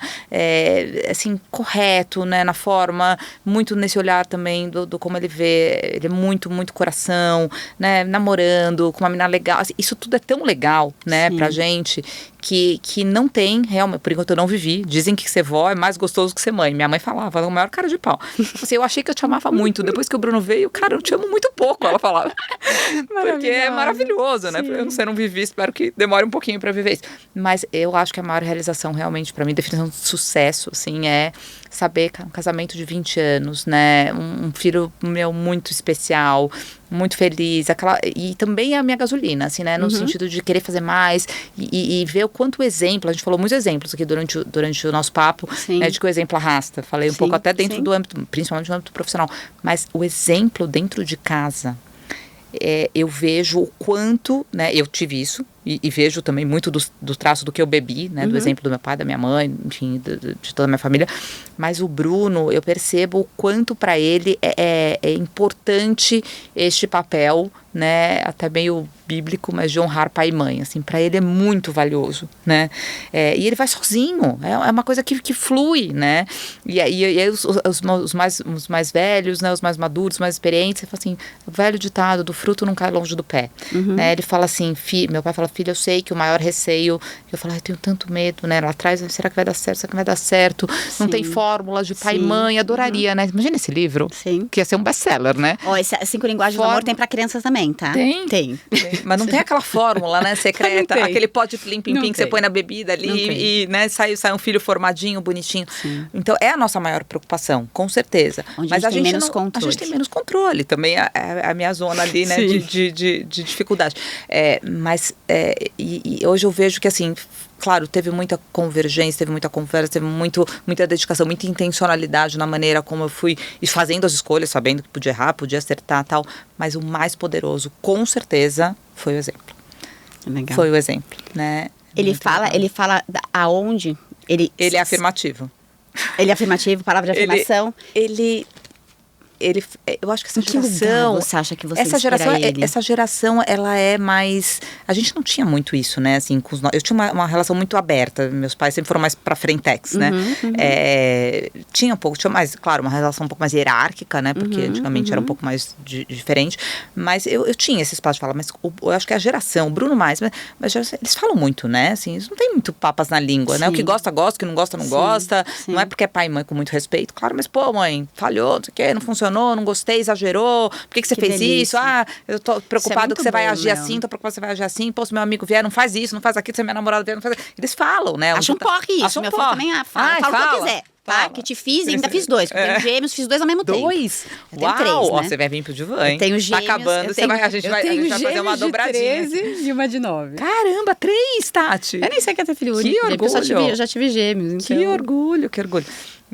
Speaker 1: assim, correto, né? Na forma, muito nesse olhar também do como ele vê. Ele é muito, muito coração, né? Namorando com uma menina legal. Assim, isso tudo é tão legal, né? Pra gente, que não tem, realmente, por enquanto eu não vivi. Dizem que ser vó é mais gostoso que ser mãe. Minha mãe falava, ela é o maior cara de pau. Assim, eu achei que eu te amava muito. Depois que o Bruno veio, cara, eu te amo muito pouco, ela falava. Porque é maravilhoso, né? Você não vivi, espero que demore um pouquinho pra viver isso. Mas eu acho que a maior realização realmente pra mim, definição de sucesso, assim, é saber que é um casamento de 20 anos, né? Um filho meu muito especial, muito feliz, e também é a minha gasolina, assim, né? No sentido de querer fazer mais e ver o quanto o exemplo, a gente falou muitos exemplos aqui durante o nosso papo, né, de que o exemplo arrasta. Falei um pouco até dentro do âmbito, principalmente no âmbito profissional, mas o exemplo dentro de casa, eu vejo o quanto, né, eu tive isso, e vejo também muito do traço do que eu bebi, né, do exemplo do meu pai, da minha mãe, enfim, de toda a minha família, mas o Bruno, eu percebo o quanto para ele é importante este papel, né, até meio bíblico, mas de honrar pai e mãe, assim, para ele é muito valioso, né, e ele vai sozinho, é uma coisa que flui, né, e aí os mais velhos, né, os mais maduros, os mais experientes, você fala assim, o velho ditado do fruto não cai longe do pé, né, ele fala assim, meu pai fala, filho, eu sei que o maior receio, eu falo, eu tenho tanto medo, né, lá atrás, será que vai dar certo, será que vai dar certo, não tem fórmula de pai e mãe, adoraria, né, imagina esse livro, que ia ser um best-seller, né.
Speaker 2: Esse 5 linguagens do amor tem pra crianças também, tá?
Speaker 1: Tem. Mas não tem aquela fórmula, né, secreta, aquele pote plim-pim-pim que você põe na bebida ali e né, sai um filho formadinho, bonitinho. Sim. Então, é a nossa maior preocupação, com certeza.
Speaker 2: Mas a gente tem menos controle.
Speaker 1: A gente tem menos controle, também é a minha zona ali, né, de dificuldade. Mas hoje eu vejo que, assim, claro, teve muita convergência, teve muita conversa, teve muita dedicação, muita intencionalidade na maneira como eu fui fazendo as escolhas, sabendo que podia errar, podia acertar, tal. Mas o mais poderoso, com certeza, foi o exemplo.
Speaker 2: Legal.
Speaker 1: Foi o exemplo, né?
Speaker 2: Ele fala aonde? Ele
Speaker 1: é afirmativo.
Speaker 2: Ele é afirmativo, palavra de afirmação?
Speaker 1: Eu acho que essa geração...
Speaker 2: você acha que você ele?
Speaker 1: Essa geração, ela é mais... A gente não tinha muito isso, né? Assim, eu tinha uma relação muito aberta. Meus pais sempre foram mais pra frentex, né? Tinha mais, claro, uma relação um pouco mais hierárquica, né? Porque antigamente era um pouco mais diferente. Mas eu tinha esse espaço de falar. Mas eu acho que a geração, o Bruno mais, mas eles falam muito, né? Assim, eles não tem muito papas na língua, né? O que gosta, gosta. O que não gosta, não gosta. Não é porque é pai e mãe com muito respeito. Claro, mas pô, mãe, falhou, não sei o quê, não funcionou. Não gostei, exagerou, por que você fez isso? Eu tô preocupado que você vai agir assim, tô preocupado que você vai agir assim, pô, se meu amigo vier, não faz isso, não faz aquilo, se a minha namorada vier, não faz aquilo. Eles falam, né?
Speaker 2: Acho um porre isso, meu filho também fala o que eu quiser. Tá, que te fiz e ainda fiz 2, porque tenho gêmeos, fiz 2 ao mesmo tempo.
Speaker 1: 2?
Speaker 2: Eu tenho 3, né?
Speaker 1: Você vai vir pro Divã, hein?
Speaker 2: Eu tenho gêmeos.
Speaker 1: Tá acabando, a gente vai fazer uma dobradinha.
Speaker 3: 13 e uma de 9.
Speaker 1: Caramba, 3, Tati!
Speaker 3: Eu nem sei que é ter filho único.
Speaker 1: Que orgulho!
Speaker 3: Eu já tive gêmeos, então...
Speaker 1: Que orgulho.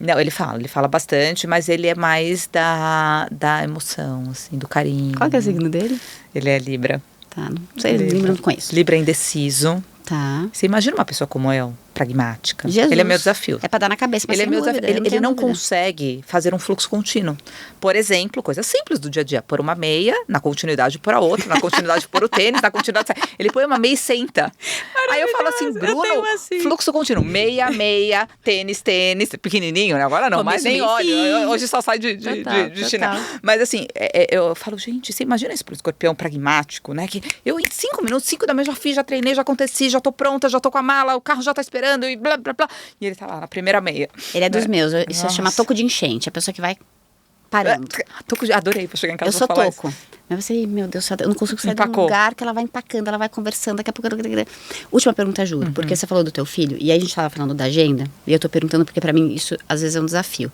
Speaker 1: Não, ele fala bastante, mas ele é mais da emoção, assim, do carinho.
Speaker 3: Qual que é o signo dele?
Speaker 1: Ele é Libra.
Speaker 2: Tá, não sei, Libra não conheço.
Speaker 1: Libra é indeciso.
Speaker 2: Tá.
Speaker 1: Você imagina uma pessoa como eu, pragmática.
Speaker 2: Jesus.
Speaker 1: Ele é meu desafio.
Speaker 2: É pra dar na cabeça, mas
Speaker 1: ele é meu
Speaker 2: dúvida,
Speaker 1: desafio. Ele não consegue fazer um fluxo contínuo. Por exemplo, coisa simples do dia a dia. Pôr uma meia, na continuidade pôr a outra, na continuidade pôr o tênis, na continuidade... Ele põe uma meia e senta. Aí eu falo assim, Bruno, fluxo contínuo. Meia, tênis, pequenininho, né? Agora não, mas nem óleo. Hoje só sai de chinelo. Mas assim, eu falo, gente, você imagina isso pro escorpião pragmático, né? Que eu em 5 minutos, 5 da manhã já fiz, já treinei, já aconteci, já tô pronta, já tô com a mala, o carro já tá esperando e blá, blá, blá. E ele tá lá na primeira meia.
Speaker 2: Ele é dos meus, isso se chama toco de enchente, a pessoa que vai parando.
Speaker 1: Adorei pra chegar em casa.
Speaker 2: Eu sou toco. Mas você, meu Deus, eu não consigo sair de um lugar que ela vai empacando, ela vai conversando, daqui a pouco... Última pergunta, Júlio, porque você falou do teu filho, e aí a gente tava falando da agenda, e eu tô perguntando porque pra mim isso às vezes é um desafio.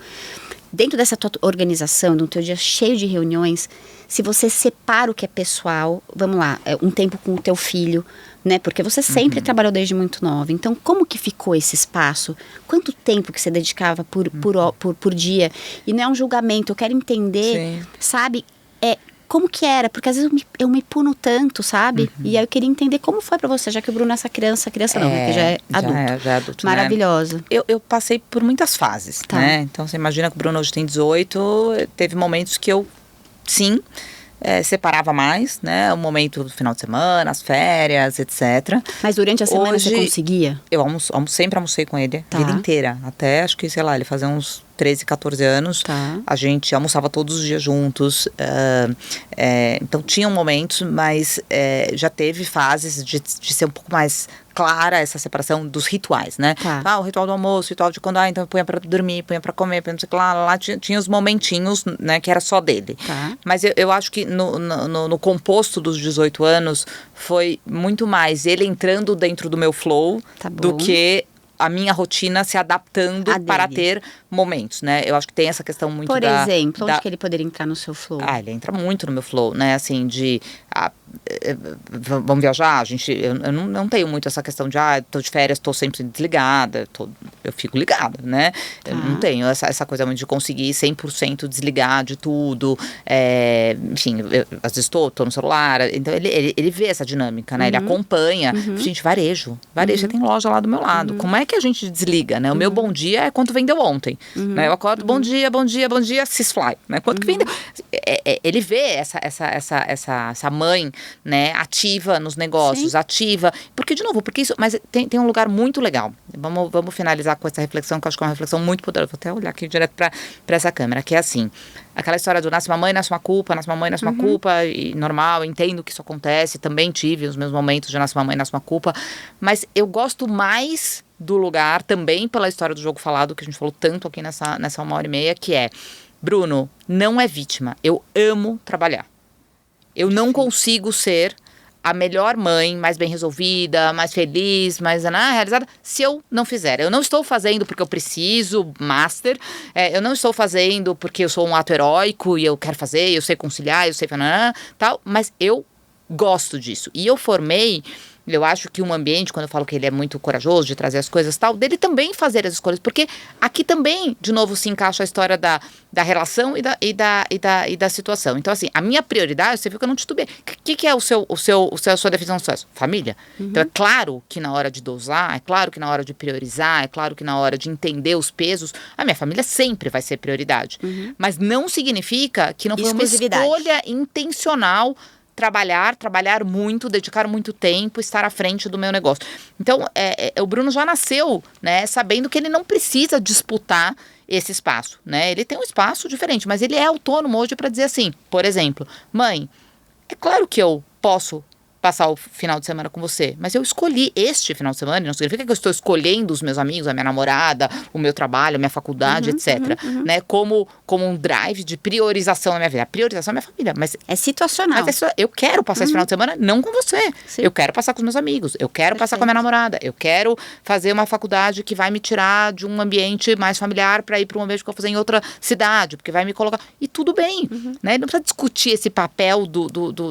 Speaker 2: Dentro dessa tua organização, no teu dia cheio de reuniões, se você separa o que é pessoal, vamos lá, um tempo com o teu filho, né? Porque você sempre trabalhou desde muito nova. Então, como que ficou esse espaço? Quanto tempo que você dedicava por dia? E não é um julgamento, eu quero entender, sabe? Como que era? Porque às vezes eu me puno tanto, sabe? E aí eu queria entender como foi pra você, já que o Bruno é essa criança não, né? Que já é adulto.
Speaker 1: Já é adulto,
Speaker 2: maravilhosa.
Speaker 1: Né? Eu passei por muitas fases, né? Então, você imagina que o Bruno hoje tem 18, teve momentos que eu, sim... separava mais, né? O momento do final de semana, as férias, etc.
Speaker 2: Mas durante a semana hoje, você conseguia?
Speaker 1: Eu sempre almocei com ele a vida inteira. Até, acho que, sei lá, ele fazia uns 13, 14 anos.
Speaker 2: Tá.
Speaker 1: A gente almoçava todos os dias juntos. Então, tinham momentos, mas já teve fases de ser um pouco mais clara essa separação dos rituais, né?
Speaker 2: Tá.
Speaker 1: O ritual do almoço, o ritual de quando, então punha pra dormir, punha pra comer, punha não sei o que lá tinha os momentinhos, né, que era só dele.
Speaker 2: Tá.
Speaker 1: Mas eu acho que no composto dos 18 anos foi muito mais ele entrando dentro do meu flow
Speaker 2: Tá bom.
Speaker 1: do que a minha rotina se adaptando
Speaker 2: A
Speaker 1: para
Speaker 2: dele.
Speaker 1: ter momentos, né? Eu acho que tem essa questão muito
Speaker 2: Por exemplo,
Speaker 1: da...
Speaker 2: onde que ele poderia entrar no seu flow?
Speaker 1: Ele entra muito no meu flow, né? Assim, vamos viajar, eu não tenho muito essa questão de, tô de férias, tô sempre desligada, eu fico ligada, né?
Speaker 2: Tá.
Speaker 1: Eu não tenho essa coisa muito de conseguir 100% desligar de tudo, enfim, às vezes tô no celular, então ele vê essa dinâmica, né? Ele acompanha, gente, varejo, você tem loja lá do meu lado, como é que a gente desliga, né? O meu bom dia é quanto vendeu ontem, né? Eu acordo, bom dia, Sysfly, né? Quanto que vendeu? Ele vê essa mãe, né, ativa nos negócios,
Speaker 2: Sim.
Speaker 1: ativa, porque isso, mas tem um lugar muito legal, vamos finalizar com essa reflexão, que eu acho que é uma reflexão muito poderosa, vou até olhar aqui direto para essa câmera, que é assim, aquela história do nasce uma mãe, nasce uma culpa, nasce uma mãe, nasce uma culpa, e normal, eu entendo que isso acontece, também tive os meus momentos de nasce uma mãe, nasce uma culpa, mas eu gosto mais do lugar, também pela história do jogo falado, que a gente falou tanto aqui nessa 1h30, que é, Bruno, não é vítima, eu amo trabalhar. Eu não consigo ser a melhor mãe, mais bem resolvida, mais feliz, mais realizada, se eu não fizer. Eu não estou fazendo porque eu preciso, master. Eu não estou fazendo porque eu sou um ato heróico e eu quero fazer, eu sei conciliar, eu sei tal, mas eu gosto disso. E eu formei... Eu acho que um ambiente, quando eu falo que ele é muito corajoso de trazer as coisas tal, dele também fazer as escolhas, porque aqui também, de novo, se encaixa a história da relação e da situação. Então, assim, a minha prioridade, você viu que eu não titubei. O que é a sua definição de sucesso? Família. Então, é claro que na hora de dosar, é claro que na hora de priorizar, é claro que na hora de entender os pesos, a minha família sempre vai ser prioridade. Mas não significa que não foi uma escolha intencional trabalhar muito, dedicar muito tempo, estar à frente do meu negócio. Então, o Bruno já nasceu, né, sabendo que ele não precisa disputar esse espaço, né? Ele tem um espaço diferente, mas ele é autônomo hoje para dizer assim, por exemplo, mãe, é claro que eu posso passar o final de semana com você, mas eu escolhi este final de semana, não significa que eu estou escolhendo os meus amigos, a minha namorada, o meu trabalho, a minha faculdade, etc, né, como um drive de priorização na minha vida. A priorização é minha família, mas
Speaker 2: é situacional.
Speaker 1: Mas eu quero passar esse final de semana não com você.
Speaker 2: Sim.
Speaker 1: Eu quero passar com os meus amigos, eu quero passar com a minha namorada, eu quero fazer uma faculdade que vai me tirar de um ambiente mais familiar para ir para um ambiente que eu vou fazer em outra cidade, porque vai me colocar... E tudo bem, né? Ele não precisa discutir esse papel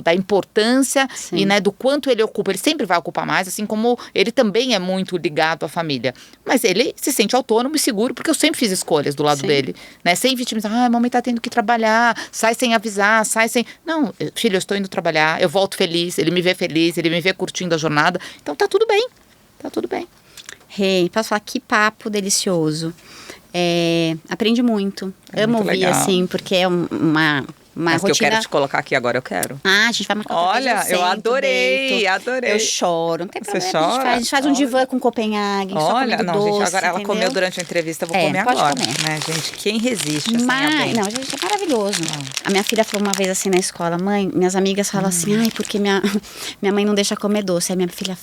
Speaker 1: da importância e, né, do quanto ele ocupa. Ele sempre vai ocupar mais, assim como ele também é muito ligado à família. Mas ele se sente autônomo e seguro, porque eu sempre fiz escolhas do lado dele, né? Sem vitimizar, a mamãe tá tendo que trabalhar, sai sem avisar, sai sem... Não, filho, eu estou indo trabalhar, eu volto feliz, ele me vê curtindo a jornada. Então tá tudo bem,
Speaker 2: Rei, posso falar, que papo delicioso. Aprendi muito. Amo ouvir,
Speaker 1: legal.
Speaker 2: assim, porque é uma
Speaker 1: Mas
Speaker 2: rotina...
Speaker 1: que eu quero te colocar aqui agora, eu quero.
Speaker 2: A gente vai marcar outra vez,
Speaker 1: Olha, eu
Speaker 2: sento,
Speaker 1: adorei,
Speaker 2: deito,
Speaker 1: adorei.
Speaker 2: Eu choro, não tem
Speaker 1: Você
Speaker 2: problema.
Speaker 1: chora?
Speaker 2: A gente faz um divã com Copenhague, só
Speaker 1: Olha,
Speaker 2: comendo
Speaker 1: não,
Speaker 2: doce,
Speaker 1: gente, agora ela
Speaker 2: entendeu?
Speaker 1: comeu durante a entrevista, eu vou
Speaker 2: É,
Speaker 1: comer
Speaker 2: pode
Speaker 1: agora.
Speaker 2: comer.
Speaker 1: Né, gente, quem resiste assim,
Speaker 2: Mas,
Speaker 1: alguém?
Speaker 2: não, gente, é maravilhoso. A minha filha falou uma vez assim na escola, mãe, minhas amigas falam assim, ai, porque minha mãe não deixa comer doce.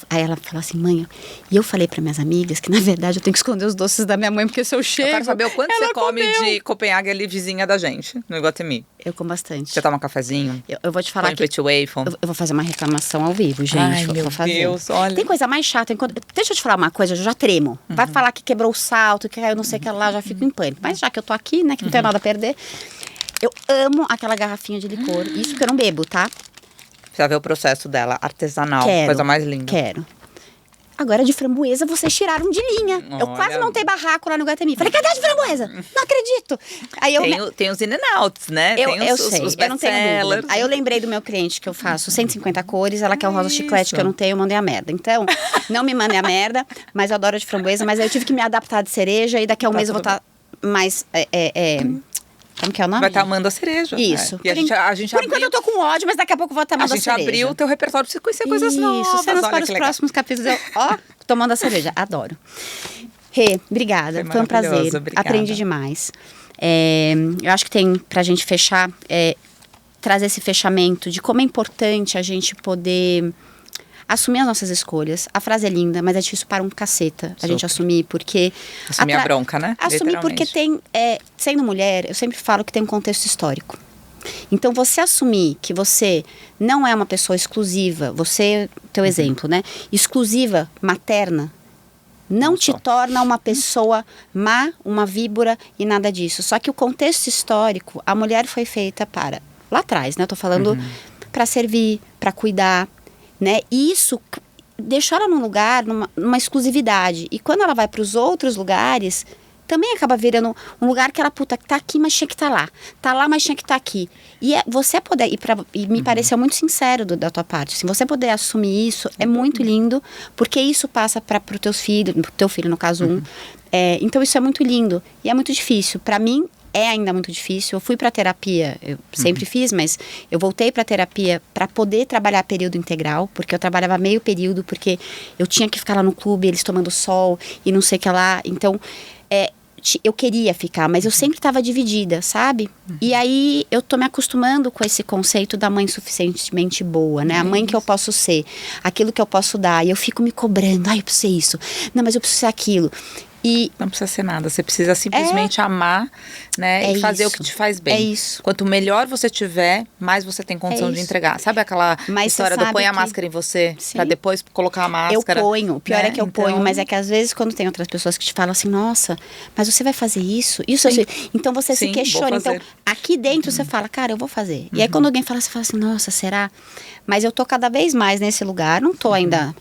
Speaker 2: Aí ela falou assim, mãe, e eu falei para minhas amigas que, na verdade, eu tenho que esconder os doces da minha mãe, porque se eu chego...
Speaker 1: Eu quero saber o quanto
Speaker 2: ela
Speaker 1: você come
Speaker 2: comeu.
Speaker 1: de Copenhague ali, vizinha da gente, no Iguatemi.
Speaker 2: Eu como bastante.
Speaker 1: Você toma um cafezinho?
Speaker 2: Eu vou te falar
Speaker 1: Põe
Speaker 2: que...
Speaker 1: petit waffle?
Speaker 2: Eu vou fazer uma reclamação ao vivo, gente.
Speaker 1: Ai,
Speaker 2: vou
Speaker 1: meu
Speaker 2: fazer.
Speaker 1: Deus, olha.
Speaker 2: Tem coisa mais chata. Deixa eu te falar uma coisa, eu já tremo. Vai falar que quebrou o salto, que eu não sei o que lá, já fico em pânico. Mas já que eu tô aqui, né, que não tenho nada a perder, eu amo aquela garrafinha de licor. Isso que eu não bebo, tá?
Speaker 1: Precisa ver o processo dela, artesanal,
Speaker 2: Quero.
Speaker 1: coisa mais linda.
Speaker 2: Quero. Agora, de framboesa, vocês tiraram de linha. Eu
Speaker 1: Olha.
Speaker 2: quase montei barraco lá no Iguatemi. Falei, cadê a de framboesa? Não acredito. Aí eu...
Speaker 1: Tem os in and outs, né?
Speaker 2: Eu
Speaker 1: Tem
Speaker 2: sei,
Speaker 1: os
Speaker 2: eu não tenho
Speaker 1: best-sellers.
Speaker 2: dúvida. Aí eu lembrei do meu cliente que eu faço 150 cores, ela quer o rosa chiclete que eu não tenho, eu mandei a merda. Então, não me mandem a merda, mas eu adoro a de framboesa, mas aí eu tive que me adaptar de cereja e daqui a um mês eu vou estar mais... como que é o nome?
Speaker 1: Vai estar amando a cereja.
Speaker 2: Isso.
Speaker 1: E a gente
Speaker 2: Por
Speaker 1: abriu,
Speaker 2: enquanto eu tô com ódio, mas daqui a pouco eu vou estar
Speaker 1: a
Speaker 2: amando a
Speaker 1: gente
Speaker 2: cereja.
Speaker 1: abriu o teu repertório pra você conhecer coisas novas.
Speaker 2: Isso, cenas
Speaker 1: Olha
Speaker 2: para
Speaker 1: que
Speaker 2: os
Speaker 1: legal.
Speaker 2: próximos capítulos. Tomando a cerveja. Adoro. Rê, obrigada. Foi um prazer.
Speaker 1: Obrigada.
Speaker 2: Aprendi demais. Eu acho que tem, pra gente fechar, trazer esse fechamento de como é importante a gente poder assumir as nossas escolhas. A frase é linda, mas é difícil para um caceta a gente assumir, porque...
Speaker 1: Assumir a bronca, né?
Speaker 2: Assumir porque tem... sendo mulher, eu sempre falo que tem um contexto histórico. Então, você assumir que você não é uma pessoa exclusiva, você, teu exemplo, né? Exclusiva, materna, não te torna uma pessoa má, uma víbora e nada disso. Só que o contexto histórico, a mulher foi feita para... Lá atrás, né? Eu tô falando para servir, para cuidar, né? E isso deixou ela num lugar, numa exclusividade. E quando ela vai para os outros lugares, também acaba virando um lugar que ela, puta, tá aqui, mas tinha que estar lá. Tá lá, mas tinha que estar aqui. E você poder, e me pareceu muito sincero da tua parte, assim, você poder assumir isso é muito lindo, porque isso passa para os teus filhos, pro teu filho, no caso, então isso é muito lindo. E é muito difícil. Para mim, é ainda muito difícil. Eu fui para terapia, eu sempre fiz, mas eu voltei para terapia para poder trabalhar período integral, porque eu trabalhava meio período, porque eu tinha que ficar lá no clube, eles tomando sol e não sei o que lá. Então, eu queria ficar, mas eu sempre estava dividida, sabe? E aí eu tô me acostumando com esse conceito da mãe suficientemente boa, né? A mãe que eu posso ser, aquilo que eu posso dar. E eu fico me cobrando, eu preciso ser isso. Não, mas eu preciso ser aquilo. E
Speaker 1: não precisa ser nada, você precisa simplesmente amar, né, e fazer o que te faz bem.
Speaker 2: É isso.
Speaker 1: Quanto melhor você tiver, mais você tem condição de entregar. Sabe aquela história do põe a máscara em você, pra depois colocar a máscara?
Speaker 2: Eu ponho, o pior é que eu ponho, mas é que às vezes quando tem outras pessoas que te falam assim, nossa, mas você vai fazer isso? Então você se questiona. Então aqui dentro você fala, cara, eu vou fazer. E aí quando alguém fala, você fala assim, nossa, será? Mas eu tô cada vez mais nesse lugar, não tô ainda...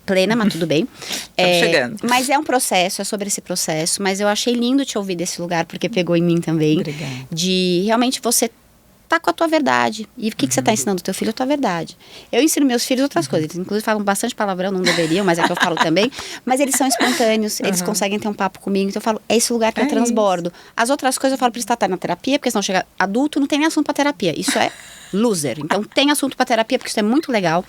Speaker 2: plena, mas tudo bem.
Speaker 1: Chegando.
Speaker 2: Mas é um processo, é sobre esse processo. Mas eu achei lindo te ouvir desse lugar, porque pegou em mim também.
Speaker 1: Obrigada.
Speaker 2: De realmente você tá com a tua verdade. E o que você tá ensinando o teu filho? A tua verdade. Eu ensino meus filhos outras coisas. Eles, inclusive, falam bastante palavrão, não deveriam, mas é que eu falo também. Mas eles são espontâneos, eles conseguem ter um papo comigo. Então eu falo, é esse lugar que eu transbordo. As outras coisas eu falo pra eles estar na terapia, porque senão chega adulto, não tem nem assunto pra terapia. Isso é loser. Então tem assunto pra terapia, porque isso é muito legal.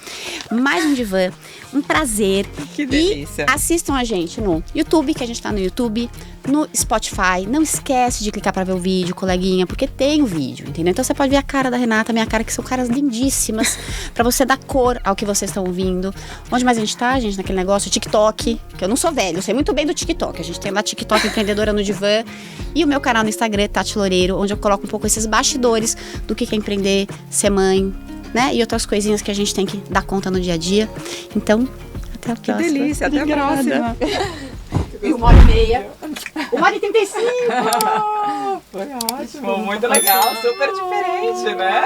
Speaker 2: Mais um divã, um prazer.
Speaker 1: Que delícia.
Speaker 2: E assistam a gente no YouTube, que a gente tá no YouTube, no Spotify. Não esquece de clicar pra ver o vídeo, coleguinha, porque tem o vídeo, entendeu? Então você pode ver a cara da Renata, a minha cara, que são caras lindíssimas, pra você dar cor ao que vocês estão ouvindo. Onde mais a gente tá, gente? Naquele negócio, TikTok, que eu não sou velho, eu sei muito bem do TikTok. A gente tem lá TikTok Empreendedora no Divã. E o meu canal no Instagram, Tati Loureiro, onde eu coloco um pouco esses bastidores do que é empreender, ser mãe, né? E outras coisinhas que a gente tem que dar conta no dia a dia. Então, até a próxima.
Speaker 1: Que delícia, até a próxima.
Speaker 2: 1h30. 1h35.
Speaker 1: Foi ótimo, muito legal, super diferente, né?